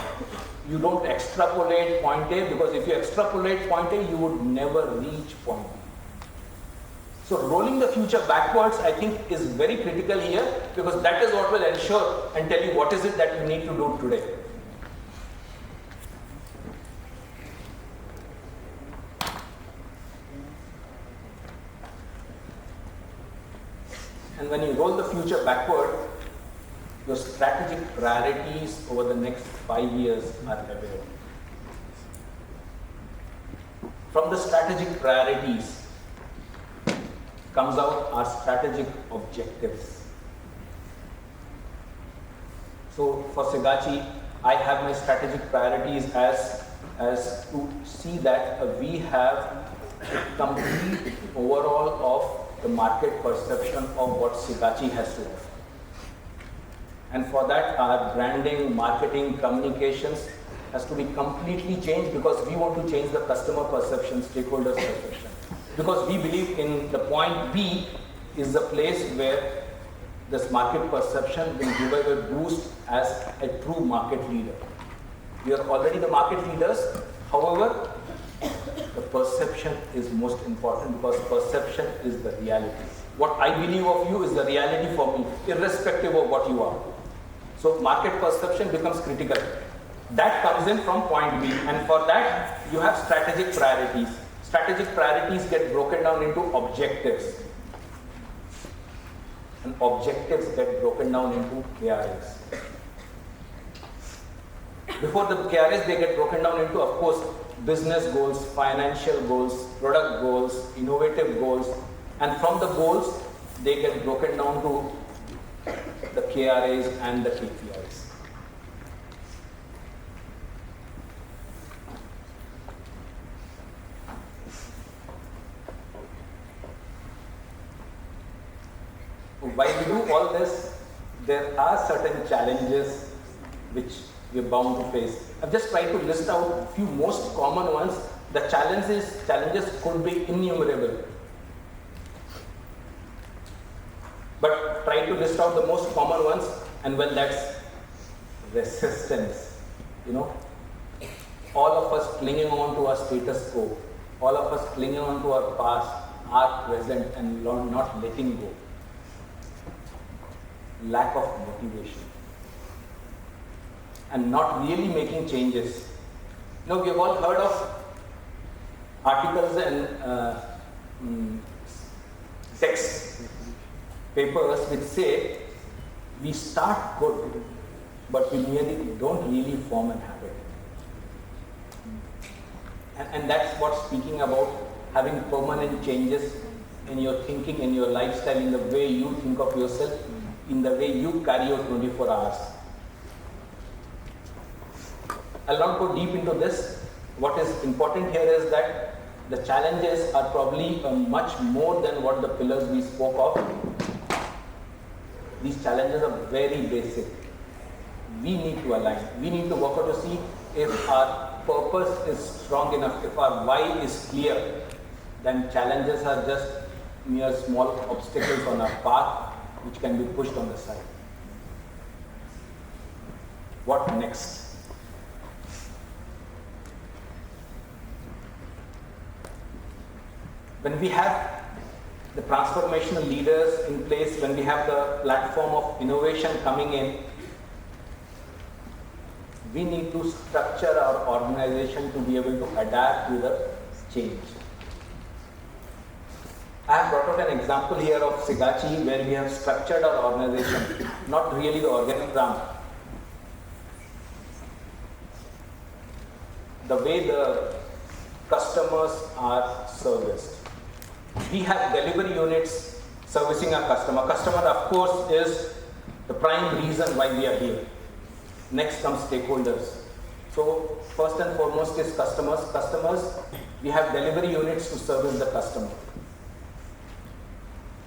You don't extrapolate point A, because if you extrapolate point A, you would never reach point B. So rolling the future backwards, I think, is very critical here, because that is what will ensure and tell you what is it that you need to do today. And when you roll the future backward, your strategic priorities over the next 5 years are available. From the strategic priorities comes out our strategic objectives. So for Sigachi, I have my strategic priorities as to see that we have a complete overall of the market perception of what Sigachi has to offer. And for that, our branding, marketing, communications has to be completely changed, because we want to change the customer perception, stakeholders perception. Because we believe in the point B is the place where this market perception will give us a boost as a true market leader. We are already the market leaders, however, the perception is most important, because perception is the reality. What I believe of you is the reality for me, irrespective of what you are. So market perception becomes critical. That comes in from point B, and for that you have strategic priorities. Strategic priorities get broken down into objectives, and objectives get broken down into KRAs. Before the KRAs, they get broken down into, of course, business goals, financial goals, product goals, innovative goals, and from the goals, they get broken down to the KRAs and the KPIs. While we do all this, there are certain challenges which we are bound to face. I've just tried to list out a few most common ones. The challenges could be innumerable. But try to list out the most common ones, and well, that's resistance. All of us clinging on to our status quo, all of us clinging on to our past, our present, and not letting go. Lack of motivation, and not really making changes. We've all heard of articles and text papers which say we start good, but we don't really form an habit. And that's what's speaking about having permanent changes in your thinking, in your lifestyle, in the way you think of yourself, in the way you carry your 24 hours. I'll not go deep into this. What is important here is that the challenges are probably much more than what the pillars we spoke of. These challenges are very basic. We need to align. We need to work out to see if our purpose is strong enough, if our why is clear, then challenges are just mere small obstacles on our path which can be pushed on the side. What next? When we have the transformational leaders in place, when we have the platform of innovation coming in, we need to structure our organization to be able to adapt to the change. I have brought out an example here of Sigachi, where we have structured our organization, not really the organigram. The way the customers are serviced. We have delivery units servicing our customer. Customer, of course, is the prime reason why we are here. Next comes stakeholders. So first and foremost is customers. Customers, we have delivery units to service the customer.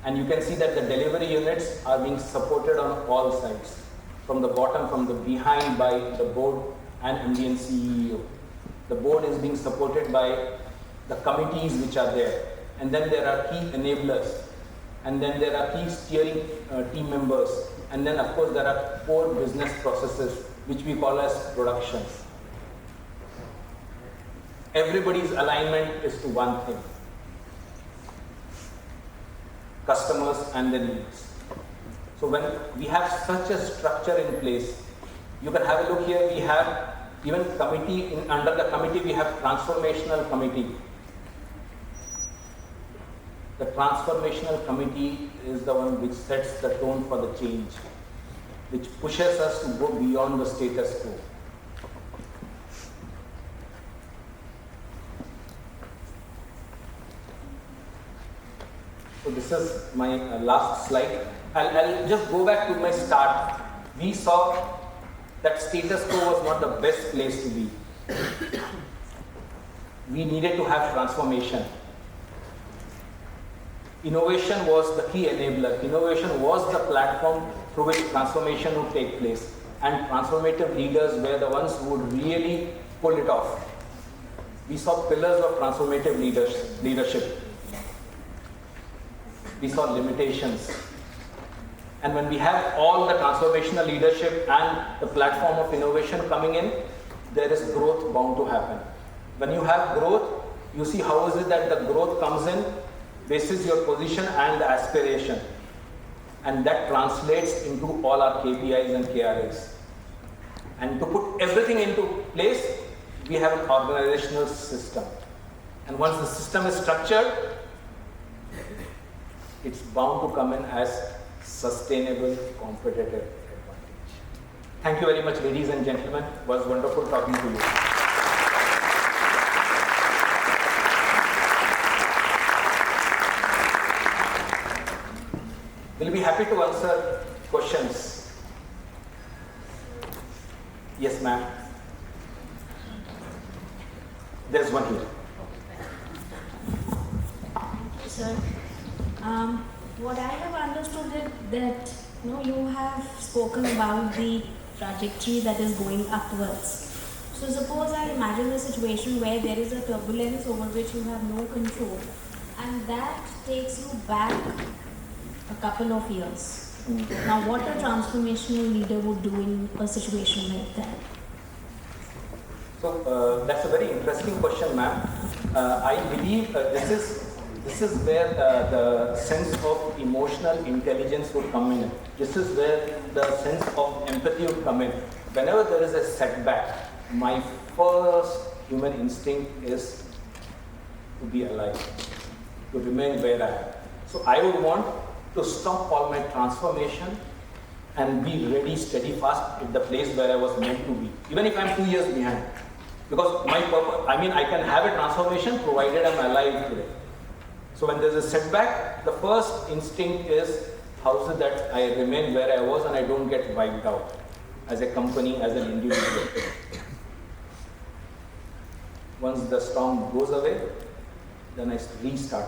And you can see that the delivery units are being supported on all sides. From the bottom, from the behind, by the board and MD and CEO. The board is being supported by the committees which are there. And then there are key enablers. And then there are key steering team members. And then of course there are core business processes which we call as productions. Everybody's alignment is to one thing. Customers and their needs. So when we have such a structure in place, you can have a look here, we have even committee, under the committee we have transformational committee. The transformational committee is the one which sets the tone for the change, which pushes us to go beyond the status quo. So this is my last slide. I'll just go back to my start. We saw that status quo was not the best place to be. We needed to have transformation. Innovation was the key enabler. Innovation was the platform through which transformation would take place. And transformative leaders were the ones who would really pull it off. We saw pillars of transformative leadership. We saw limitations. And when we have all the transformational leadership and the platform of innovation coming in, there is growth bound to happen. When you have growth, you see how is it that the growth comes in, basis your position and the aspiration. And that translates into all our KPIs and KRAs. And to put everything into place, we have an organizational system. And once the system is structured, it's bound to come in as sustainable competitive advantage. Thank you very much, ladies and gentlemen. It was wonderful talking to you. We'll be happy to answer questions. Yes, ma'am. There's one here. Sir, what I have understood is that you have spoken about the trajectory that is going upwards. So suppose I imagine a situation where there is a turbulence over which you have no control, and that takes you back a couple of years. Now, what a transformational leader would do in a situation like that? So that's a very interesting question, ma'am. I believe this is where the sense of emotional intelligence would come in. This is where the sense of empathy would come in. Whenever there is a setback, my first human instinct is to be alive, to remain where I am. So I would want to stop all my transformation and be ready, steady, fast at the place where I was meant to be, even if I'm 2 years behind. Because my purpose, I can have a transformation provided I'm alive today. So when there's a setback, the first instinct is how is it that I remain where I was and I don't get wiped out as a company, as an individual. Once the storm goes away, then I restart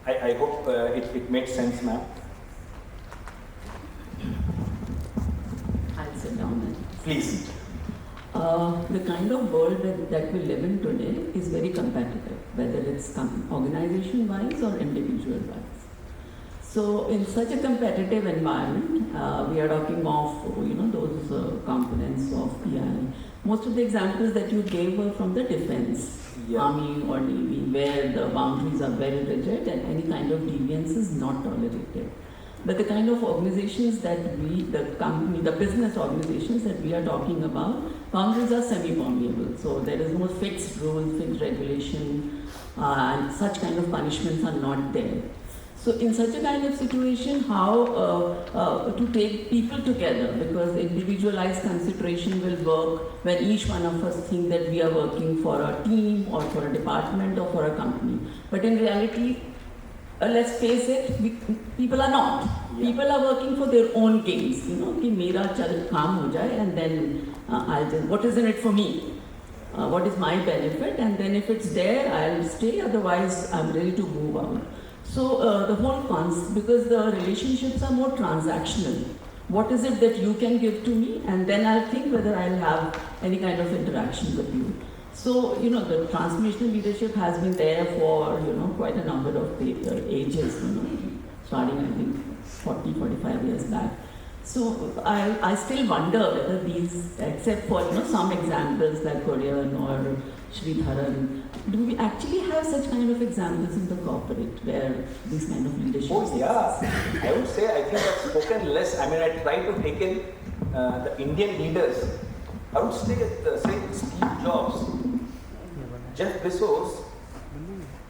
the journey. I hope it made sense, ma'am. I'll sit down then. Please. The kind of world that we live in today is very competitive, whether it's organization-wise or individual-wise. So in such a competitive environment, we are talking of those components of AI, most of the examples that you gave were from the defense, army or navy, where the boundaries are very rigid and any kind of deviance is not tolerated. But the kind of organizations that we, the company, the business organizations that we are talking about, boundaries are semi-permeable. So there is no fixed rule, fixed regulation, and such kind of punishments are not there. So in such a kind of situation, how to take people together, because individualized consideration will work when each one of us think that we are working for a team or for a department or for a company. But in reality, let's face it, people are not. People are working for their own gains. You know, कि मेरा चल काम हो जाए, and then I'll just, what is in it for me? What is my benefit? And then if it's there, I'll stay. Otherwise, I'm ready to move out. So the whole concept, because the relationships are more transactional. What is it that you can give to me? And then I'll think whether I'll have any kind of interaction with you. So, you know, the transformational leadership has been there for, you know, quite a number of ages, you know, starting, I think, 40, 45 years back. So I still wonder whether these, except for, you know, some examples like Korean or Sridharan, do we actually have such kind of examples in the corporate where these kind of leadership? Oh yeah, I would say I think I've spoken less. I mean, I try to take in the Indian leaders. I would say Steve Jobs, Jeff Bezos,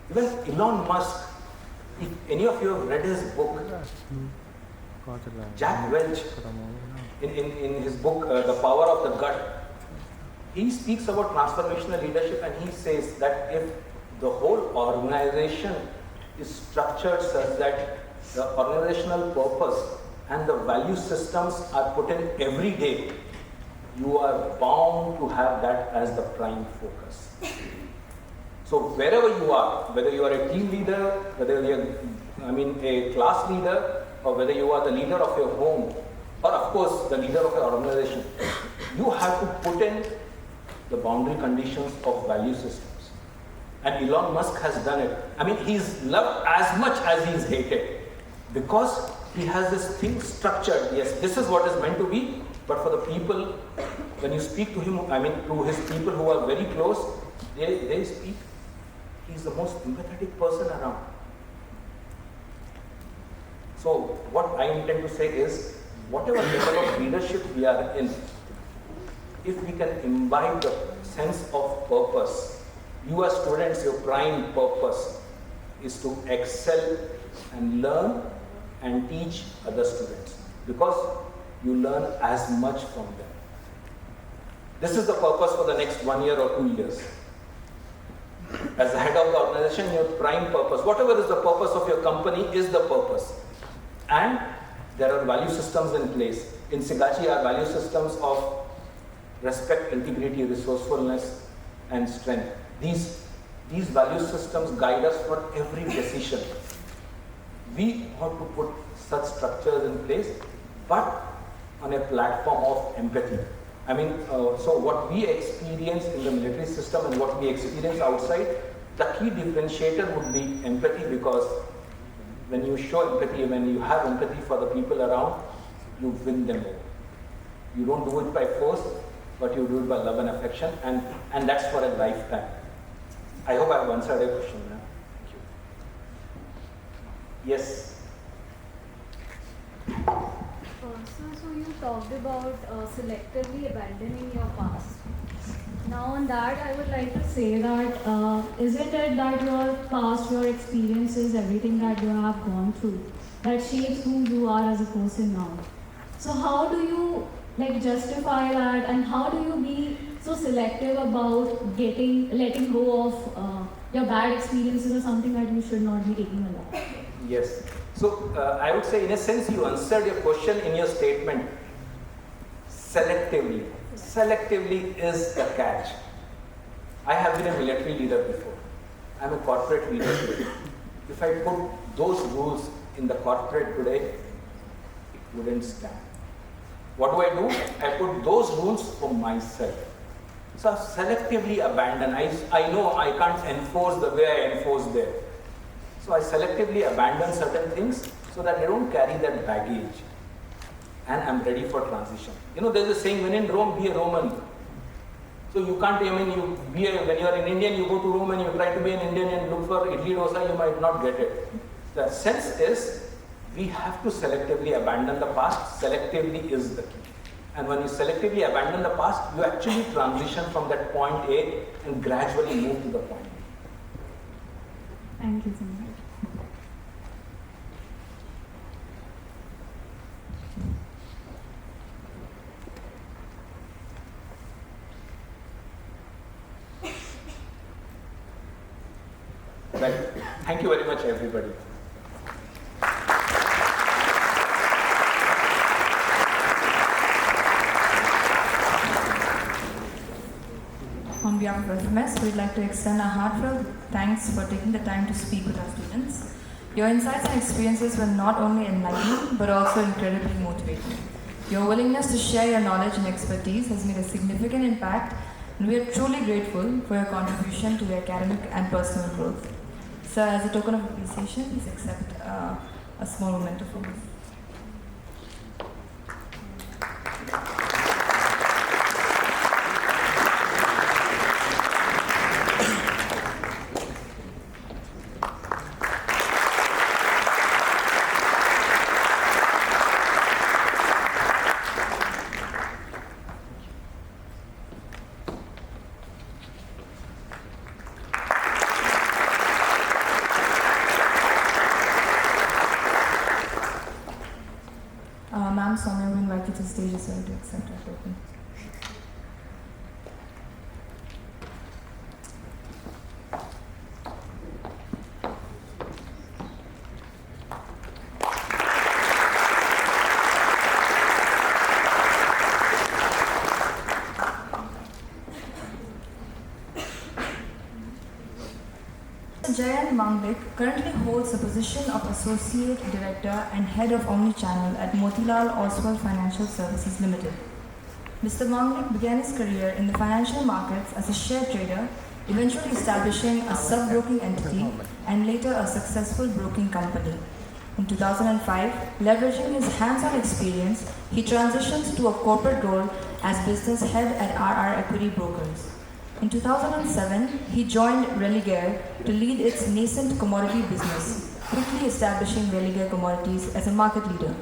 even Elon Musk. If any of you have read his book, Jack Welch, in his book, The Power of the Gut, he speaks about transformational leadership, and he says that if the whole organization is structured such that the organizational purpose and the value systems are put in every day, you are bound to have that as the prime focus. So wherever you are, whether you are a team leader, whether you are, a class leader, or whether you are the leader of your home, or of course the leader of your organization, you have to put in the boundary conditions of value systems. And Elon Musk has done it. I mean, he's loved as much as he's hated, because he has this thing structured. Yes, this is what is meant to be, but for the people, when you speak to him, to his people who are very close, they speak, he's the most empathetic person around. So what I intend to say is, whatever level of leadership we are in, if we can imbibe the sense of purpose, you as students, your prime purpose is to excel and learn and teach other students, because you learn as much from them. This is the purpose for the next 1 year or 2 years. As the head of the organization, your prime purpose, whatever is the purpose of your company, is the purpose. And there are value systems in place. In Sigachi, our value systems of respect, integrity, resourcefulness, and strength. These value systems guide us for every decision. We want to put such structures in place, but on a platform of empathy. So what we experience in the military system and what we experience outside, the key differentiator would be empathy, because when you show empathy, when you have empathy for the people around, you win them over. You don't do it by force, but you do it by love and affection, and that's for a lifetime. I hope I have answered your question. Thank you. Yes. So you talked about selectively abandoning your past. Now on that, I would like to say that isn't it that your past, your experiences, everything that you have gone through, that shapes who you are as a person now? So how do you justify that, and how do you be so selective about letting go of your bad experiences or something that you should not be taking along? Yes. So I would say, in a sense, you answered your question in your statement. Selectively. Selectively is the catch. I have been a military leader before. I'm a corporate leader today. If I put those rules in the corporate today, it wouldn't stand. What do? I put those rules for myself. So I selectively abandon. I know I can't enforce the way I enforce there. So I selectively abandon certain things so that I don't carry that baggage. And I'm ready for transition. There's a saying, when in Rome, be a Roman. So you can't, when you are an Indian, you go to Rome and you try to be an Indian and look for idli dosa, you might not get it. The sense is, we have to selectively abandon the past. Selectively is the key. And when you selectively abandon the past, you actually transition from that point A and gradually move to the point B. Thank you so much. Right. Thank you very much, everybody. On behalf of FMS, we'd like to extend our heartfelt thanks for taking the time to speak with our students. Your insights and experiences were not only enlightening, but also incredibly motivating. Your willingness to share your knowledge and expertise has made a significant impact, and we are truly grateful for your contribution to the academic and personal growth. Sir, as a token of appreciation, please accept a small memento from us. Ma'am, Soumya will invite you to the stage as well to accept our token. Jayant Manglik currently holds the position of Associate Director and Head of Omni-Channel at Motilal Oswal Financial Services Limited. Mr. Manglik began his career in the financial markets as a share trader, eventually establishing a sub-broking entity and later a successful broking company. In 2005, leveraging his hands-on experience, he transitioned to a corporate role as business head at RR Equity Brokers. In 2007, he joined Religare to lead its nascent commodity business, quickly establishing Religare Commodities as a market leader.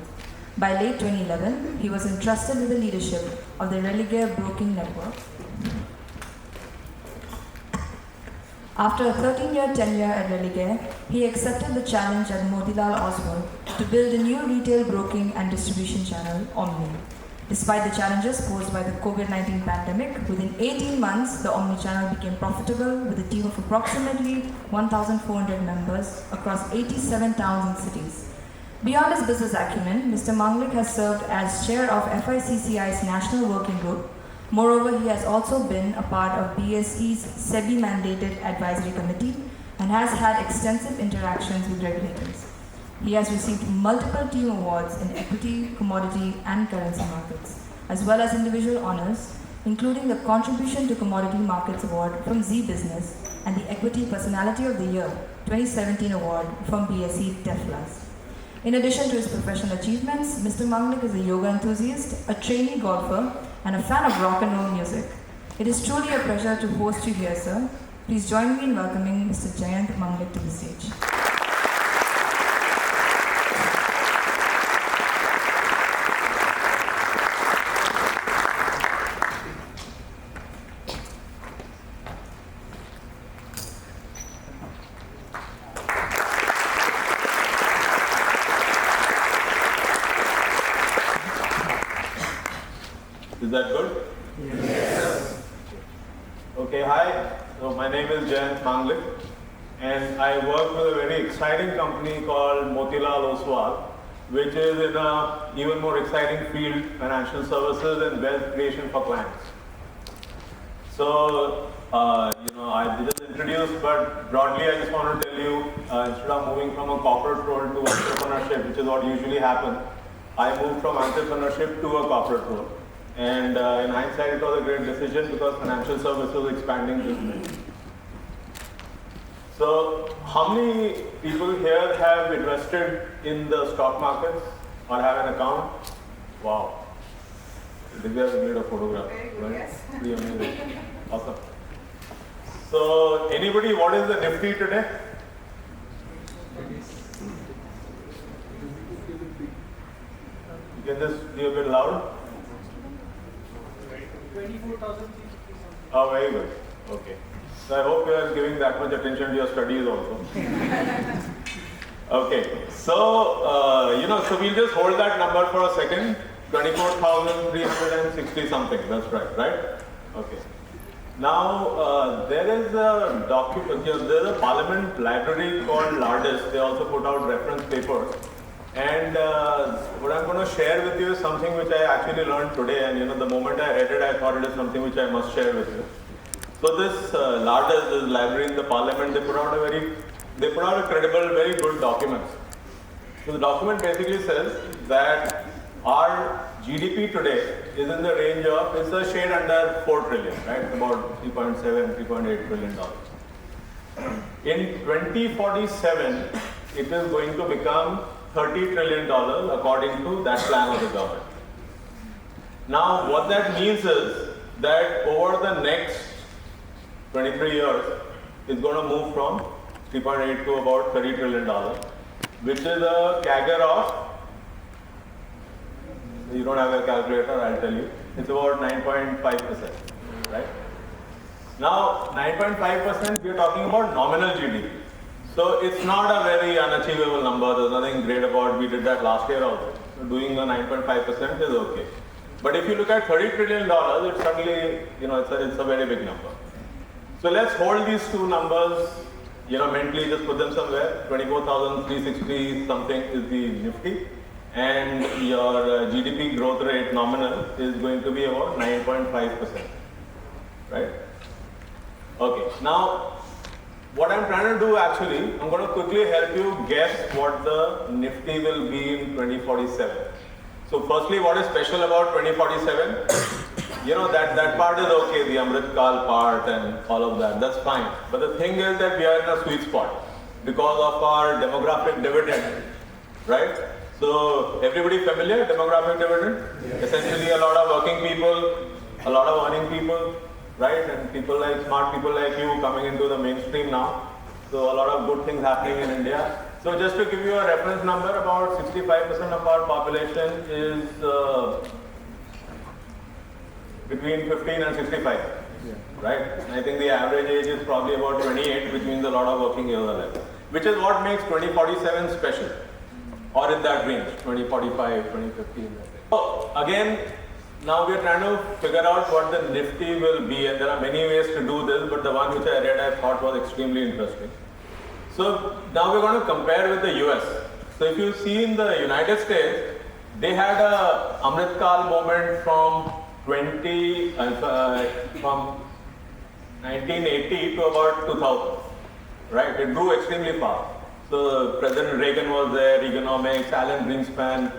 By late 2011, he was entrusted with the leadership of the Religare Broking Network. After a 13-year tenure at Religare, he accepted the challenge at Motilal Oswal to build a new retail broking and distribution channel, Omni. Despite the challenges posed by the COVID-19 pandemic, within 18 months, the Omni channel became profitable with a team of approximately 1,400 members across 87 towns and cities. Beyond his business acumen, Mr. Manglik has served as chair of FICCI's National Working Group. Moreover, he has also been a part of BSE's SEBI-mandated advisory committee and has had extensive interactions with regulators. He has received multiple team awards in equity, commodity, and currency markets, as well as individual honors, including the Contribution to Commodity Markets Award from Z Business and the Equity Personality of the Year 2017 award from BSE TEFLAS. In addition to his professional achievements, Mr. Manglik is a yoga enthusiast, a trainee golfer, and a fan of rock and roll music. It is truly a pleasure to host you here, sir. Please join me in welcoming Mr. Jayant Manglik to the stage. Is that good? Yes. Okay, hi. So my name is Jayant Manglik, and I work with a very exciting company called Motilal Oswal, which is in a even more exciting field, financial services and wealth creation for clients. So, I just introduced, but broadly I just want to tell you, instead of moving from a corporate role to entrepreneurship, which is what usually happens, I moved from entrepreneurship to a corporate role. And in hindsight, it was a great decision because financial services was expanding business. So, how many people here have invested in the stock markets or have an account? Wow. Did we have made a photograph? Very good, right? yes. Pretty amazing. Awesome. So, anybody, what is the Nifty today? You can just be a bit loud. 24,000. Oh, very good. Okay. So I hope you are giving that much attention to your studies also. Okay. So, so we'll just hold that number for a second. 24,360 something. That's right? Okay. Now, there is a document, there's a parliament library called Lardis. They also put out reference papers. And what I'm going to share with you is something which I actually learned today. And the moment I read it, I thought it is something which I must share with you. So this Lardis, this library in the parliament, they put out a credible, very good document. So the document basically says that our GDP today is in the range of, it's a shade under 4 trillion, right? About 3.7, 3.8 trillion dollars. In 2047, it is going to become $30 trillion according to that plan of the government. Now, what that means is that over the next 23 years, it's going to move from 3.8 to about $30 trillion, which is a CAGR of, you don't have a calculator, I'll tell you, it's about 9.5%, right? Now, 9.5%, we're talking about nominal GDP. So it's not a very unachievable number. There's nothing great about, we did that last year also. So doing a 9.5% is okay. But if you look at $30 trillion, it's suddenly, it's a very big number. So let's hold these two numbers, mentally just put them somewhere. 24,360 something is the Nifty. And your GDP growth rate nominal is going to be about 9.5%, right? Okay, now what I'm trying to do actually, I'm going to quickly help you guess what the Nifty will be in 2047. So firstly, what is special about 2047? That part is okay, the Amrit Kal part and all of that, that's fine. But the thing is that we are in a sweet spot because of our demographic dividend, right? So, everybody familiar, demographic dividend? Yes. Essentially a lot of working people, a lot of earning people, right? And smart people like you coming into the mainstream now. So, a lot of good things happening in India. So, just to give you a reference number, about 65% of our population is between 15 and 65, right? And I think the average age is probably about 28, which means a lot of working years are left. Which is what makes 2047 special. Or in that range, 2045, 2050. So again, now we are trying to figure out what the Nifty will be, and there are many ways to do this, but the one which I read I thought was extremely interesting. So now we're going to compare with the US. So if you see in the United States, they had a Amrit Kal moment from 1980 to about 2000, right? It grew extremely fast. So President Reagan was there, economics, Alan Greenspan,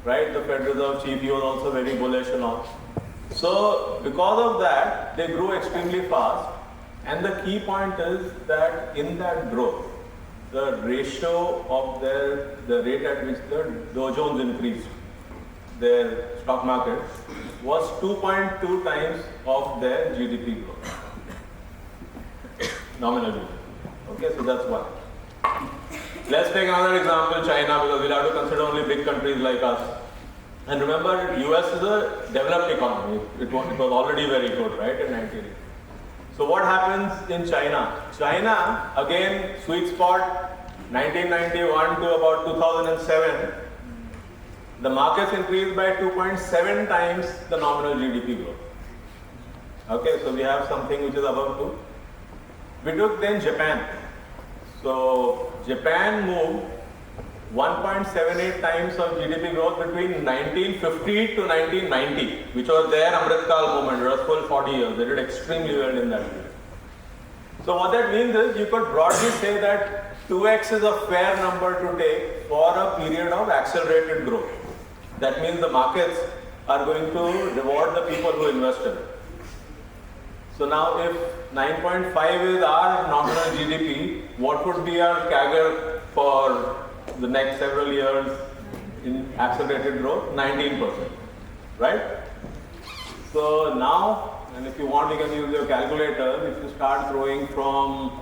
right? The Federal Reserve Chief, he was also very bullish and all. So because of that, they grew extremely fast. And the key point is that in that growth, the ratio of the rate at which the Dow Jones increased, their stock market, was 2.2 times of their GDP growth. Nominally. Okay, so that's one. Let's take another example, China, because we'll have to consider only big countries like us. And remember, US is a developed economy. It was already very good, right, in 1980. So what happens in China? China, again, sweet spot, 1991 to about 2007. The markets increased by 2.7 times the nominal GDP growth. Okay, so we have something which is above 2. We took then Japan. So Japan moved 1.78 times of GDP growth between 1950 to 1990, which was their Amrit Kal moment. It was full 40 years. They did extremely well in that period. So what that means is you could broadly say that 2x is a fair number to take for a period of accelerated growth. That means the markets are going to reward the people who invest in it. So now if 9.5 is our nominal GDP, what would be our CAGR for the next several years in accelerated growth? 19%, right? So now and if you want, you can use your calculator. If you start growing from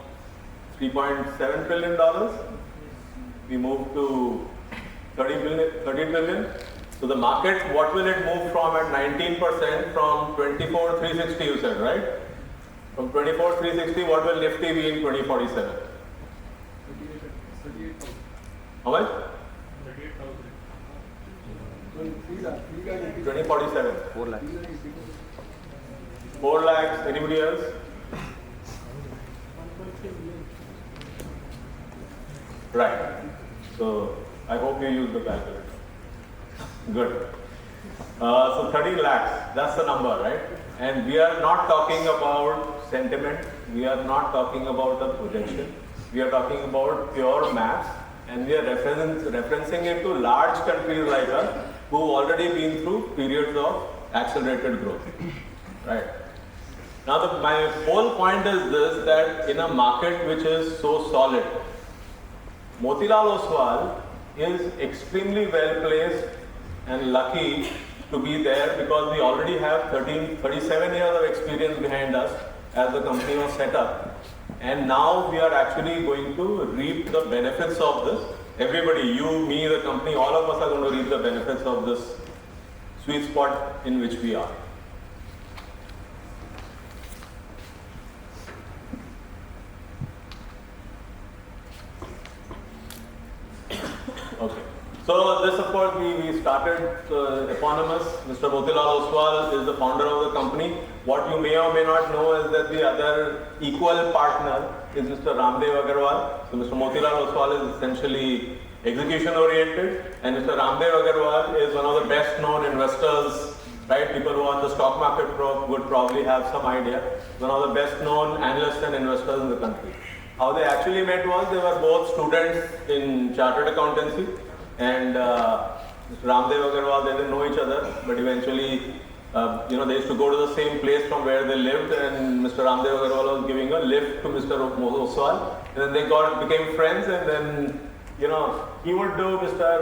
$3.7 trillion, we move to 30 trillion. So the market, what will it move from at 19% from 24,360 you said, right? From 24,360, what will Nifty be in 2047? How much? 2047. 4 lakhs. 4 lakhs. Anybody else? Right. So I hope you use the calculator. Good. So 30 lakhs, that's the number, right? And we are not talking about sentiment. We are not talking about a projection. We are talking about pure maths, and we are referencing it to large countries like us who've already been through periods of accelerated growth, right? Now, my whole point is this, that in a market which is so solid, Motilal Oswal is extremely well placed and lucky to be there because we already have 37 years of experience behind us as the company was set up. And now we are actually going to reap the benefits of this. Everybody, you, me, the company, all of us are going to reap the benefits of this sweet spot in which we are. Okay. So this, of course, we started eponymous. Mr. Motilal Oswal is the founder of the company. What you may or may not know is that the other equal partner is Mr. Ramdev Agarwal. So Mr. Motilal Oswal is essentially execution oriented, and Mr. Ramdev Agarwal is one of the best known investors, right? People who are on the stock market would probably have some idea. One of the best known analysts and investors in the country. How they actually met was they were both students in chartered accountancy, and Mr. Ramdev Agarwal, they didn't know each other, but eventually, they used to go to the same place from where they lived, and Mr. Ramdev Agarwal was giving a lift to Mr. Oswal, and then they became friends, and then, he would do, Mr.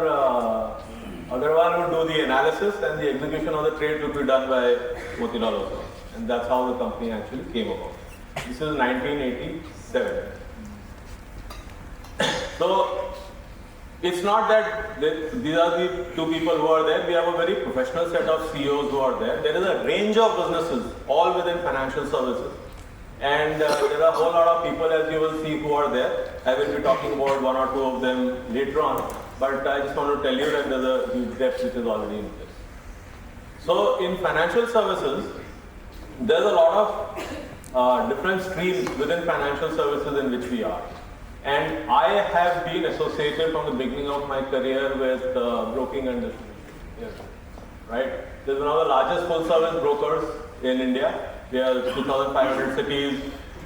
Agarwal would do the analysis, and the execution of the trade would be done by Motilal Oswal, and that's how the company actually came about. This is 1987. So, it's not that these are the two people who are there. We have a very professional set of CEOs who are there. There is a range of businesses, all within financial services. And there are a whole lot of people, as you will see, who are there. I will be talking about one or two of them later on. But I just want to tell you that there's a huge depth which is already in place. So in financial services, there's a lot of different streams within financial services in which we are. And I have been associated from the beginning of my career with broking and distribution. Yes. Right? This is one of the largest full-service brokers in India. We have 2,500 cities.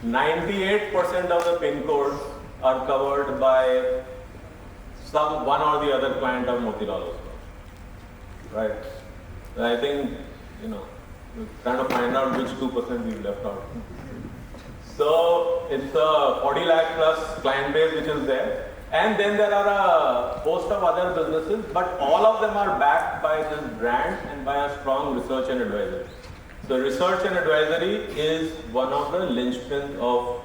98% of the PIN codes are covered by one or the other client of Motilal Oswal. Right? I think, we're trying to find out which 2% we've left out. So it's a 40 lakh plus client base which is there. And then there are a host of other businesses, but all of them are backed by this brand and by a strong research and advisory. So research and advisory is one of the linchpins of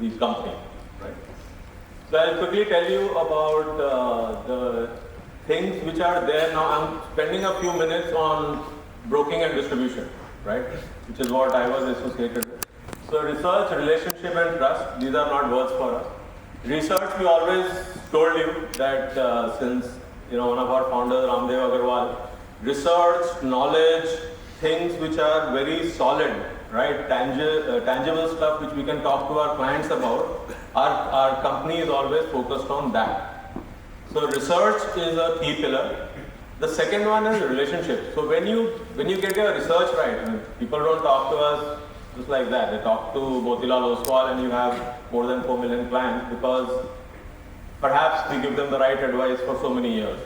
the company. Right? So I'll quickly tell you about the things which are there. Now I'm spending a few minutes on broking and distribution, right? Which is what I was associated with. So research, relationship and trust, these are not words for us. Research, we always told you that since one of our founders, Ramdev Agarwal, research, knowledge, things which are very solid, right, tangible stuff which we can talk to our clients about, our company is always focused on that. So research is a key pillar. The second one is relationship. So when you get your research right, people don't talk to us just like that. They talk to Motilal Oswal and you have more than 4 million clients because perhaps we give them the right advice for so many years.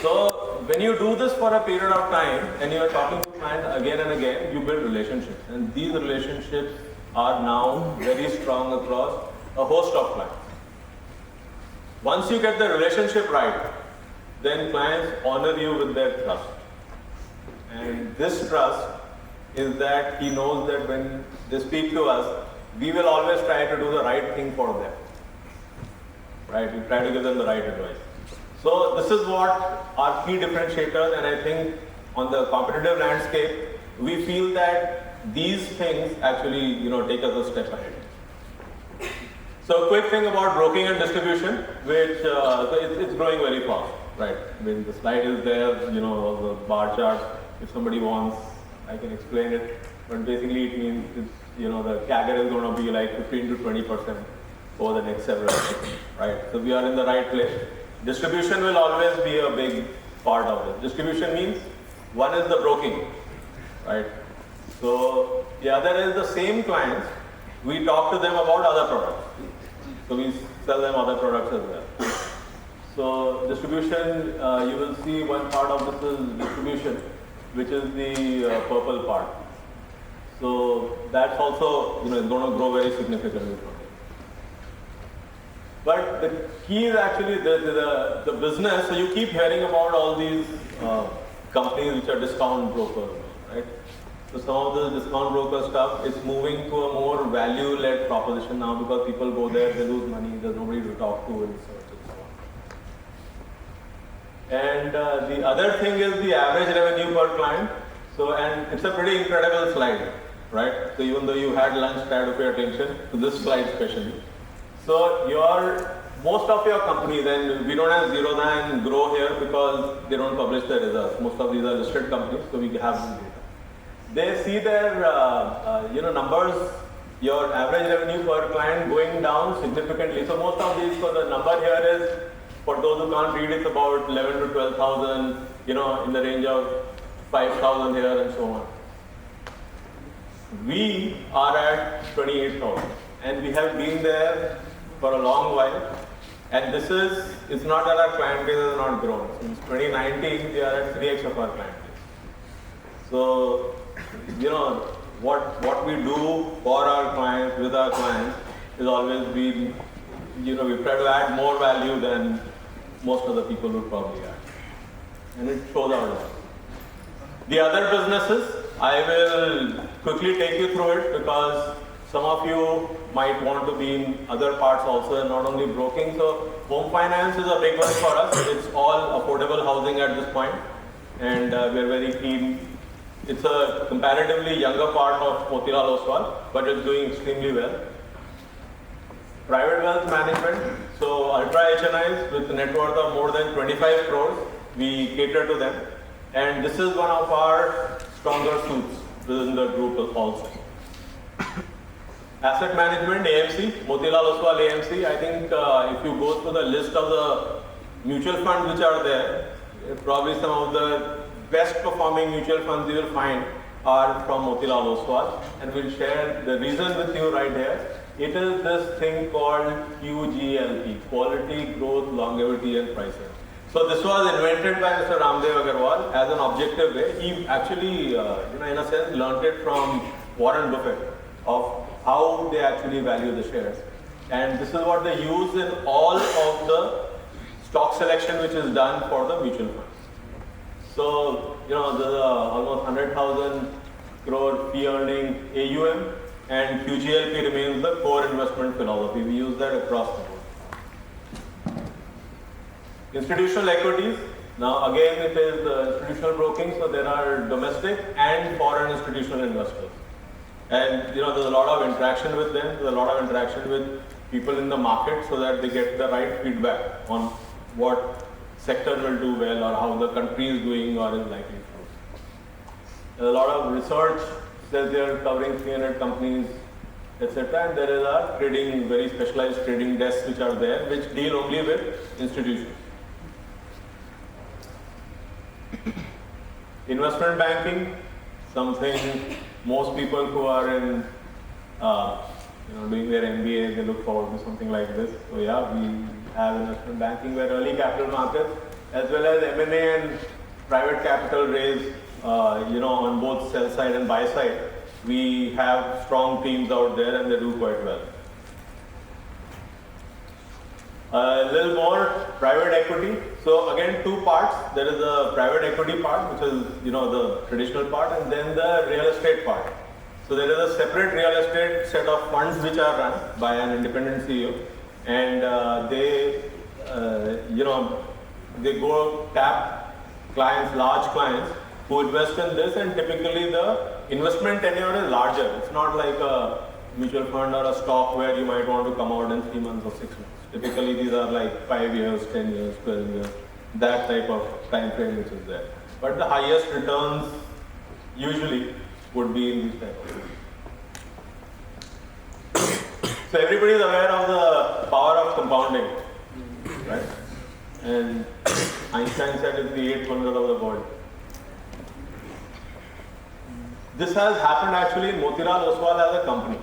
So when you do this for a period of time and you are talking to clients again and again, you build relationships. And these relationships are now very strong across a host of clients. Once you get the relationship right, then clients honor you with their trust. And this trust is that he knows that when they speak to us, we will always try to do the right thing for them. Right? We try to give them the right advice. So this is what our key differentiators, and I think on the competitive landscape, we feel that these things actually, take us a step ahead. So a quick thing about broking and distribution, which it's growing very fast, right? I mean, the slide is there, the bar chart. If somebody wants, I can explain it. But basically, it means the CAGR is going to be like 15 to 20% over the next several years, right? So we are in the right place. Distribution will always be a big part of it. Distribution means one is the broking, right? So the other is the same clients. We talk to them about other products. So we sell them other products as well. So distribution, you will see one part of this is distribution, which is the purple part. So that's also is going to grow very significantly. But the key is actually the business. So you keep hearing about all these companies which are discount brokers, right? So some of the discount broker stuff is moving to a more value-led proposition now because people go there, they lose money, there's nobody to talk to and so on. And the other thing is the average revenue per client. So, and it's a pretty incredible slide, right? So even though you had lunch, try to pay attention to this slide especially. So most of your companies, and we don't have Zerodha and Grow here because they don't publish their results. Most of these are listed companies, so we have the data. They see their numbers, your average revenue per client going down significantly. So most of these, so the number here is, for those who can't read, it's about 11 to 12,000, in the range of 5,000 here and so on. We are at 28,000, and we have been there for a long while. And this is, it's not that our client base has not grown. Since 2019, we are at 3x of our client base. So, what we do for our clients, with our clients, is always been, we try to add more value than most of the people would probably add. And it shows out. The other businesses, I will quickly take you through it because some of you might want to be in other parts also and not only broking. So home finance is a big one for us. It's all affordable housing at this point, and we're very keen. It's a comparatively younger part of Motilal Oswal, but it's doing extremely well. Private wealth management, so ultra HNIs with a net worth of more than 25 crores, we cater to them. And this is one of our stronger suits within the group also. Asset management, AMC, Motilal Oswal AMC. I think if you go through the list of the mutual funds which are there, probably some of the best performing mutual funds you will find are from Motilal Oswal, and we'll share the reason with you right here. It is this thing called QGLP, Quality, Growth, Longevity and Pricing. So this was invented by Mr. Ramdev Agarwal as an objective way. He actually, in a sense, learned it from Warren Buffett of how they actually value the shares. And this is what they use in all of the stock selection which is done for the mutual funds. So, there's almost 100,000 crore fee earning AUM, and QGLP remains the core investment philosophy. We use that across the board. Institutional equities. Now again, it is institutional broking, so there are domestic and foreign institutional investors. And there's a lot of interaction with them, there's a lot of interaction with people in the market so that they get the right feedback on what sector will do well or how the country is doing or is likely to. There's a lot of research that they are covering 300 companies, etc. And there is a trading, very specialized trading desks which are there, which deal only with institutions. Investment banking, something most people who are in, doing their MBA, they look forward to something like this. So yeah, we have investment banking where early capital markets, as well as M&A and private capital raise, on both sell side and buy side. We have strong teams out there and they do quite well. A little more private equity. So again, two parts. There is the private equity part, which is the traditional part, and then the real estate part. So there is a separate real estate set of funds which are run by an independent CEO, and they go tap clients, large clients, who invest in this, and typically the investment tenure is larger. It's not like a mutual fund or a stock where you might want to come out in 3 months or 6 months. Typically these are like 5 years, 10 years, 12 years, that type of time frame which is there. But the highest returns usually would be in these type of things. So everybody is aware of the power of compounding, right? And Einstein said it's the 8th wonder of the world. This has happened actually in Motilal Oswal as a company.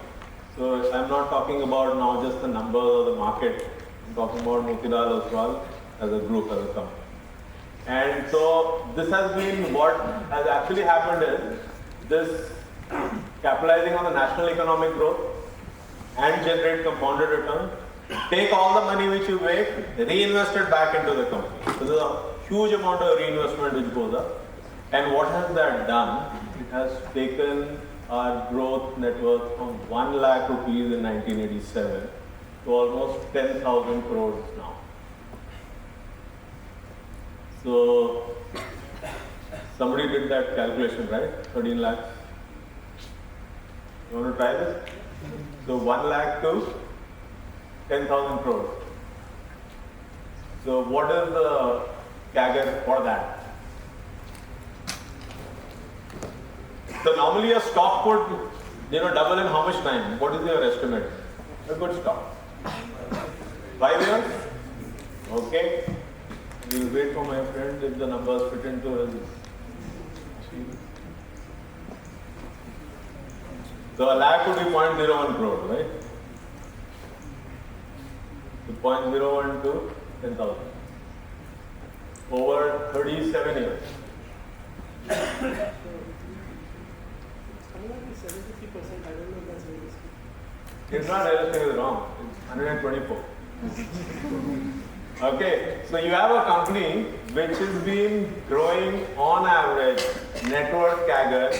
So I'm not talking about now just the numbers or the market. I'm talking about Motilal Oswal as a group, as a company. And so this has been what has actually happened is this capitalizing on the national economic growth and generate compounded return, take all the money which you make, reinvest it back into the company. So there's a huge amount of reinvestment which goes up. And what has that done? It has taken our growth net worth from 1 lakh rupees in 1987 to almost 10,000 crores now. So somebody did that calculation, right? 13 lakhs. You want to try this? So 1 lakh to 10,000 crores. So what is the CAGR for that? So normally a stock would double in how much time? What is your estimate? A good stock. 5 years? Okay. We'll wait for my friend if the numbers fit into his. So a lakh would be 0.01 crore, right? So 0.01 to 10,000. Over 37 years. It's not realistic, it's wrong. It's 124. Okay, so you have a company which has been growing on average net worth CAGR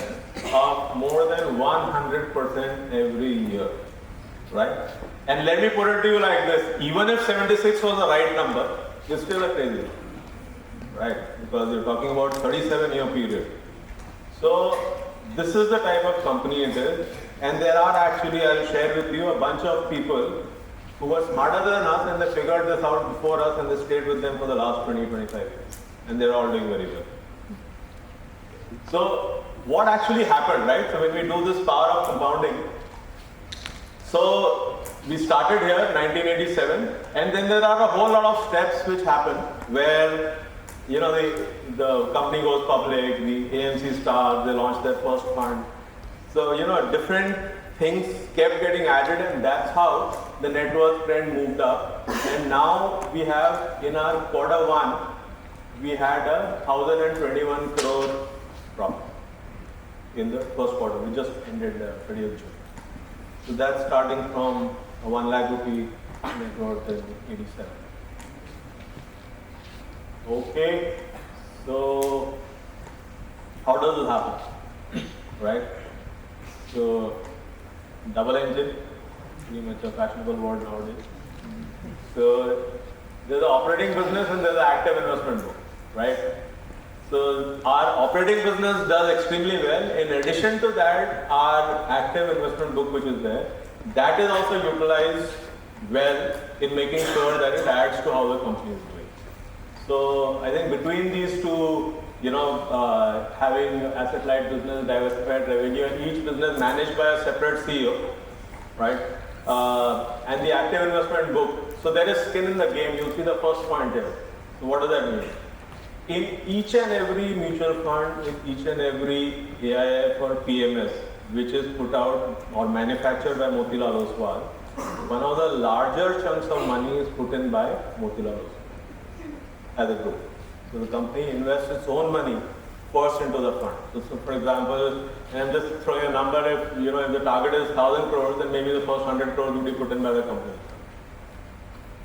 of more than 100% every year, right? And let me put it to you like this, even if 76 was the right number, it's still a crazy number, right? Because you're talking about 37-year period. So this is the type of company it is, and there are actually, I'll share with you, a bunch of people who were smarter than us and they figured this out before us and they stayed with them for the last 20-25 years. And they're all doing very well. So what actually happened, right? So when we do this power of compounding, so we started here 1987, and then there are a whole lot of steps which happen where the company goes public, the AMC starts, they launch their first fund. So different things kept getting added, and that's how the net worth trend moved up. And now we have, in our Q1, we had a 1,021 crore profit in the first quarter. We just ended 30th June. So that's starting from a 1 lakh rupee net worth in 87. Okay, so how does this happen, right? So double engine, pretty much a fashionable word nowadays. So there's an operating business and there's an active investment book, right? So our operating business does extremely well. In addition to that, our active investment book which is there, that is also utilized well in making sure that it adds to how the company is doing. So I think between these two, having asset-light business, diversified revenue, and each business managed by a separate CEO, right? And the active investment book. So there is skin in the game. You'll see the first point here. So what does that mean? In each and every mutual fund, in each and every AIF or PMS, which is put out or manufactured by Motilal Oswal, one of the larger chunks of money is put in by Motilal Oswal as a group. So the company invests its own money first into the fund. So for example, and I'm just throwing a number, if if the target is 1,000 crores, then maybe the first 100 crores will be put in by the company.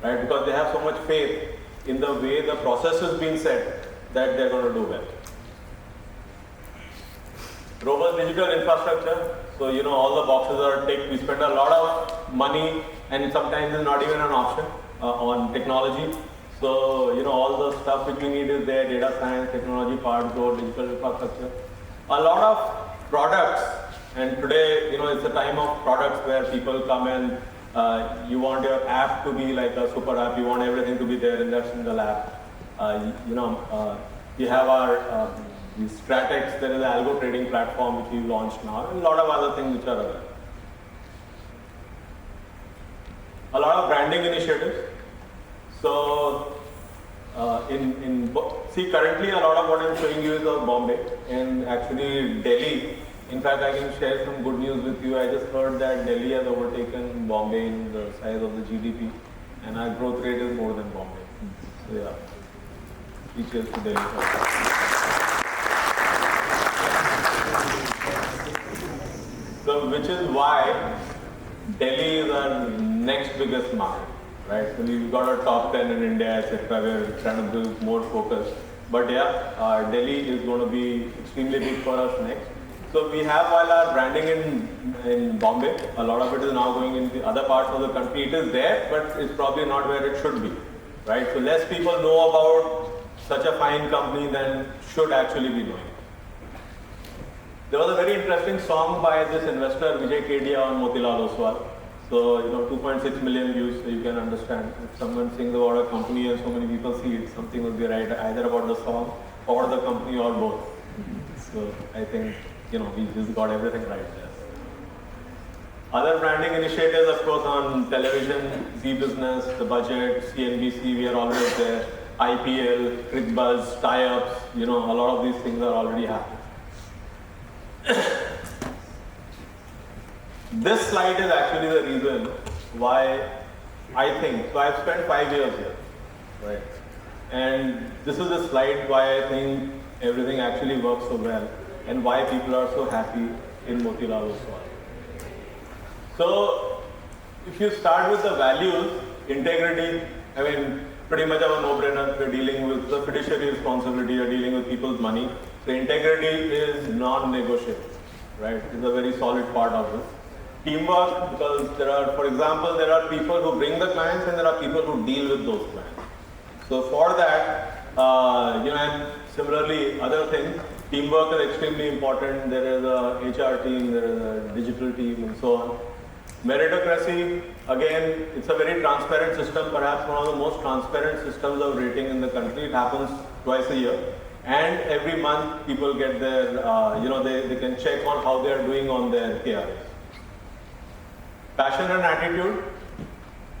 right? Because they have so much faith in the way the process has been set that they're going to do well. Robust digital infrastructure. So, all the boxes are ticked. We spend a lot of money, and sometimes it's not even an option on technology. So, all the stuff which we need is there: data science, technology, part, growth, digital infrastructure. A lot of products, and today, it's a time of products where people come and you want your app to be like a super app. You want everything to be there in that single app. We have our Stratex, there is an algo trading platform which we launched now, and a lot of other things which are available. A lot of branding initiatives. So, currently a lot of what I'm showing you is of Bombay, and actually Delhi. In fact, I can share some good news with you. I just heard that Delhi has overtaken Bombay in the size of the GDP, and our growth rate is more than Bombay. So yeah, cheers to Delhi. So, which is why Delhi is our next biggest market, right? So we've got our top 10 in India, etc. We're trying to build more focus. But yeah, Delhi is going to be extremely big for us next. So we have all our branding in Bombay. A lot of it is now going into other parts of the country. It is there, but it's probably not where it should be, right? So less people know about such a fine company than should actually be knowing. There was a very interesting song by this investor, Vijay Kedia, on Motilal Oswal. So, 2.6 million views, so you can understand. If someone sings about a company and so many people see it, something will be right either about the song or the company or both. So, I think, we just got everything right there. Other branding initiatives, of course, on television, Z Business, The Budget, CNBC, we are always there. IPL, ClickBuzz, tie-ups, a lot of these things are already happening. This slide is actually the reason why I think, so I've spent 5 years here, right? And this is the slide why I think everything actually works so well and why people are so happy in Motilal Oswal. So, if you start with the values, integrity, pretty much of a no-brainer. We're dealing with the fiduciary responsibility, you're dealing with people's money. So integrity is non-negotiable, right? It's a very solid part of this. Teamwork, because for example, there are people who bring the clients and there are people who deal with those clients. So for that, and similarly, other things, teamwork is extremely important. There is a HR team, there is a digital team, and so on. Meritocracy, again, it's a very transparent system, perhaps one of the most transparent systems of rating in the country. It happens twice a year. And every month people get their, they can check on how they are doing on their KRAs. Passion and attitude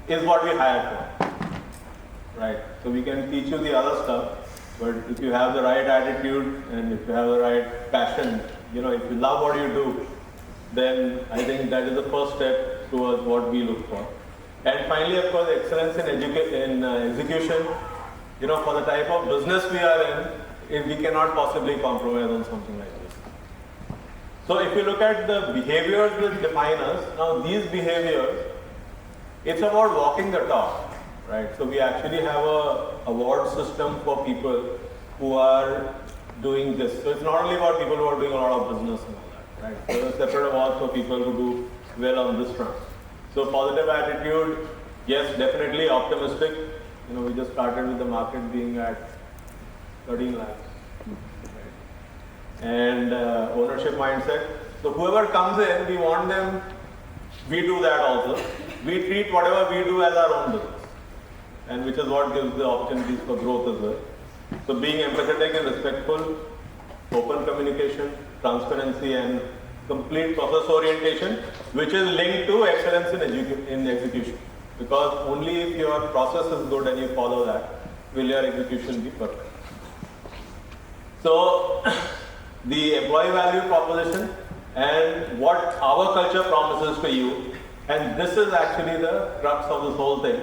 is what we hire for, right? So we can teach you the other stuff, but if you have the right attitude and if you have the right passion, if you love what you do, then I think that is the first step towards what we look for. And finally, of course, excellence in execution. For the type of business we are in, we cannot possibly compromise on something like this. So if you look at the behaviors that define us, now these behaviors, it's about walking the talk, right? So we actually have a award system for people who are doing this. So it's not only about people who are doing a lot of business and all that, right? So there's separate awards for people who do well on this front. So positive attitude, yes, definitely optimistic. We just started with the market being at 13 lakhs. And ownership mindset. So whoever comes in, we want them, we do that also. We treat whatever we do as our own business. And which is what gives the opportunities for growth as well. So being empathetic and respectful, open communication, transparency and complete process orientation, which is linked to excellence in execution. Because only if your process is good and you follow that, will your execution be perfect. So, the employee value proposition and what our culture promises to you, and this is actually the crux of this whole thing.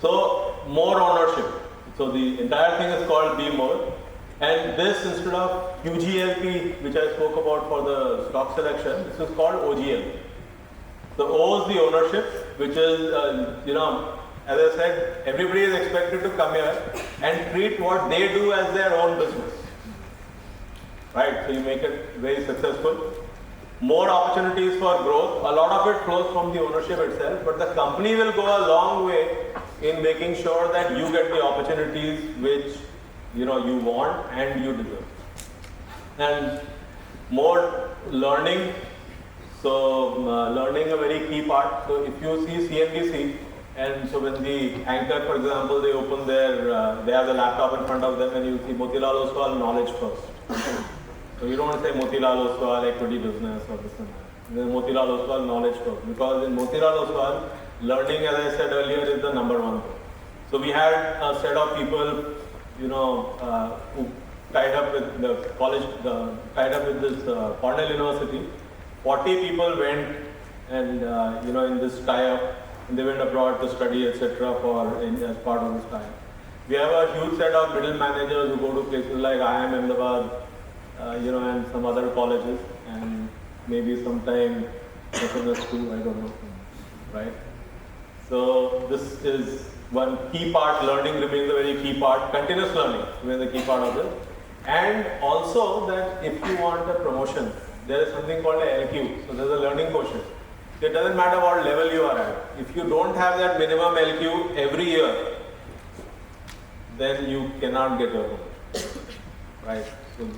So, more ownership. So, the entire thing is called Be More. And this, instead of UGLP, which I spoke about for the stock selection, this is called OGL. So O is the ownership, which is, as I said, everybody is expected to come here and treat what they do as their own business. Right? So you make it very successful. More opportunities for growth. A lot of it flows from the ownership itself, but the company will go a long way in making sure that you get the opportunities which you want and you deserve. And more learning. So learning a very key part. So if you see CNBC, and so when the anchor, for example, they open their, they have the laptop in front of them, and you see Motilal Oswal, knowledge first. So you don't say Motilal Oswal, equity business or this and that. Then Motilal Oswal, knowledge first. Because in Motilal Oswal, learning, as I said earlier, is the number one thing. So we had a set of people, who tied up with the college, tied up with this Cornell University. 40 people went and, in this tie-up, and they went abroad to study, etc. as part of this tie-up. We have a huge set of middle managers who go to places like IIM Ahmedabad, and some other colleges, and maybe sometime FMS too, I don't know, right? So this is one key part. Learning remains a very key part. Continuous learning remains a key part of it. And also that if you want a promotion, there is something called a LQ. So there's a learning quotient. It doesn't matter what level you are at. If you don't have that minimum LQ every year, then you cannot get your promotion, right? So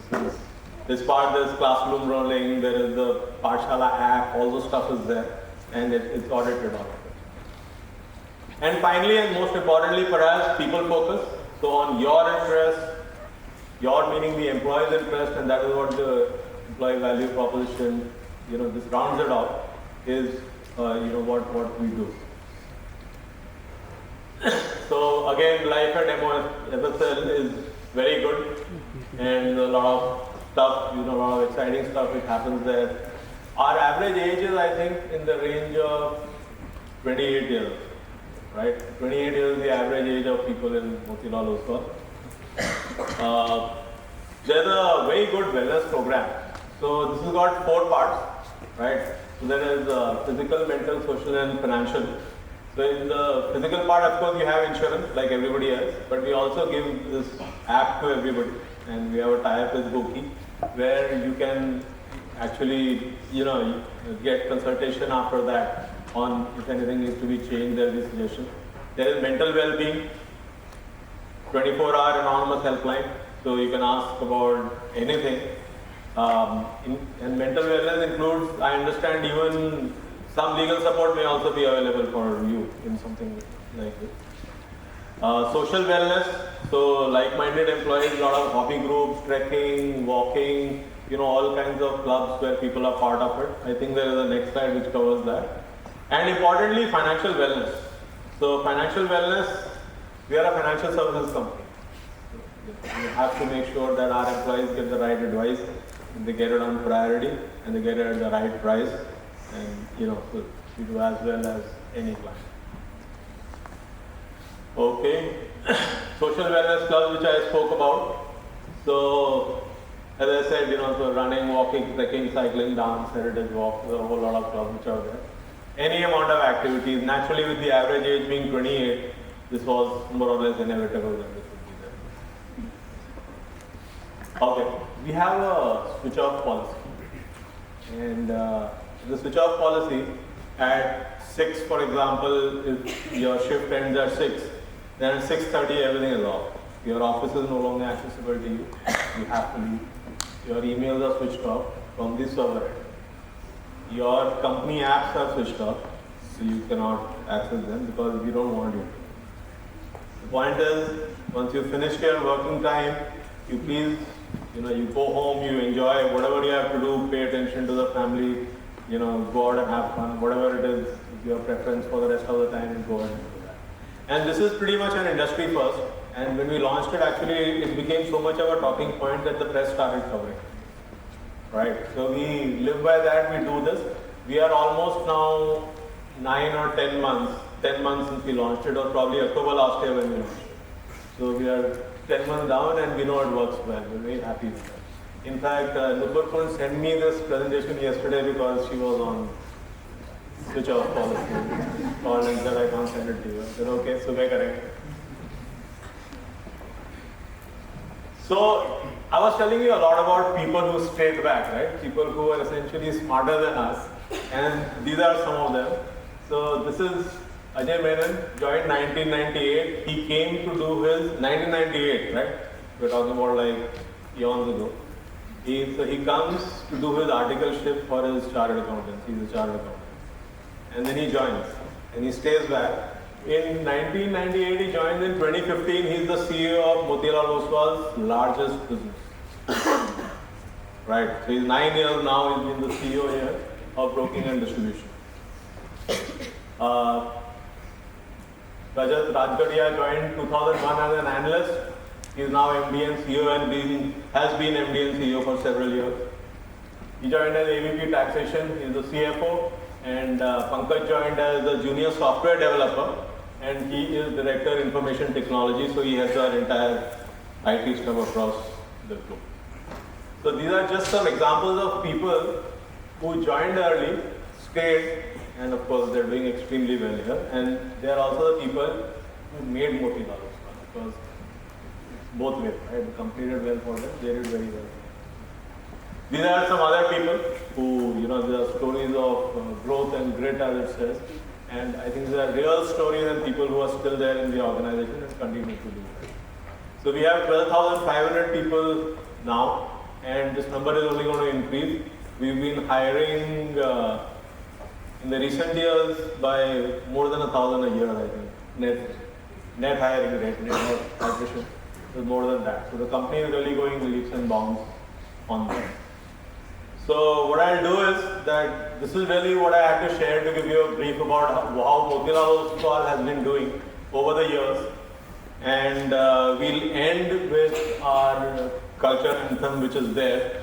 this part, there's classroom rolling, there is the Pathshala app, all those stuff is there, and it's audited all of it. And finally, and most importantly, perhaps people focus. So on your interest, your meaning the employee's interest, and that is what the employee value proposition, this rounds it off, is what we do. So again, life at FSL is very good, and a lot of stuff, a lot of exciting stuff which happens there. Our average age is, I think, in the range of 28 years, right? 28 years is the average age of people in Motilal Oswal. There's a very good wellness program. So this has got 4 parts, right? So there is physical, mental, social, and financial. So in the physical part, of course, you have insurance like everybody else, but we also give this app to everybody, and we have a tie-up with Goki, where you can actually, get consultation after that on if anything needs to be changed, there is suggestion. There is mental well-being, 24-hour anonymous helpline, so you can ask about anything. And mental wellness includes, I understand, even some legal support may also be available for you in something like this. Social wellness, so like-minded employees, a lot of hobby groups, trekking, walking, all kinds of clubs where people are part of it. I think there is a next slide which covers that. And importantly, financial wellness. So financial wellness, we are a financial services company. We have to make sure that our employees get the right advice, and they get it on priority, and they get it at the right price, and so we do as well as any client. Okay, social wellness clubs which I spoke about. So as I said, so running, walking, trekking, cycling, dance, heritage walk, there's a whole lot of clubs which are there. Any amount of activities. Naturally, with the average age being 28, this was more or less inevitable that this would be there. Okay, we have a switch-off policy, and the switch-off policy at 6, for example, if your shift ends at 6, then at 6:30 everything is off. Your office is no longer accessible to you. You have to leave. Your emails are switched off from the server. Your company apps are switched off, so you cannot access them because we don't want you. The point is, once you finish your working time, you please, you go home, you enjoy whatever you have to do, pay attention to the family, go out and have fun, whatever it is your preference for the rest of the time, and go ahead and do that. And this is pretty much an industry first. And when we launched it, actually, it became so much of a talking point that the press started covering. Right? So we live by that, we do this. We are almost now 9 or 10 months since we launched it, or probably October last year when we launched it. So we are 10 months down and we know it works well. We're very happy with that. In fact, Nupur couldn't send me this presentation yesterday because she was on switch off policy. Called and said, I can't send it to you. I said, okay, so we're correct. So I was telling you a lot about people who stayed back, right? People who are essentially smarter than us, and these are some of them. So this is Ajay Menon, joined 1998. He came to do his 1998, right? We're talking about like eons ago. So he comes to do his articleship for his chartered accountants. He's a chartered accountant. And then he joins, and he stays back. In 1998, he joins. In 2015, he's the CEO of Motilal Oswal's largest business. Right. So he's 9 years now. He's been the CEO here of broking and distribution. Rajat Rajgadia joined 2001 as an analyst. He is now MD and CEO and has been MD and CEO for several years. He joined as AVP Taxation. He is the CFO. And Pankaj joined as a junior software developer. And he is Director Information Technology. So he has our entire IT stuff across the globe. So these are just some examples of people who joined early, stayed, and of course they're doing extremely well here. And they are also the people who made Motilal Oswal, because both ways, right? The company did well for them, they did very well. These are some other people who, there are stories of growth and grit, as it says. And I think these are real stories and people who are still there in the organization and continue to do that. So we have 12,500 people now, and this number is only going to increase. We've been hiring in the recent years by more than 1,000 a year, I think. Net hiring rate, net attrition is more than that. So the company is really going leaps and bounds on that. So what I'll do is that this is really what I had to share to give you a brief about how Motilal Oswal has been doing over the years. And we'll end with our culture anthem, which is there.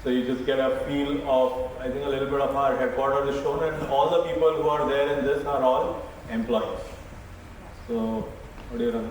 So you just get a feel of, I think, a little bit of our headquarters is shown, and all the people who are there in this are all employees. So, what do you run?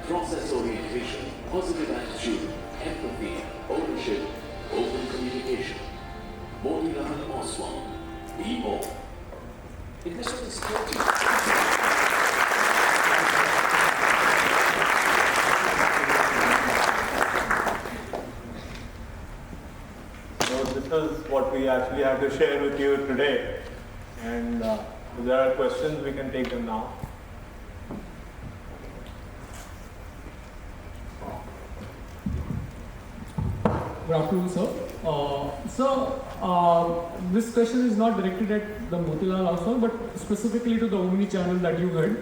process orientation, positive attitude, empathy, ownership, open communication. Motilal Oswal, be more. In this is So this is what we actually have to share with you today. And if there are questions, we can take them now. Good afternoon, sir. This question is not directed at the Motilal Oswal, but specifically to the Omni channel that you had.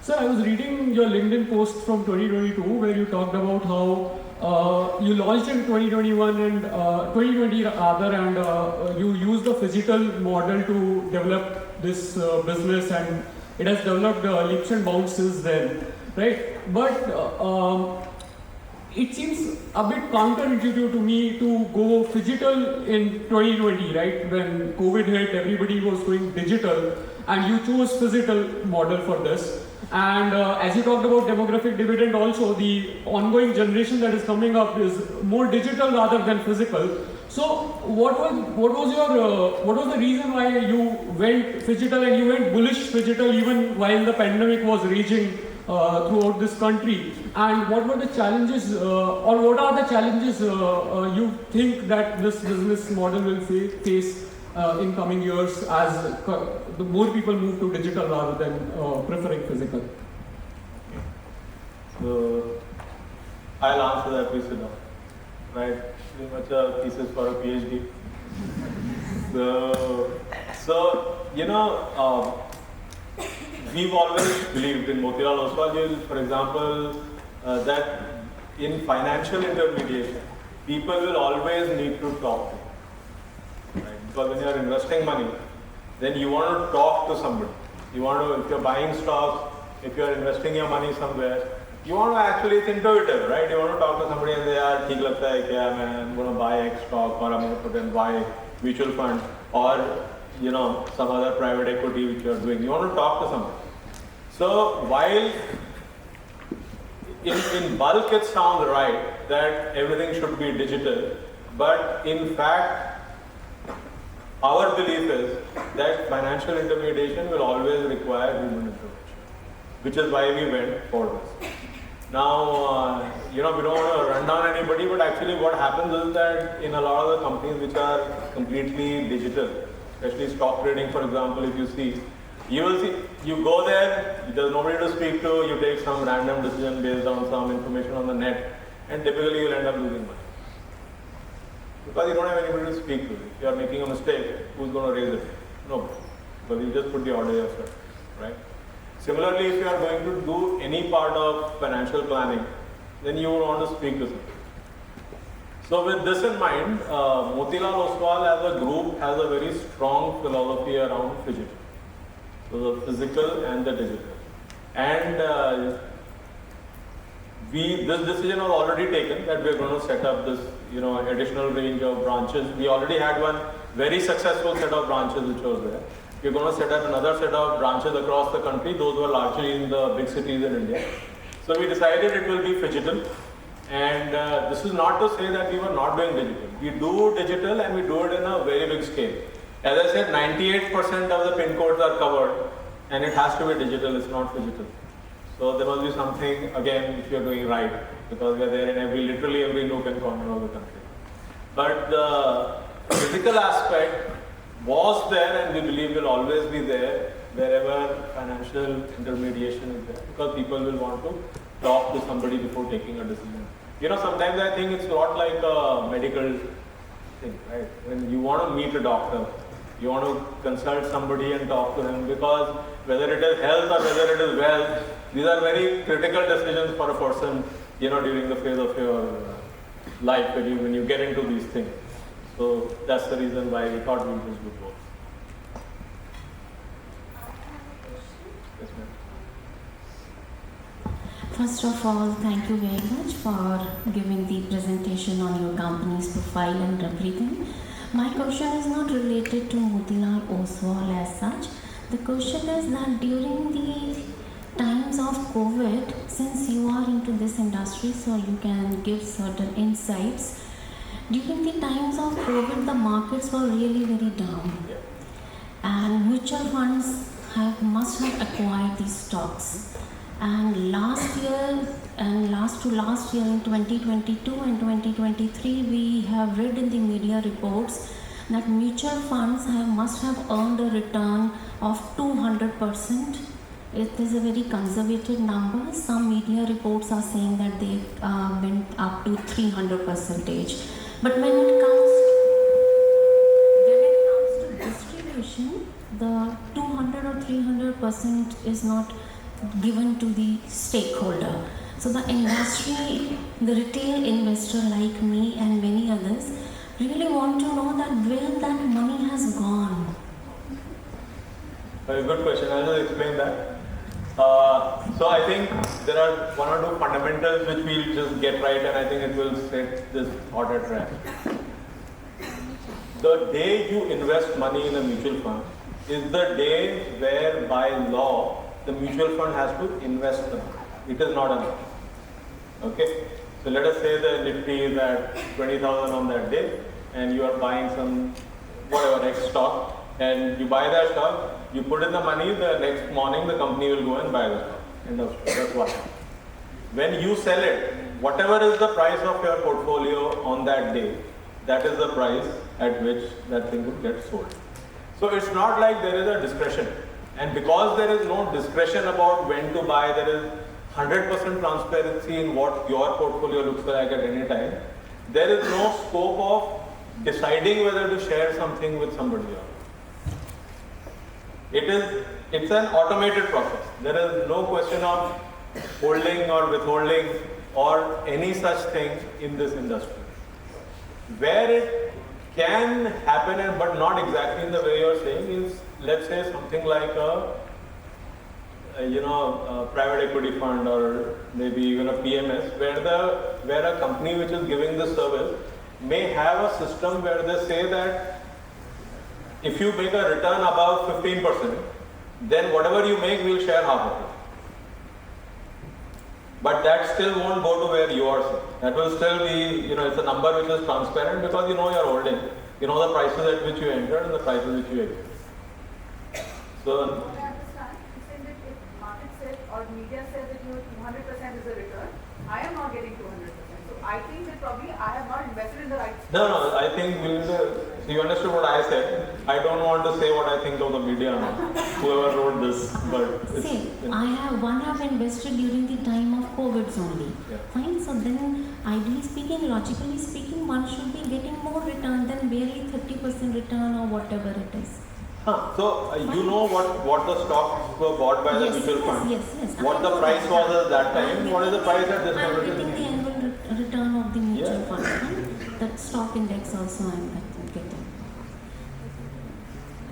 Sir, I was reading your LinkedIn post from 2022 where you talked about how you launched in 2021 and 2020 rather, and you used the physical model to develop this business, and it has developed leaps and bounds since then, right? But it seems a bit counterintuitive to me to go phygital in 2020, right? When COVID hit, everybody was going digital, and you chose physical model for this. And as you talked about demographic dividend also, the ongoing generation that is coming up is more digital rather than physical. So what was the reason why you went phygital, and you went bullish phygital even while the pandemic was raging throughout this country? And what were the challenges, or what are the challenges you think that this business model will face in coming years as the more people move to digital rather than preferring physical? So I'll answer that question now, right? Pretty much a thesis for a PhD. So you know, we've always believed in Motilal Oswal, for example, that in financial intermediation, people will always need to talk to. Right? Because when you are investing money, then you want to talk to somebody. You want to, if you're buying stocks, if you're investing your money somewhere, you want to actually, it's intuitive, right? You want to talk to somebody and they are, "Theek lagta hai kya, I'm going to buy X stock, or I'm going to put in buy mutual fund, or you know, some other private equity which you're doing." You want to talk to somebody. So while in bulk it sounds right that everything should be digital, but in fact, our belief is that financial intermediation will always require human intervention, which is why we went for this. Now, you know, we don't want to run down anybody, but actually what happens is that in a lot of the companies which are completely digital, especially stock trading, for example, if you see, you will see, you go there, there's nobody to speak to, you take some random decision based on some information on the net, and typically you'll end up losing money. Because you don't have anybody to speak to. If you are making a mistake, who's going to raise it? Nobody. Because you just put the order yourself, right? Similarly, if you are going to do any part of financial planning, then you would want to speak to somebody. So with this in mind, Motilal Oswal as a group has a very strong philosophy around phygital. So the physical and the digital. And this decision was already taken that we are going to set up this, you know, additional range of branches. We already had one very successful set of branches which was there. We're going to set up another set of branches across the country. Those were largely in the big cities in India. So we decided it will be phygital. And this is not to say that we were not doing digital. We do digital and we do it in a very big scale. As I said, 98% of the pin codes are covered, and it has to be digital, it's not physical. So there must be something, again, which we are doing right, because we are there in literally every nook and corner of the country. But the physical aspect was there, and we believe will always be there wherever financial intermediation is there, because people will want to talk to somebody before taking a decision. You know, sometimes I think it's not like a medical thing, right? When you want to meet a doctor, you want to consult somebody and talk to him, because whether it is health or whether it is wealth, these are very critical decisions for a person, you know, during the phase of your life when you get into these things. So that's the reason why we thought we just would both. Yes, ma'am. First of all, thank you very much for giving the presentation on your company's profile and everything. My question is not related to Motilal Oswal as such. The question is that during the times of COVID, since you are into this industry, so you can give certain insights. During the times of COVID, the markets were really very down, and mutual funds must have acquired these stocks. And last year and last year in 2022 and 2023, we have read in the media reports that mutual funds must have earned a return of 200%. It is a very conservative number. Some media reports are saying that they went up to 300%. But when it comes to distribution, the 200 or 300% is not given to the stakeholder. So the industry, the retail investor like me and many others really want to know that where that money has gone. Very good question. I'll just explain that. So I think there are one or two fundamentals which we'll just get right, and I think it will set this thought at rest. The day you invest money in a mutual fund is the day where by law the mutual fund has to invest the money. It is not enough. Okay? So let us say the Nifty is at 20,000 on that day, and you are buying some whatever X stock, and you buy that stock, you put in the money, the next morning the company will go and buy the stock. End of story. That's what happens. When you sell it, whatever is the price of your portfolio on that day, that is the price at which that thing will get sold. So it's not like there is a discretion. And because there is no discretion about when to buy, there is 100% transparency in what your portfolio looks like at any time. There is no scope of deciding whether to share something with somebody else. It's an automated process. There is no question of holding or withholding or any such thing in this industry. Where it can happen, but not exactly in the way you're saying, is let's say something like a private equity fund or maybe even a PMS, where a company which is giving the service may have a system where they say that if you make a return above 15%, then whatever you make, we'll share half of it. But that still won't go to where you are sitting. That will still be, it's a number which is transparent because you know you're holding. You know the prices at which you entered and the prices which you exit. So, I understand. You said that if market said or media said that 200% is a return, I am not getting 200%. So I think that probably I have not invested in the right space. No, I think you understood what I said. I don't want to say what I think of the media now. Whoever wrote this, but see, I have invested during the time of COVID only. Yeah. Fine. So then, ideally speaking, logically speaking, one should be getting more return than barely 30% return or whatever it is. So you know what the stocks were bought by the mutual fund? Yes. What the price was at that time? What is the price at this I'm point? getting the annual return of the mutual fund. That stock index also I'm getting.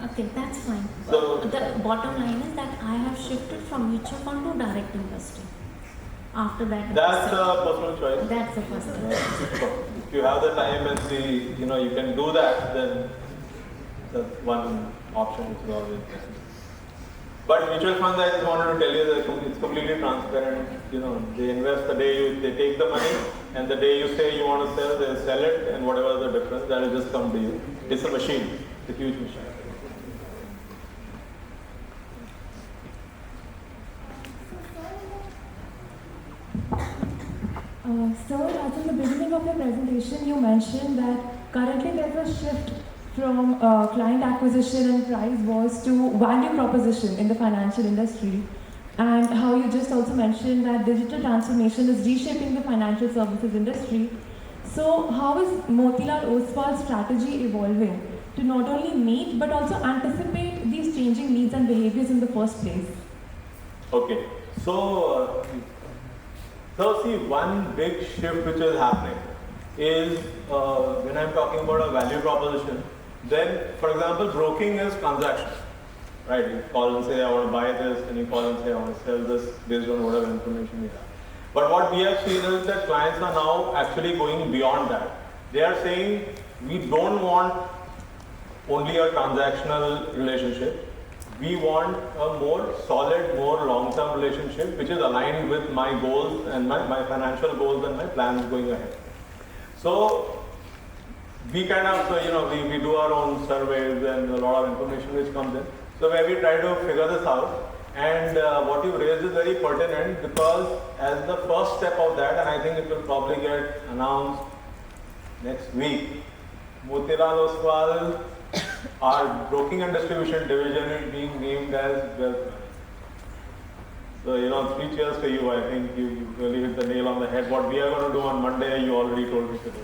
Okay, that's fine. So, the bottom line is that I have shifted from mutual fund to direct investing. After that, that's a personal choice. That's a personal choice. If you have the time and you can do that, then that's one option which is always there. But mutual funds, I just wanted to tell you that it's completely transparent. They invest the day they take the money, and the day you say you want to sell, they'll sell it, and whatever is the difference, that will just come to you. It's a machine. It's a huge machine. Sir, as in the beginning of your presentation, you mentioned that currently there's a shift from client acquisition and price wars to value proposition in the financial industry, and how you just also mentioned that digital transformation is reshaping the financial services industry. So how is Motilal Oswal's strategy evolving to not only meet but also anticipate these changing needs and behaviors in the first place? Okay, so see, one big shift which is happening is when I'm talking about a value proposition, then, for example, broking is transaction, right? You call and say, I want to buy this, and you call and say, I want to sell this based on whatever information you have. But what we have seen is that clients are now actually going beyond that. They are saying, we don't want only a transactional relationship. we want a more solid, more long-term relationship which is aligned with my goals and my financial goals and my plans going ahead. So we kind of, we do our own surveys and a lot of information which comes in. So where we try to figure this out. And what you raised is very pertinent because as the first step of that, and I think it will probably get announced next week, Motilal Oswal, our broking and distribution division, is being named as wealth. So, 3 cheers for you. I think you really hit the nail on the head. What we are going to do on Monday, you already told me to do.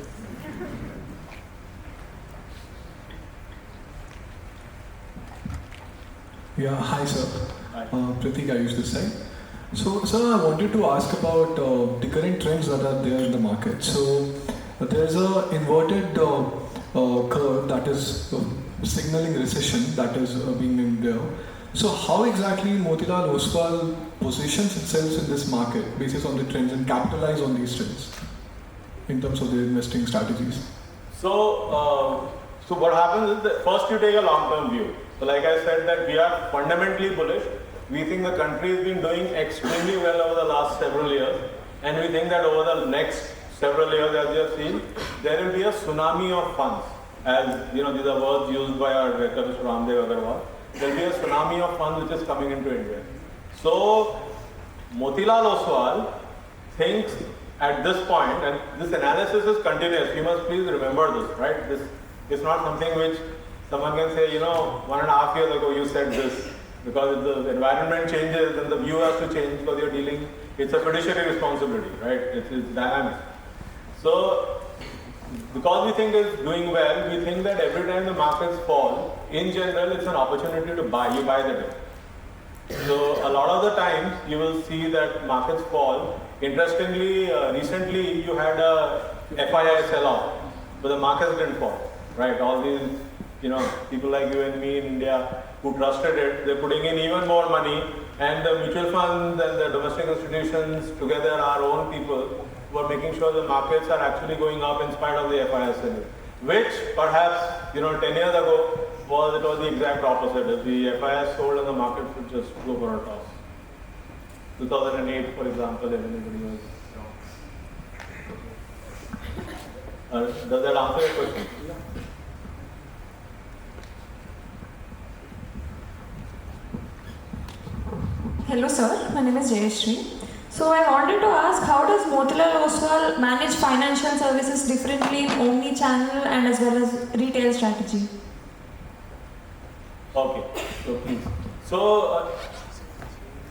Yeah, hi sir. Pratik, I used to say. So, sir, I wanted to ask about the current trends that are there in the market. So, there's a inverted curve that is signaling recession that is being named there. So, how exactly Motilal Oswal positions itself in this market based on the trends and capitalize on these trends in terms of their investing strategies? So what happens is that first you take a long-term view. So like I said that we are fundamentally bullish. We think the country has been doing extremely well over the last several years, and we think that over the next several years, as you have seen, there will be a tsunami of funds. As these are words used by our director, Mr. Ramdev Agarwal. There will be a tsunami of funds which is coming into India. So Motilal Oswal thinks at this point, and this analysis is continuous. You must please remember this, right? This is not something which someone can say, 1.5 years ago you said this. Because if the environment changes, then the view has to change because you're dealing, it's a fiduciary responsibility, right? It's dynamic. So, because we think it's doing well, we think that every time the markets fall, in general, it's an opportunity to buy. You buy the dip. So, a lot of the times, you will see that markets fall. Interestingly, recently, you had a FII sell-off, but the markets didn't fall, right? All these, people like you and me in India who trusted it, they're putting in even more money, and the mutual funds and the domestic institutions, together our own people, were making sure the markets are actually going up in spite of the FII sell-off, which perhaps, 10 years ago, it was the exact opposite. If the FII sold and the market would just go for a toss. 2008, for example, if anybody was. Does that answer your question? Hello sir, my name is Jayashree. So I wanted to ask, how does Motilal Oswal manage financial services differently in Omni channel and as well as retail strategy? Okay, so please. So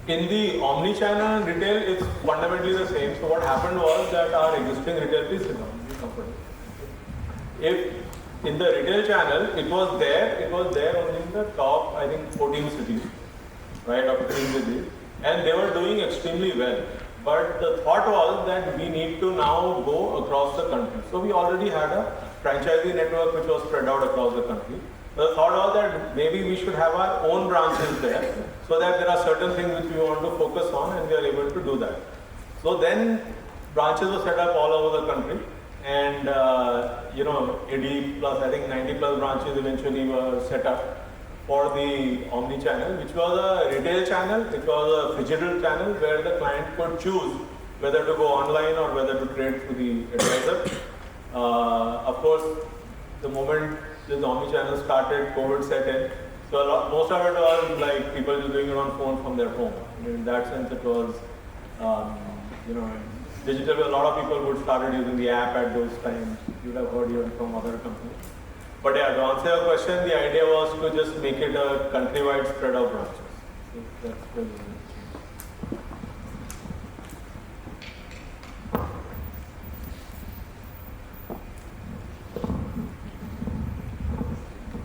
in the Omni channel and retail, it's fundamentally the same. So what happened was that our existing retail, please sit down, be comfortable. If in the retail channel, it was there only in the top, I think 14 cities. Right, of 15 cities, and they were doing extremely well. But the thought was that we need to now go across the country. So we already had a franchisee network which was spread out across the country. The thought was that maybe we should have our own branches there, so that there are certain things which we want to focus on, and we are able to do that. So then branches were set up all over the country, and 80 plus, I think 90 plus branches eventually were set up for the Omni channel, which was a retail channel, which was a digital channel where the client could choose whether to go online or whether to trade through the advisor. Of course, the moment this Omni channel started, COVID set in. So most of it was like people just doing it on phone from their home. In that sense, it was, digital. A lot of people would started using the app at those times. You would have heard even from other companies. But yeah, to answer your question, the idea was to just make it a countrywide spread of branches. So that's really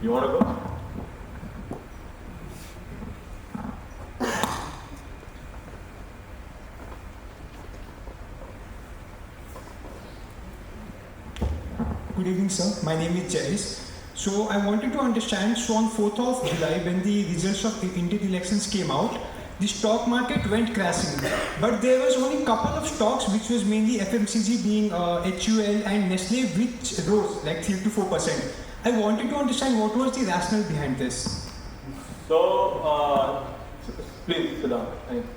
You want to go? Good evening, sir. My name is Jayesh. So I wanted to understand, so on 4th of July, when the results of the Indian elections came out, the stock market went crashing. But there was only a couple of stocks, which was mainly FMCG being HUL and Nestle, which rose like 3 to 4%. I wanted to understand what was the rationale behind this. So, please sit down. Thanks.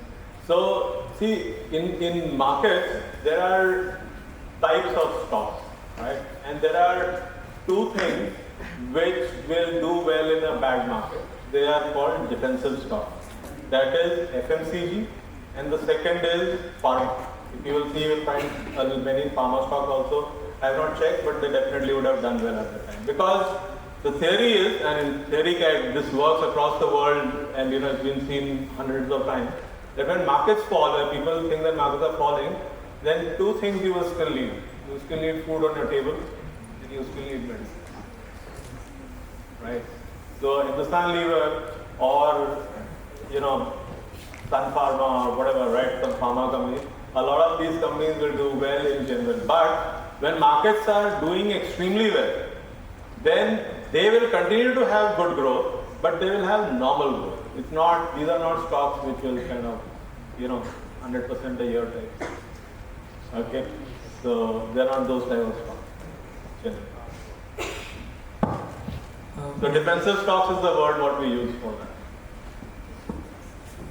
So, see, in markets, there are types of stocks, right? And there are two things which will do well in a bad market. They are called defensive stocks. That is FMCG, and the second is pharma. If you will see, you will find many pharma stocks also. I have not checked, but they definitely would have done well at the time. Because the theory is, and in theory this works across the world, and it's been seen hundreds of times, that when markets fall, when people think that markets are falling, then two things you will still need. You still need food on your table, and you still need medicine. Right? So Hindustan Lever or Sun Pharma or whatever, right? Some pharma company. A lot of these companies will do well in general. But when markets are doing extremely well, then they will continue to have good growth, but they will have normal growth. It's not; these are not stocks which will kind of, 100% a year type. Okay, so they're not those type of stocks. Generally. So defensive stocks is the word what we use for that.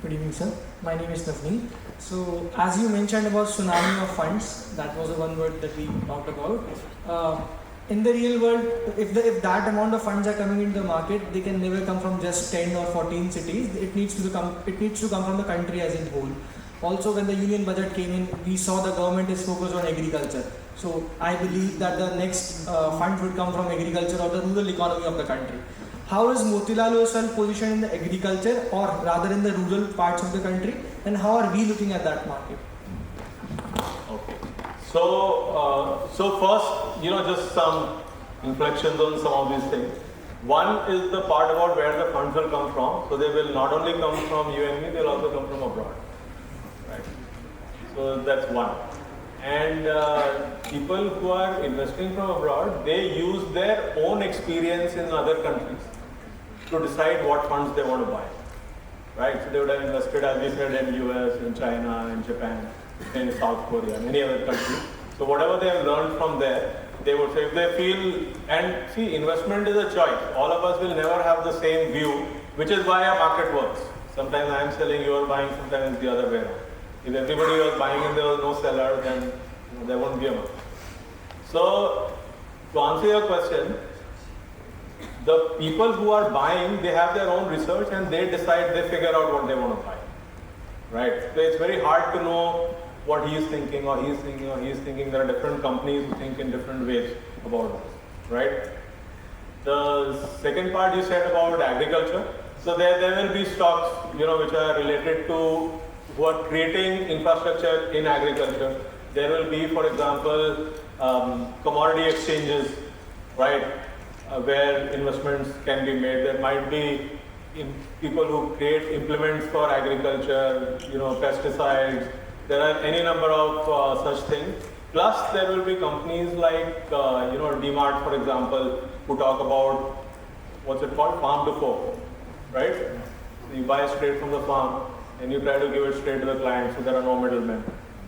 Good evening, sir. My name is Navneet. So, as you mentioned about tsunami of funds, that was the one word that we talked about. In the real world, if that amount of funds are coming into the market, they can never come from just 10 or 14 cities. It needs to come from the country as a whole. Also, when the union budget came in, we saw the government is focused on agriculture. So, I believe that the next funds would come from agriculture or the rural economy of the country. How is Motilal Oswal positioned in the agriculture or rather in the rural parts of the country, and how are we looking at that market? Okay. So first, just some inflections on some of these things. One is the part about where the funds will come from. So they will not only come from you and me, they will also come from abroad. Right. So that's one. And people who are investing from abroad, they use their own experience in other countries to decide what funds they want to buy. Right? So they would have invested, as we said, in US, in China, in Japan, in South Korea, many other countries. So whatever they have learned from there, they would say if they feel, and see, investment is a choice. All of us will never have the same view, which is why a market works. Sometimes I am selling, you are buying, sometimes it's the other way around. If everybody was buying and there was no seller, then there won't be a market. So, to answer your question, the people who are buying, they have their own research and they decide, they figure out what they want to buy. Right? So it's very hard to know what he is thinking or he is thinking or he is thinking. There are different companies who think in different ways about this. Right? The second part you said about agriculture. So there will be stocks, which are related to who are creating infrastructure in agriculture. There will be, for example, commodity exchanges, right, where investments can be made. There might be people who create implements for agriculture, pesticides. There are any number of such things. Plus, there will be companies like, DMart, for example, who talk about, what's it called, farm to fork, right? So you buy straight from the farm and you try to give it straight to the client, so there are no middlemen.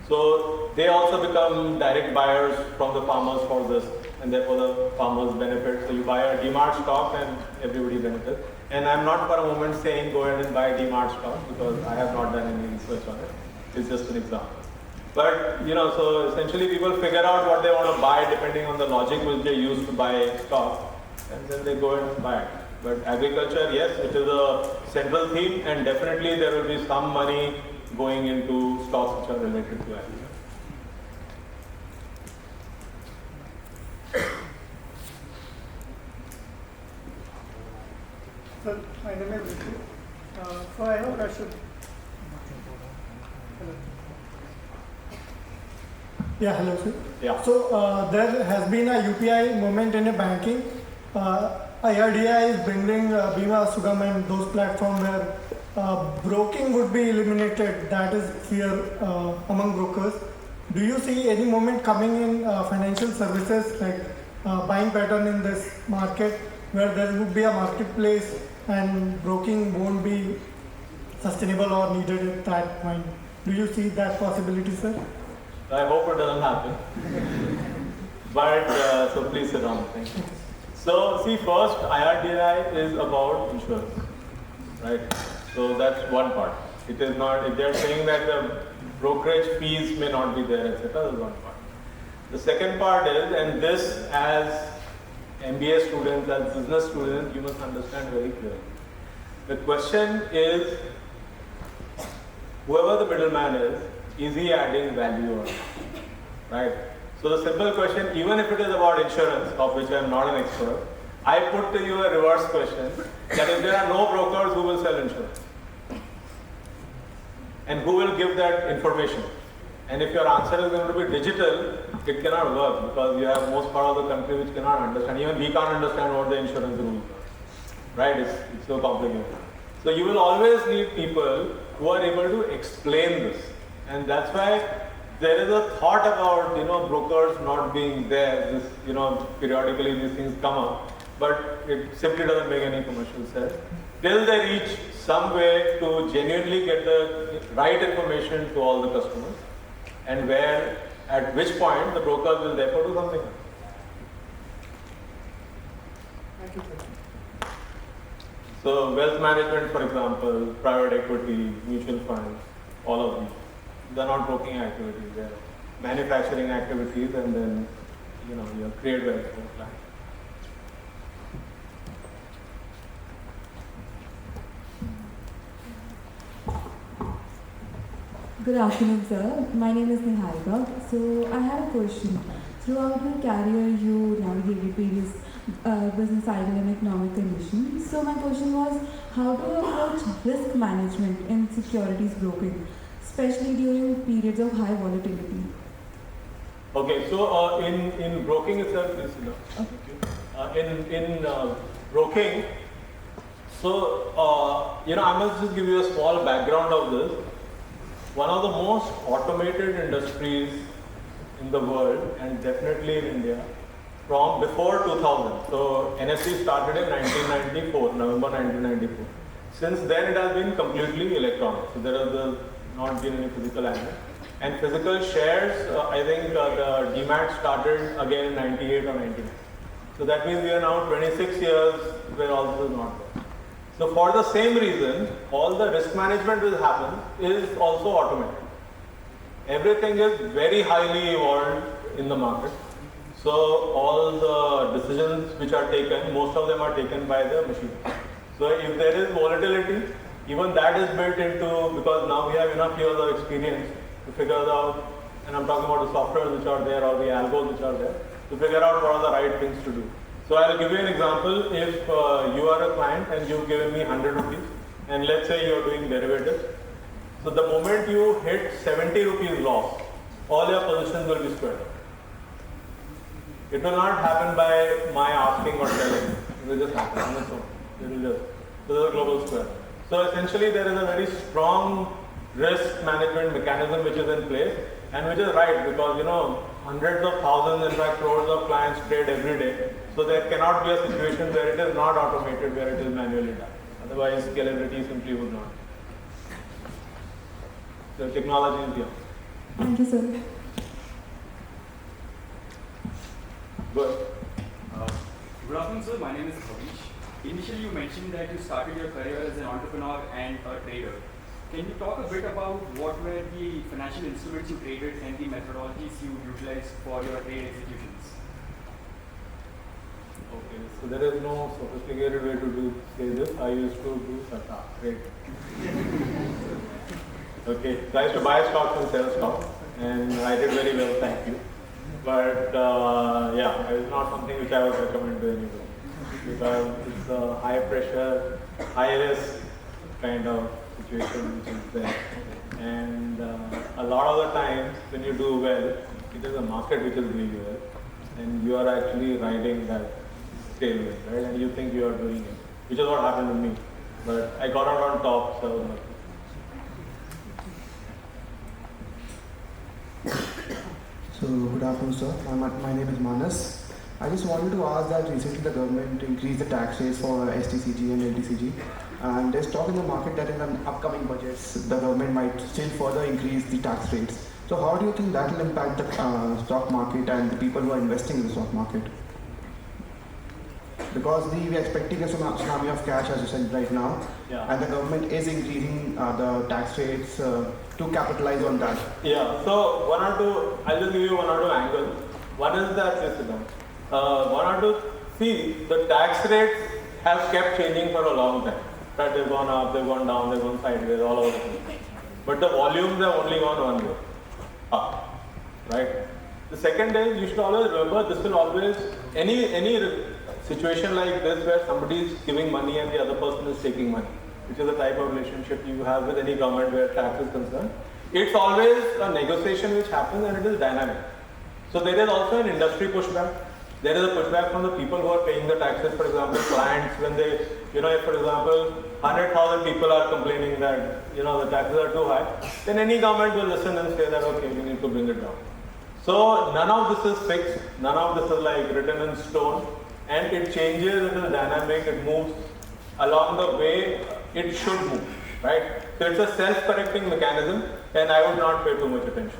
So they also become direct buyers from the farmers for this, and therefore the farmers benefit. So you buy a DMart stock and everybody benefits. And I'm not for a moment saying go ahead and buy a DMart stock because I have not done any research on it. It's just an example. But so essentially people figure out what they want to buy depending on the logic which they use to buy stock, and then they go and buy it. But agriculture, yes, it is a central theme, and definitely there will be some money going into stocks which are related to agriculture. Sir, my name is Ritu. So I have a question. Hello. Yeah, hello sir. Yeah. So there has been a UPI movement in banking. IRDAI is bringing Bima Sugam and those platforms where broking would be eliminated. That is fear among brokers. Do you see any movement coming in financial services, like buying pattern in this market, where there would be a marketplace and broking won't be sustainable or needed at that point? Do you see that possibility, sir? I hope it doesn't happen. But so please sit down. Thank you. So see, first IRDAI is about insurance. right? So that's one part. It is not, if they're saying that the brokerage fees may not be there, etc., that's one part. The second part is, and this as MBA students, as business students, you must understand very clearly. The question is, whoever the middleman is he adding value or not, right? So the simple question, even if it is about insurance, of which I am not an expert, I put to you a reverse question, that if there are no brokers, who will sell insurance? And who will give that information? And if your answer is going to be digital, it cannot work because you have most part of the country which cannot understand. Even we can't understand what the insurance rules are, right? It's so complicated. So you will always need people who are able to explain this. And that's why there is a thought about, brokers not being there. This, periodically these things come up, but it simply doesn't make any commercial sense. Till they reach some way to genuinely get the right information to all the customers, and at which point the brokers will therefore do something else. Thank you. So wealth management, for example, private equity, mutual funds, all of these, they're not broking activities, they're manufacturing activities, and then you create wealth for the client. Good afternoon, sir. My name is Niharika. So I have a question. Throughout your career, you navigated various business cycle and economic conditions. So my question was, how do you approach risk management in securities broking, especially during periods of high volatility? Okay, so in broking itself, in broking, so I must just give you a small background of this. One of the most automated industries in the world, and definitely in India, from before 2000. So NSE started in 1994, November 1994. Since then it has been completely electronic. So there has not been any physical aspect. And physical shares, I think the DMAT started again in 98 or 99. So that means we are now 26 years where all this is not there. So for the same reason, all the risk management will happen is also automated. Everything is very highly evolved in the market. So all the decisions which are taken, most of them are taken by the machine. So if there is volatility, even that is built into, because now we have enough years of experience to figure out, and I'm talking about the software which are there or the algos which are there, to figure out what are the right things to do. So I'll give you an example. If you are a client and you've given me 100 rupees, and let's say you're doing derivatives, so the moment you hit 70 rupees loss, all your positions will be squared. It will not happen by my asking or telling. It will just happen on its own. It will just. So this is a global square. So essentially there is a very strong risk management mechanism which is in place, and which is right because hundreds of thousands, in fact crores of clients trade every day. So there cannot be a situation where it is not automated, where it is manually done. Otherwise scalability simply would not. So technology is here. Thank you, sir. Good. Good afternoon, sir. My name is Bhavish. Initially, you mentioned that you started your career as an entrepreneur and a trader. Can you talk a bit about what were the financial instruments you traded and the methodologies you utilized for your trade executions? Okay, so there is no sophisticated way to say this. I used to do SATA, right? Okay, so I used to buy stocks and sell stocks, and I did very well, thank you. But yeah, it's not something which I would recommend to anybody because it's a high pressure, high risk kind of situation which is there. And a lot of the times when you do well, it is a market which is doing well, and you are actually riding that tailwind, right? And you think you are doing it, which is what happened to me. But I got out on top, so I was lucky. So good afternoon, sir. My name is Manas. I just wanted to ask that recently the government increased the tax rates for STCG and LTCG, and there's talk in the market that in the upcoming budgets the government might still further increase the tax rates. So how do you think that will impact the stock market and the people who are investing in the stock market? Because we are expecting a tsunami of cash, as you said right now, and the government is increasing the tax rates to capitalize on that. Yeah, so I'll just give you one or two angles. One is that, the tax rates have kept changing for a long time. Right? They've gone up, they've gone down, they've gone sideways, all over the place. But the volumes have only gone one way, up. Right? The second is, you should always remember, this will always, any situation like this where somebody is giving money and the other person is taking money, which is the type of relationship you have with any government where tax is concerned, it's always a negotiation which happens and it is dynamic. So there is also an industry pushback. There is a pushback from the people who are paying the taxes. For example, clients, when they, if for example, 100,000 people are complaining that, the taxes are too high, then any government will listen and say that, okay, we need to bring it down. So none of this is fixed, none of this is like written in stone, and it changes, it is dynamic, it moves along the way it should move, right? So it's a self-correcting mechanism, and I would not pay too much attention.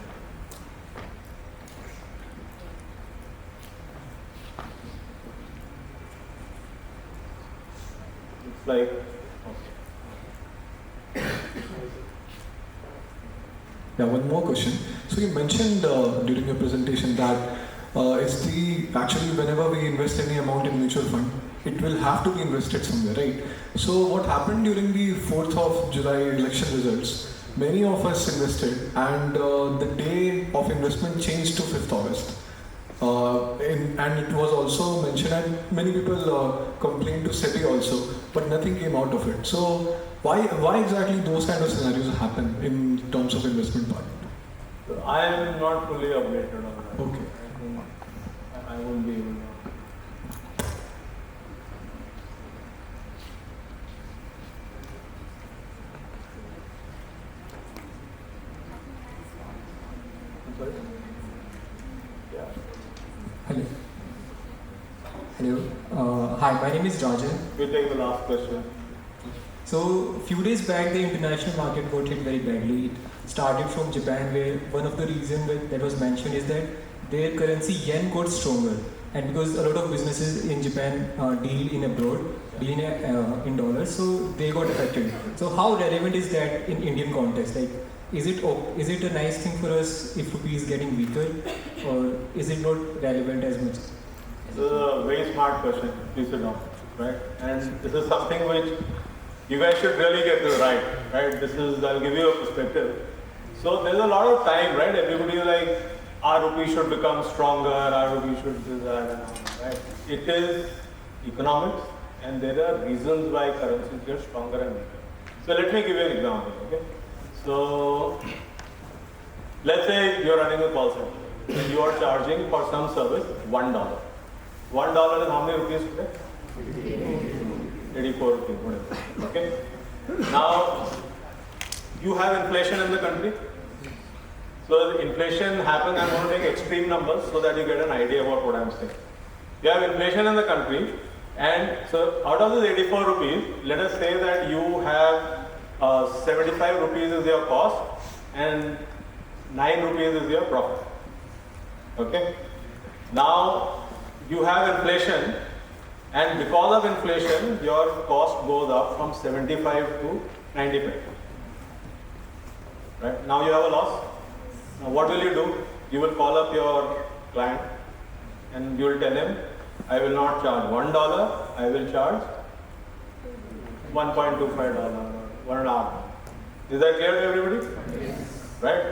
It's like, yeah, one more question. So you mentioned during your presentation that actually whenever we invest any amount in mutual fund, it will have to be invested somewhere, right? So what happened during the 4th of July election results, many of us invested and the day of investment changed to 5th August. And it was also mentioned, and many people complained to SEBI also, but nothing came out of it. So why exactly those kind of scenarios happen in terms of investment part? I am not fully updated on that. Okay. I won't be able to. Hello. Hello. Hi, my name is Rajan. We'll take the last question. So, a few days back, the international market got hit very badly. It started from Japan, where one of the reasons that was mentioned is that their currency yen got stronger, and because a lot of businesses in Japan deal in abroad, deal in dollars, so they got affected. So, how relevant is that in Indian context? Like, is it a nice thing for us if rupee is getting weaker, or is it not relevant as much? This is a very smart question. Please sit down, right? And this is something which you guys should really get this right? I'll give you a perspective. So there's a lot of time, right? Everybody is like, our rupee should become stronger, our rupee should do that, right? It is economics, and there are reasons why currencies get stronger and weaker. So let me give you an example, okay? So let's say you're running a call center, and you are charging for some service $1. $1 is how many rupees today? 84 rupees, whatever. Okay? Now, you have inflation in the country. So the inflation happens, I'm going to take extreme numbers so that you get an idea about what I'm saying. You have inflation in the country, and so out of this 84 rupees, let us say that you have 75 rupees is your cost and 9 rupees is your profit. Okay? Now, you have inflation, and because of inflation, your cost goes up from 75 to 95. Right? Now you have a loss. Now what will you do? You will call up your client and you will tell him, I will not charge $1, I will charge $1.25, $1.5. Is that clear to everybody? Yes. Right?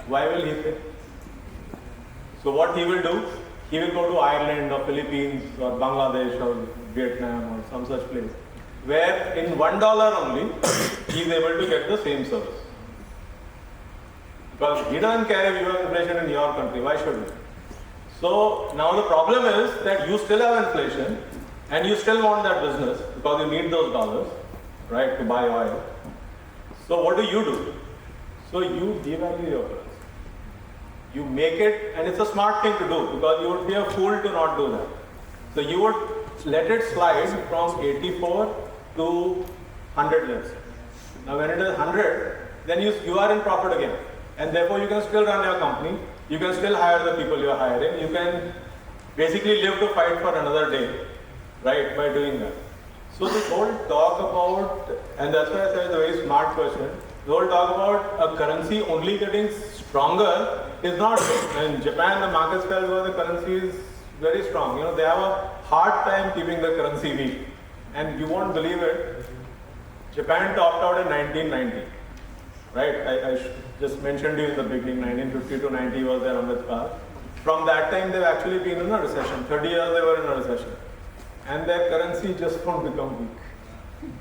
Why will he pay? So what he will do, he will go to Ireland or Philippines or Bangladesh or Vietnam or some such place, where in $1 only, he is able to get the same service. Because he doesn't care if you have inflation in your country, why should he? So now the problem is that you still have inflation and you still want that business because you need those dollars, right, to buy oil. So what do? So you devalue your currency. You make it, and it's a smart thing to do because you would be a fool to not do that. So you would let it slide from 84 to 100, let's say. Now when it is 100, then you are in profit again. And therefore you can still run your company, you can still hire the people you are hiring, you can basically live to fight for another day, right, by doing that. So this whole talk about, and that's why I said it's a very smart question, the whole talk about a currency only getting stronger is not true. In Japan, the markets tell where the currency is very strong. You know, they have a hard time keeping the currency weak. And you won't believe it, Japan topped out in 1990. Right? I just mentioned to you in the beginning, 1950 to 90 was their Amritkaal. From that time, they've actually been in a recession. 30 years they were in a recession. And their currency just won't become weak.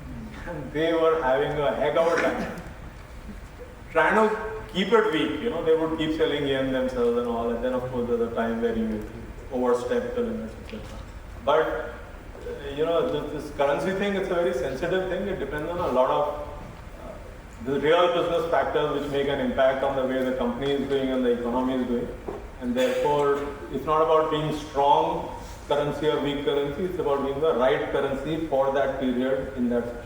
And they were having a heck of a time. Trying to keep it weak, you know, they would keep selling yen themselves and all, and then of course there's a time where you overstep the limits, etc. But, you know, this currency thing, it's a very sensitive thing. It depends on a lot of the real business factors which make an impact on the way the company is doing and the economy is doing. And therefore, it's not about being strong currency or weak currency, it's about being the right currency for that period in that situation.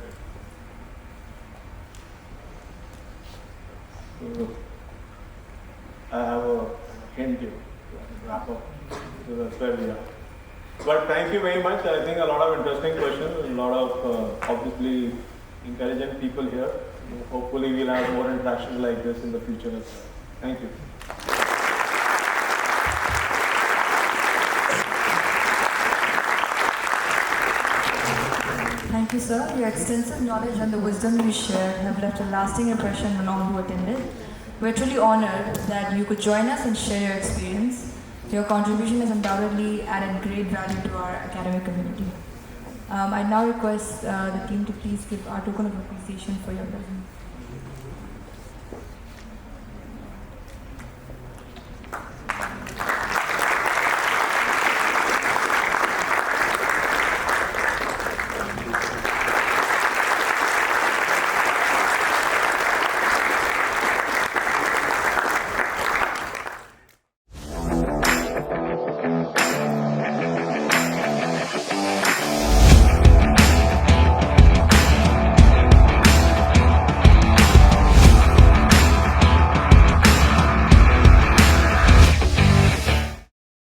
So, I have a hint here to wrap up. So that's where we are. But thank you very much. I think a lot of interesting questions, a lot of obviously intelligent people here. Hopefully we'll have more interactions like this in the future as well. Thank you. Thank you, sir. Your extensive knowledge and the wisdom you shared have left a lasting impression on all who attended. We're truly honored that you could join us and share your experience. Your contribution has undoubtedly added great value to our academic community. I now request the team to please give our token of appreciation for your presence.